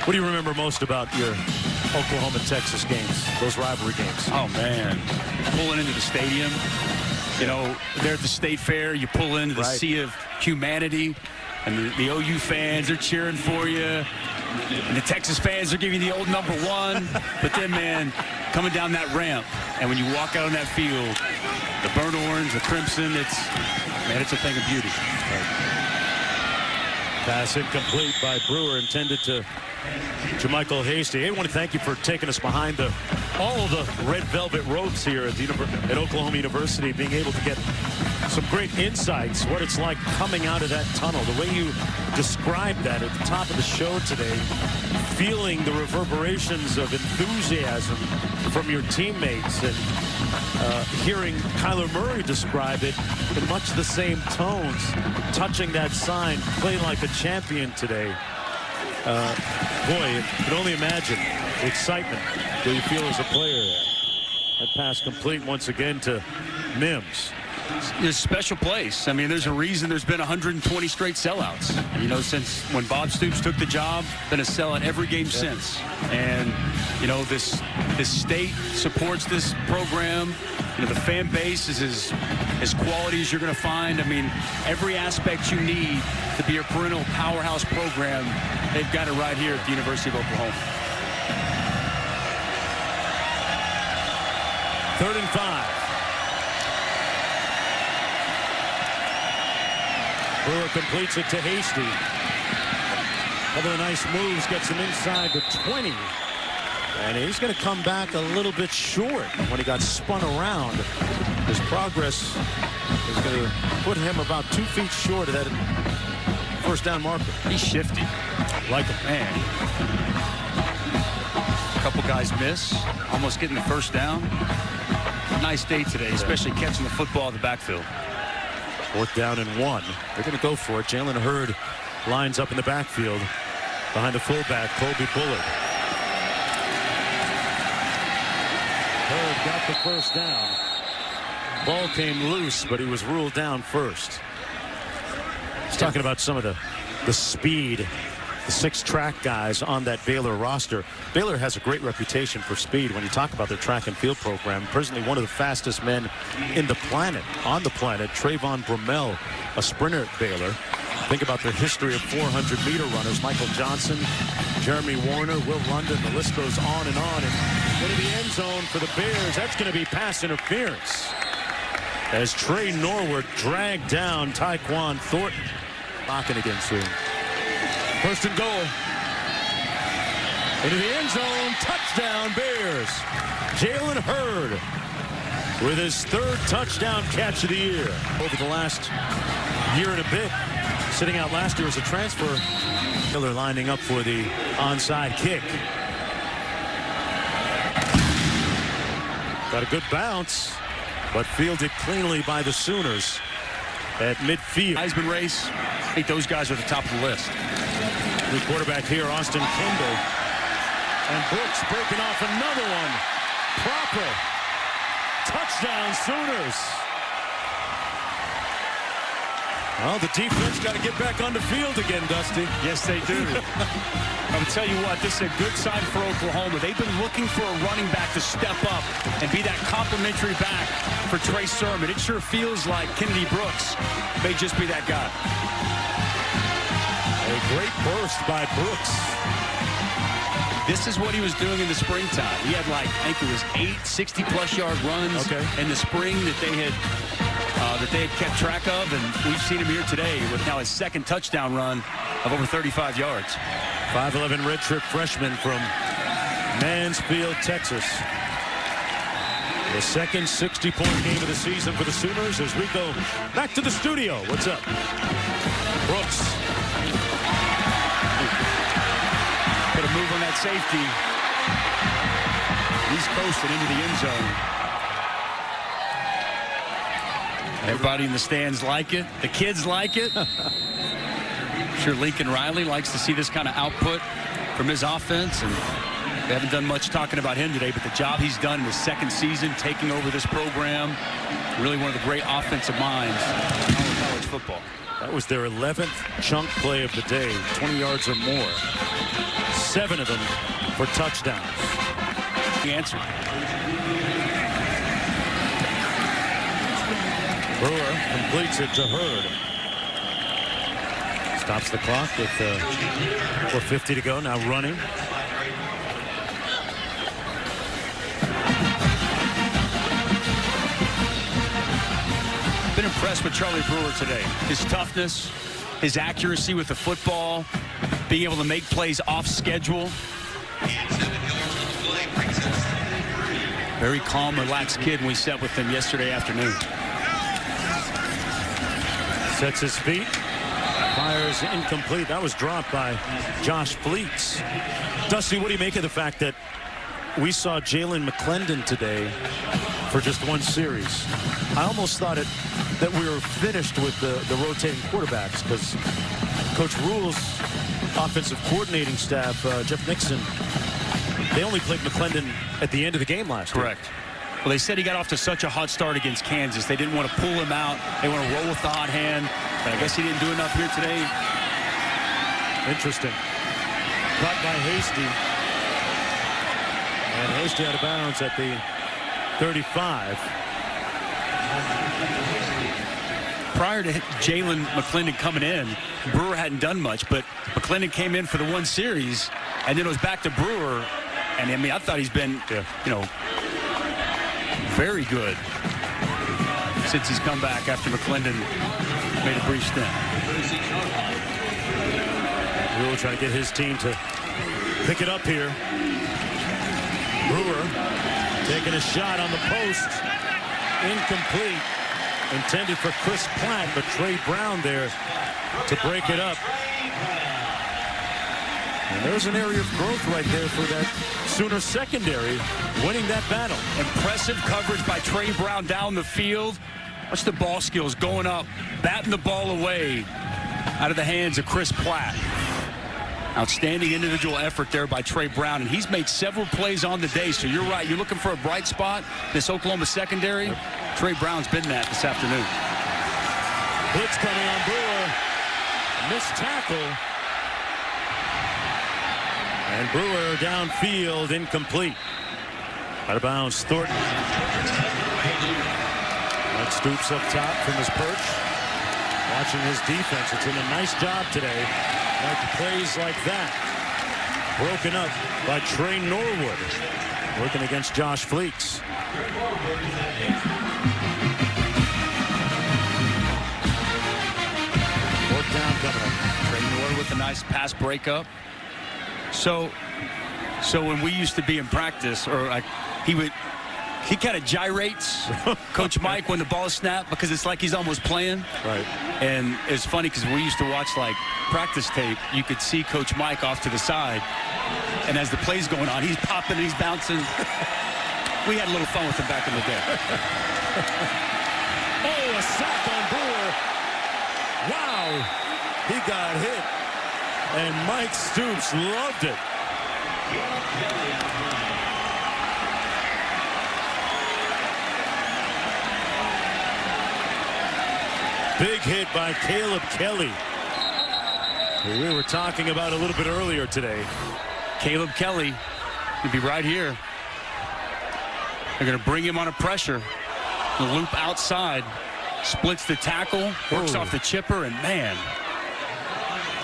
What do you remember most about your Oklahoma-Texas games, those rivalry games?
Oh, man. Pulling into the stadium. You know, they're at the State Fair. You pull into the sea of humanity. And the OU fans are cheering for you. And the Texas fans are giving you the old number 1. But then, man, coming down that ramp, and when you walk out on that field, the burnt orange, the crimson, it's a thing of beauty.
Pass incomplete by Brewer, intended to Jermichael Hasty. Hey, I want to thank you for taking us behind all of the red velvet ropes here at Oklahoma University, being able to get some great insights, what it's like coming out of that tunnel. The way you described that at the top of the show today, feeling the reverberations of enthusiasm from your teammates, and hearing Kyler Murray describe it in much the same tones, touching that sign, playing like a champion today. Boy, you can only imagine the excitement that you feel as a player there. That pass complete once again to Mims.
It's a special place. I mean, there's a reason there's been 120 straight sellouts. You know, since when Bob Stoops took the job, been a sellout every game since. And, you know, this state supports this program. You know, the fan base is as quality as you're going to find. I mean, every aspect you need to be a perennial powerhouse program, they've got it right here at the University of Oklahoma.
3rd and 5. Brewer completes it to Hasty. Couple of nice moves, gets him inside the 20. And he's going to come back a little bit short when he got spun around. His progress is going to put him about 2 feet short of that first down marker.
He's shifty.
Like a man.
A couple guys miss, almost getting the first down. Nice day today, especially catching the football in the backfield.
4th down and 1. They're going to go for it. Jalen Hurd lines up in the backfield behind the fullback, Colby Bullard. Hurd got the first down. Ball came loose, but he was ruled down first. He's talking about some of the speed, the 6 track guys on that Baylor roster. Baylor has a great reputation for speed when you talk about their track and field program. Presently one of the fastest men on the planet, Trayvon Bromell, a sprinter at Baylor. Think about their history of 400-meter runners. Michael Johnson, Jeremy Warner, Will London, the list goes on and on. And into the end zone for the Bears. That's going to be pass interference as Trey Norwood dragged down Tyquan Thornton. Knocking against him. 1st and goal. Into the end zone. Touchdown, Bears. Jalen Hurd with his 3rd touchdown catch of the year. Over the last year and a bit. Sitting out last year as a transfer. Miller lining up for the onside kick. Got a good bounce, but fielded cleanly by the Sooners at midfield.
Heisman race, I think those guys are at the top of the list.
The quarterback here, Austin Kendall. And Brooks breaking off another one. Proper. Touchdown, Sooners. Well, the defense got to get back on the field again, Dusty.
Yes, they do. I'll tell you what, this is a good sign for Oklahoma. They've been looking for a running back to step up and be that complimentary back for Trey Sermon. It sure feels like Kennedy Brooks may just be that guy.
A great burst by Brooks.
This is what he was doing in the springtime. He had, like, I think it was 8 60-plus yard runs in the spring that they had kept track of, and we've seen him here today with now his 2nd touchdown run of over 35 yards.
5'11" redshirt freshman from Mansfield, Texas. The 2nd 60-point game of the season for the Sooners as we go back to the studio. What's up? Brooks.
Put a move on that safety. He's coasting into the end zone. Everybody in the stands like it. The kids like it. I'm sure Lincoln Riley likes to see this kind of output from his offense. And they haven't done much talking about him today, but the job he's done in his 2nd season, taking over this program, really one of the great offensive minds in college football.
That was their 11th chunk play of the day, 20 yards or more. 7 of them for touchdowns.
He answered.
Brewer completes it to Hurd. Stops the clock with 4:50 to go. Now running.
Been impressed with Charlie Brewer today. His toughness, his accuracy with the football, being able to make plays off schedule. Very calm, relaxed kid when we sat with him yesterday afternoon.
Sets his feet. Fires incomplete. That was dropped by Josh Fleets. Dusty, what do you make of the fact that we saw Jalen McClendon today for just 1 series? I almost thought that we were finished with the rotating quarterbacks because Coach Rule's offensive coordinating staff, Jeff Nixon, they only played McClendon at the end of the game last year.
Correct. Well, they said he got off to such a hot start against Kansas. They didn't want to pull him out. They want to roll with the hot hand. But I guess he didn't do enough here today.
Interesting. Caught by Hasty. And Hasty out of bounds at the 35.
Prior to Jalen McClendon coming in, Brewer hadn't done much, but McClendon came in for the one series, and then it was back to Brewer. And I mean, I thought he's been, you know, very good since he's come back after McClendon made a brief stint.
Brewer trying to get his team to pick it up here. Brewer taking a shot on the post. Incomplete. Intended for Chris Platt, but Trey Brown there to break it up. And there's an area of growth right there for that Sooner secondary, winning that battle.
Impressive coverage by Trey Brown down the field. Watch the ball skills going up, batting the ball away out of the hands of Chris Platt. Outstanding individual effort there by Trey Brown, and he's made several plays on the day, so you're right. You're looking for a bright spot, this Oklahoma secondary. Trey Brown's been that this afternoon.
Blitz coming on Brewer. Missed tackle. And Brewer downfield, incomplete. Out of bounds, Thornton. That Stoops up top from his perch. Watching his defense. It's doing a nice job today. Like plays like that. Broken up by Trey Norwood. Working against Josh Fleeks. Fourth down coming up.
Trey Norwood with a nice pass breakup. So when we used to be in practice, or like he kind of gyrates, Coach Mike, when the ball is snapped, because it's like he's almost playing. Right. And it's funny because we used to watch like practice tape. You could see Coach Mike off to the side, and as the play's going on, he's popping, he's bouncing. We had a little fun with him back in the day.
Oh, a sack on Brewer. Wow, he got hit. And Mike Stoops loved it. Big hit by Caleb Kelly, who we were talking about a little bit earlier today.
Caleb Kelly will be right here. They're going to bring him on a pressure. The loop outside. Splits the tackle. Works off the chipper. And, man,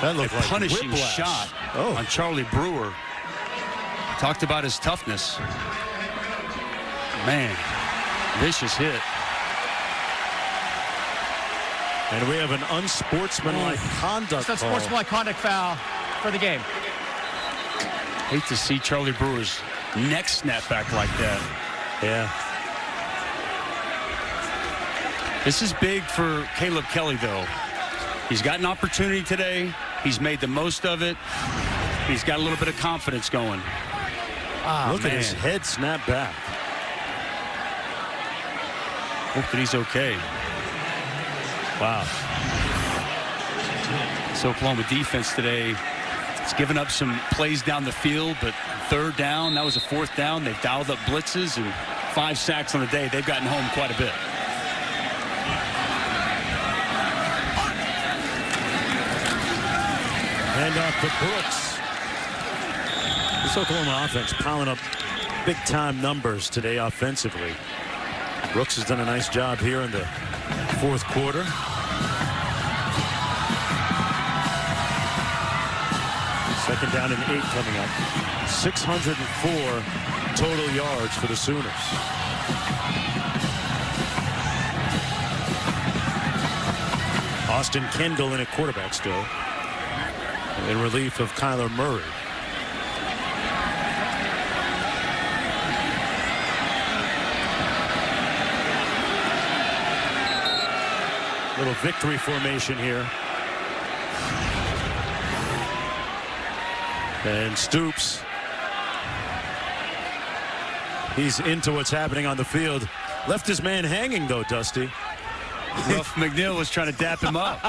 that looked like
punishing
whiplash.
Shot on Charlie Brewer. Talked about his toughness. Man, vicious hit.
And we have an unsportsmanlike conduct
It's unsportsmanlike conduct foul for the game.
Hate to see Charlie Brewer's neck snap back like that.
Yeah.
This is big for Caleb Kelly, though. He's got an opportunity today. He's made the most of it. He's got a little bit of confidence going.
Look at his head snap back.
Hope that he's okay.
Wow.
So Oklahoma defense today, it's given up some plays down the field, but third down, that was a fourth down. They've dialed up blitzes and 5 sacks on the day. They've gotten home quite a bit.
Hand off to Brooks. This Oklahoma offense piling up big-time numbers today offensively. Brooks has done a nice job here in the fourth quarter. Second down and 8 coming up. 604 total yards for the Sooners. Austin Kendall in at quarterback still, in relief of Kyler Murray. Little victory formation here. And Stoops, he's into what's happening on the field. Left his man hanging, though, Dusty.
Ruff McNeil was trying to dap him up.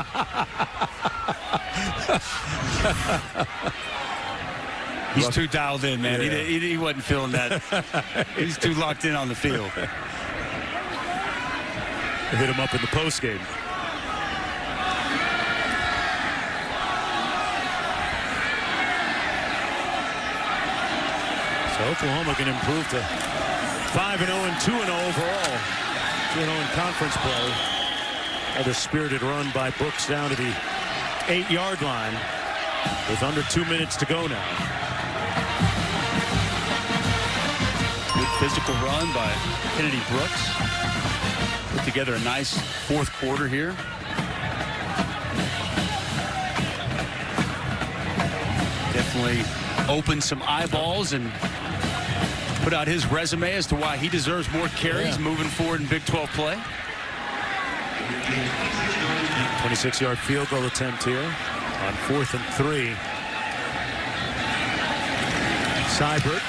2 He's too dialed in, man. Yeah. He wasn't feeling that. He's too locked in on the field.
Hit him up in the postgame. So Oklahoma can improve to 5-0 and 2-0 overall. 2-0 in conference play. Another spirited run by Brooks down to the 8-yard line with under 2 minutes to go now.
Good physical run by Kennedy Brooks. Put together a nice fourth quarter here. Definitely opened some eyeballs and put out his resume as to why he deserves more carries moving forward in Big 12 play.
26-yard field goal attempt here on 4th and 3. Seibert,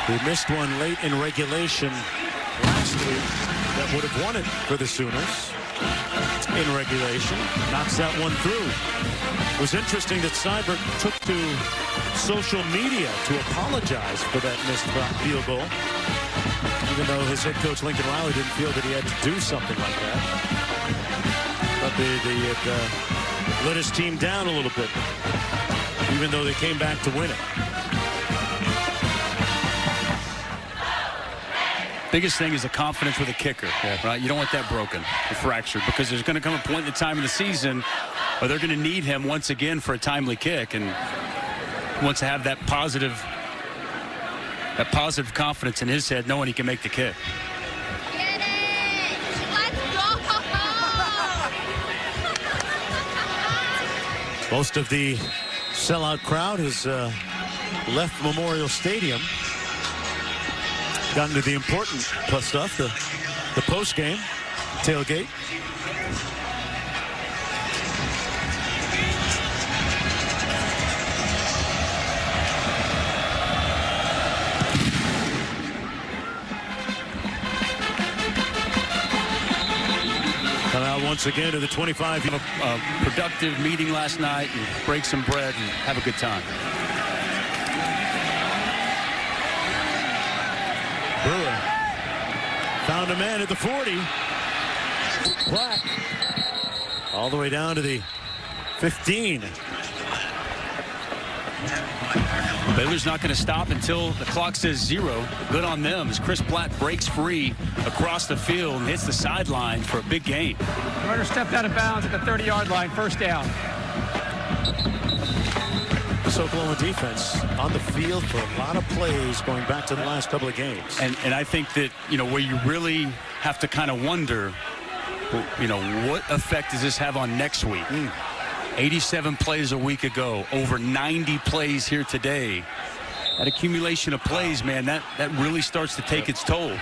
who missed one late in regulation last week that would have won it for the Sooners in regulation, knocks that one through. It was interesting that Seibert took to social media to apologize for that missed field goal, even though his head coach Lincoln Riley didn't feel that he had to do something like that. But they had let his team down a little bit, even though they came back to win it.
Biggest thing is the confidence with a kicker, right? You don't want that broken or fractured, because there's going to come a point in the time of the season where they're going to need him once again for a timely kick, and he wants to have that positive confidence in his head, knowing he can make the kick.
Get it! Let's go!
Most of the sellout crowd has left Memorial Stadium. Gotten to the important stuff, the post-game tailgate. Come out once again to the 25.
Have a productive meeting last night and break some bread and have a good time.
Brewer found a man at the 40. Black all the way down to the 15.
Baylor's not going to stop until the clock says 0. Good on them as Chris Platt breaks free across the field and hits the sideline for a big gain.
Runner stepped out of bounds at the 30-yard line, first down.
This Oklahoma defense on the field for a lot of plays going back to the last couple of games.
And I think that, where you really have to kind of wonder, what effect does this have on next week? 87 plays a week ago, over 90 plays here today. That accumulation of plays, man, that really starts to take its toll.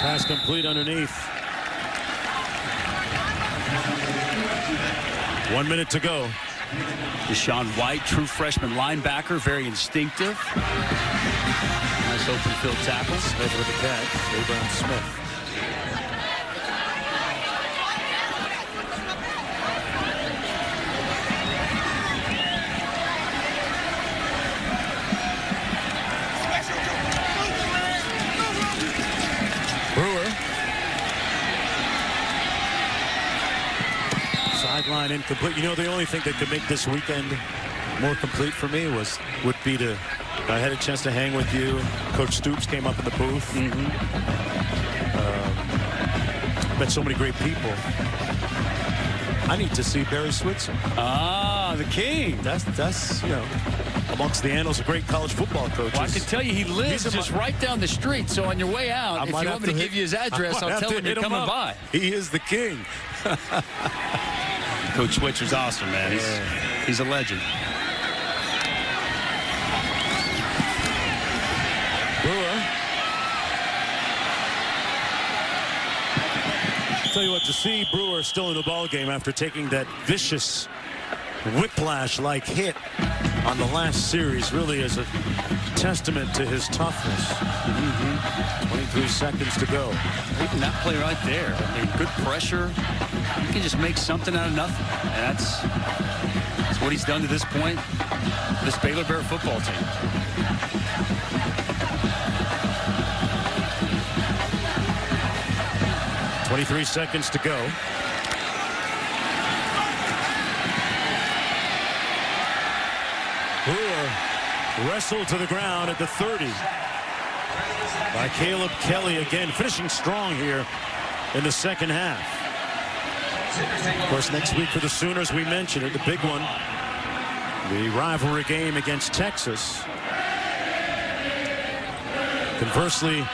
Pass complete underneath. 1 minute to go.
Deshaun White, true freshman linebacker, very instinctive. Nice open field tackle.
Smith with the catch. Abraham Smith. Brewer. Sideline incomplete. The only thing that could make this weekend more complete for me would be to. I had a chance to hang with you. Coach Stoops came up in the booth. Met so many great people. I need to see Barry Switzer.
Ah, the king.
That's amongst the annals of great college football coaches.
Well, I can tell you he lives just right down the street. So on your way out, if you want me to give you his address, I'll tell him you're coming by.
He is the king.
Coach Switzer's awesome, man. He's a legend.
Brewer. Tell you what, to see Brewer still in the ball game after taking that vicious whiplash-like hit on the last series really is a testament to his toughness. 23 seconds to go.
Even that play right there. I mean, good pressure. You can just make something out of nothing. And that's what he's done to this point. This Baylor Bear football team.
.23 seconds to go. Brewer wrestled to the ground at the 30 by Caleb Kelly, again finishing strong here in the second half. Of course, next week for the Sooners, we mentioned it, the big one, the rivalry game against Texas. Conversely,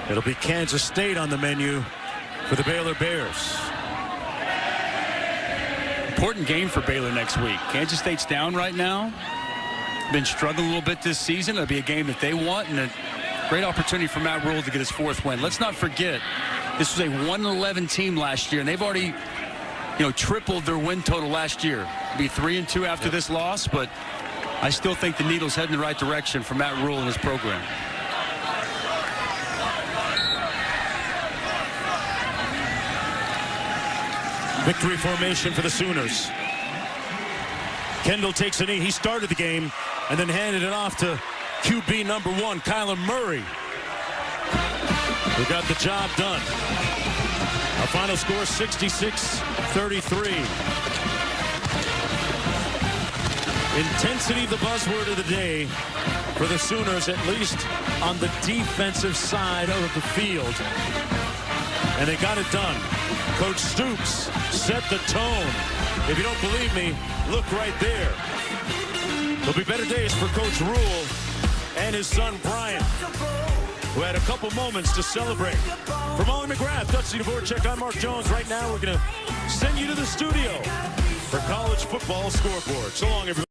it'll be Kansas State on the menu for the Baylor Bears.
Important game for Baylor next week. Kansas State's down right now. Been struggling a little bit this season. It'll be a game that they want, and a great opportunity for Matt Rhule to get his 4th win. Let's not forget, this was a 1-11 team last year, and they've already, tripled their win total last year. It'll be 3-2 after this loss, but I still think the needle's heading in the right direction for Matt Rhule and his program.
Victory formation for the Sooners. Kendall takes a knee. He started the game and then handed it off to QB number 1, Kyler Murray, who got the job done. Our final score, 66-33. Intensity, the buzzword of the day for the Sooners, at least on the defensive side of the field. And they got it done. Coach Stoops set the tone. If you don't believe me, look right there. There'll be better days for Coach Rhule and his son Brian, who had a couple moments to celebrate. For Molly McGrath, Dusty Dvorak, I'm Mark Jones. Right now, we're going to send you to the studio for College Football Scoreboard. So long, everybody.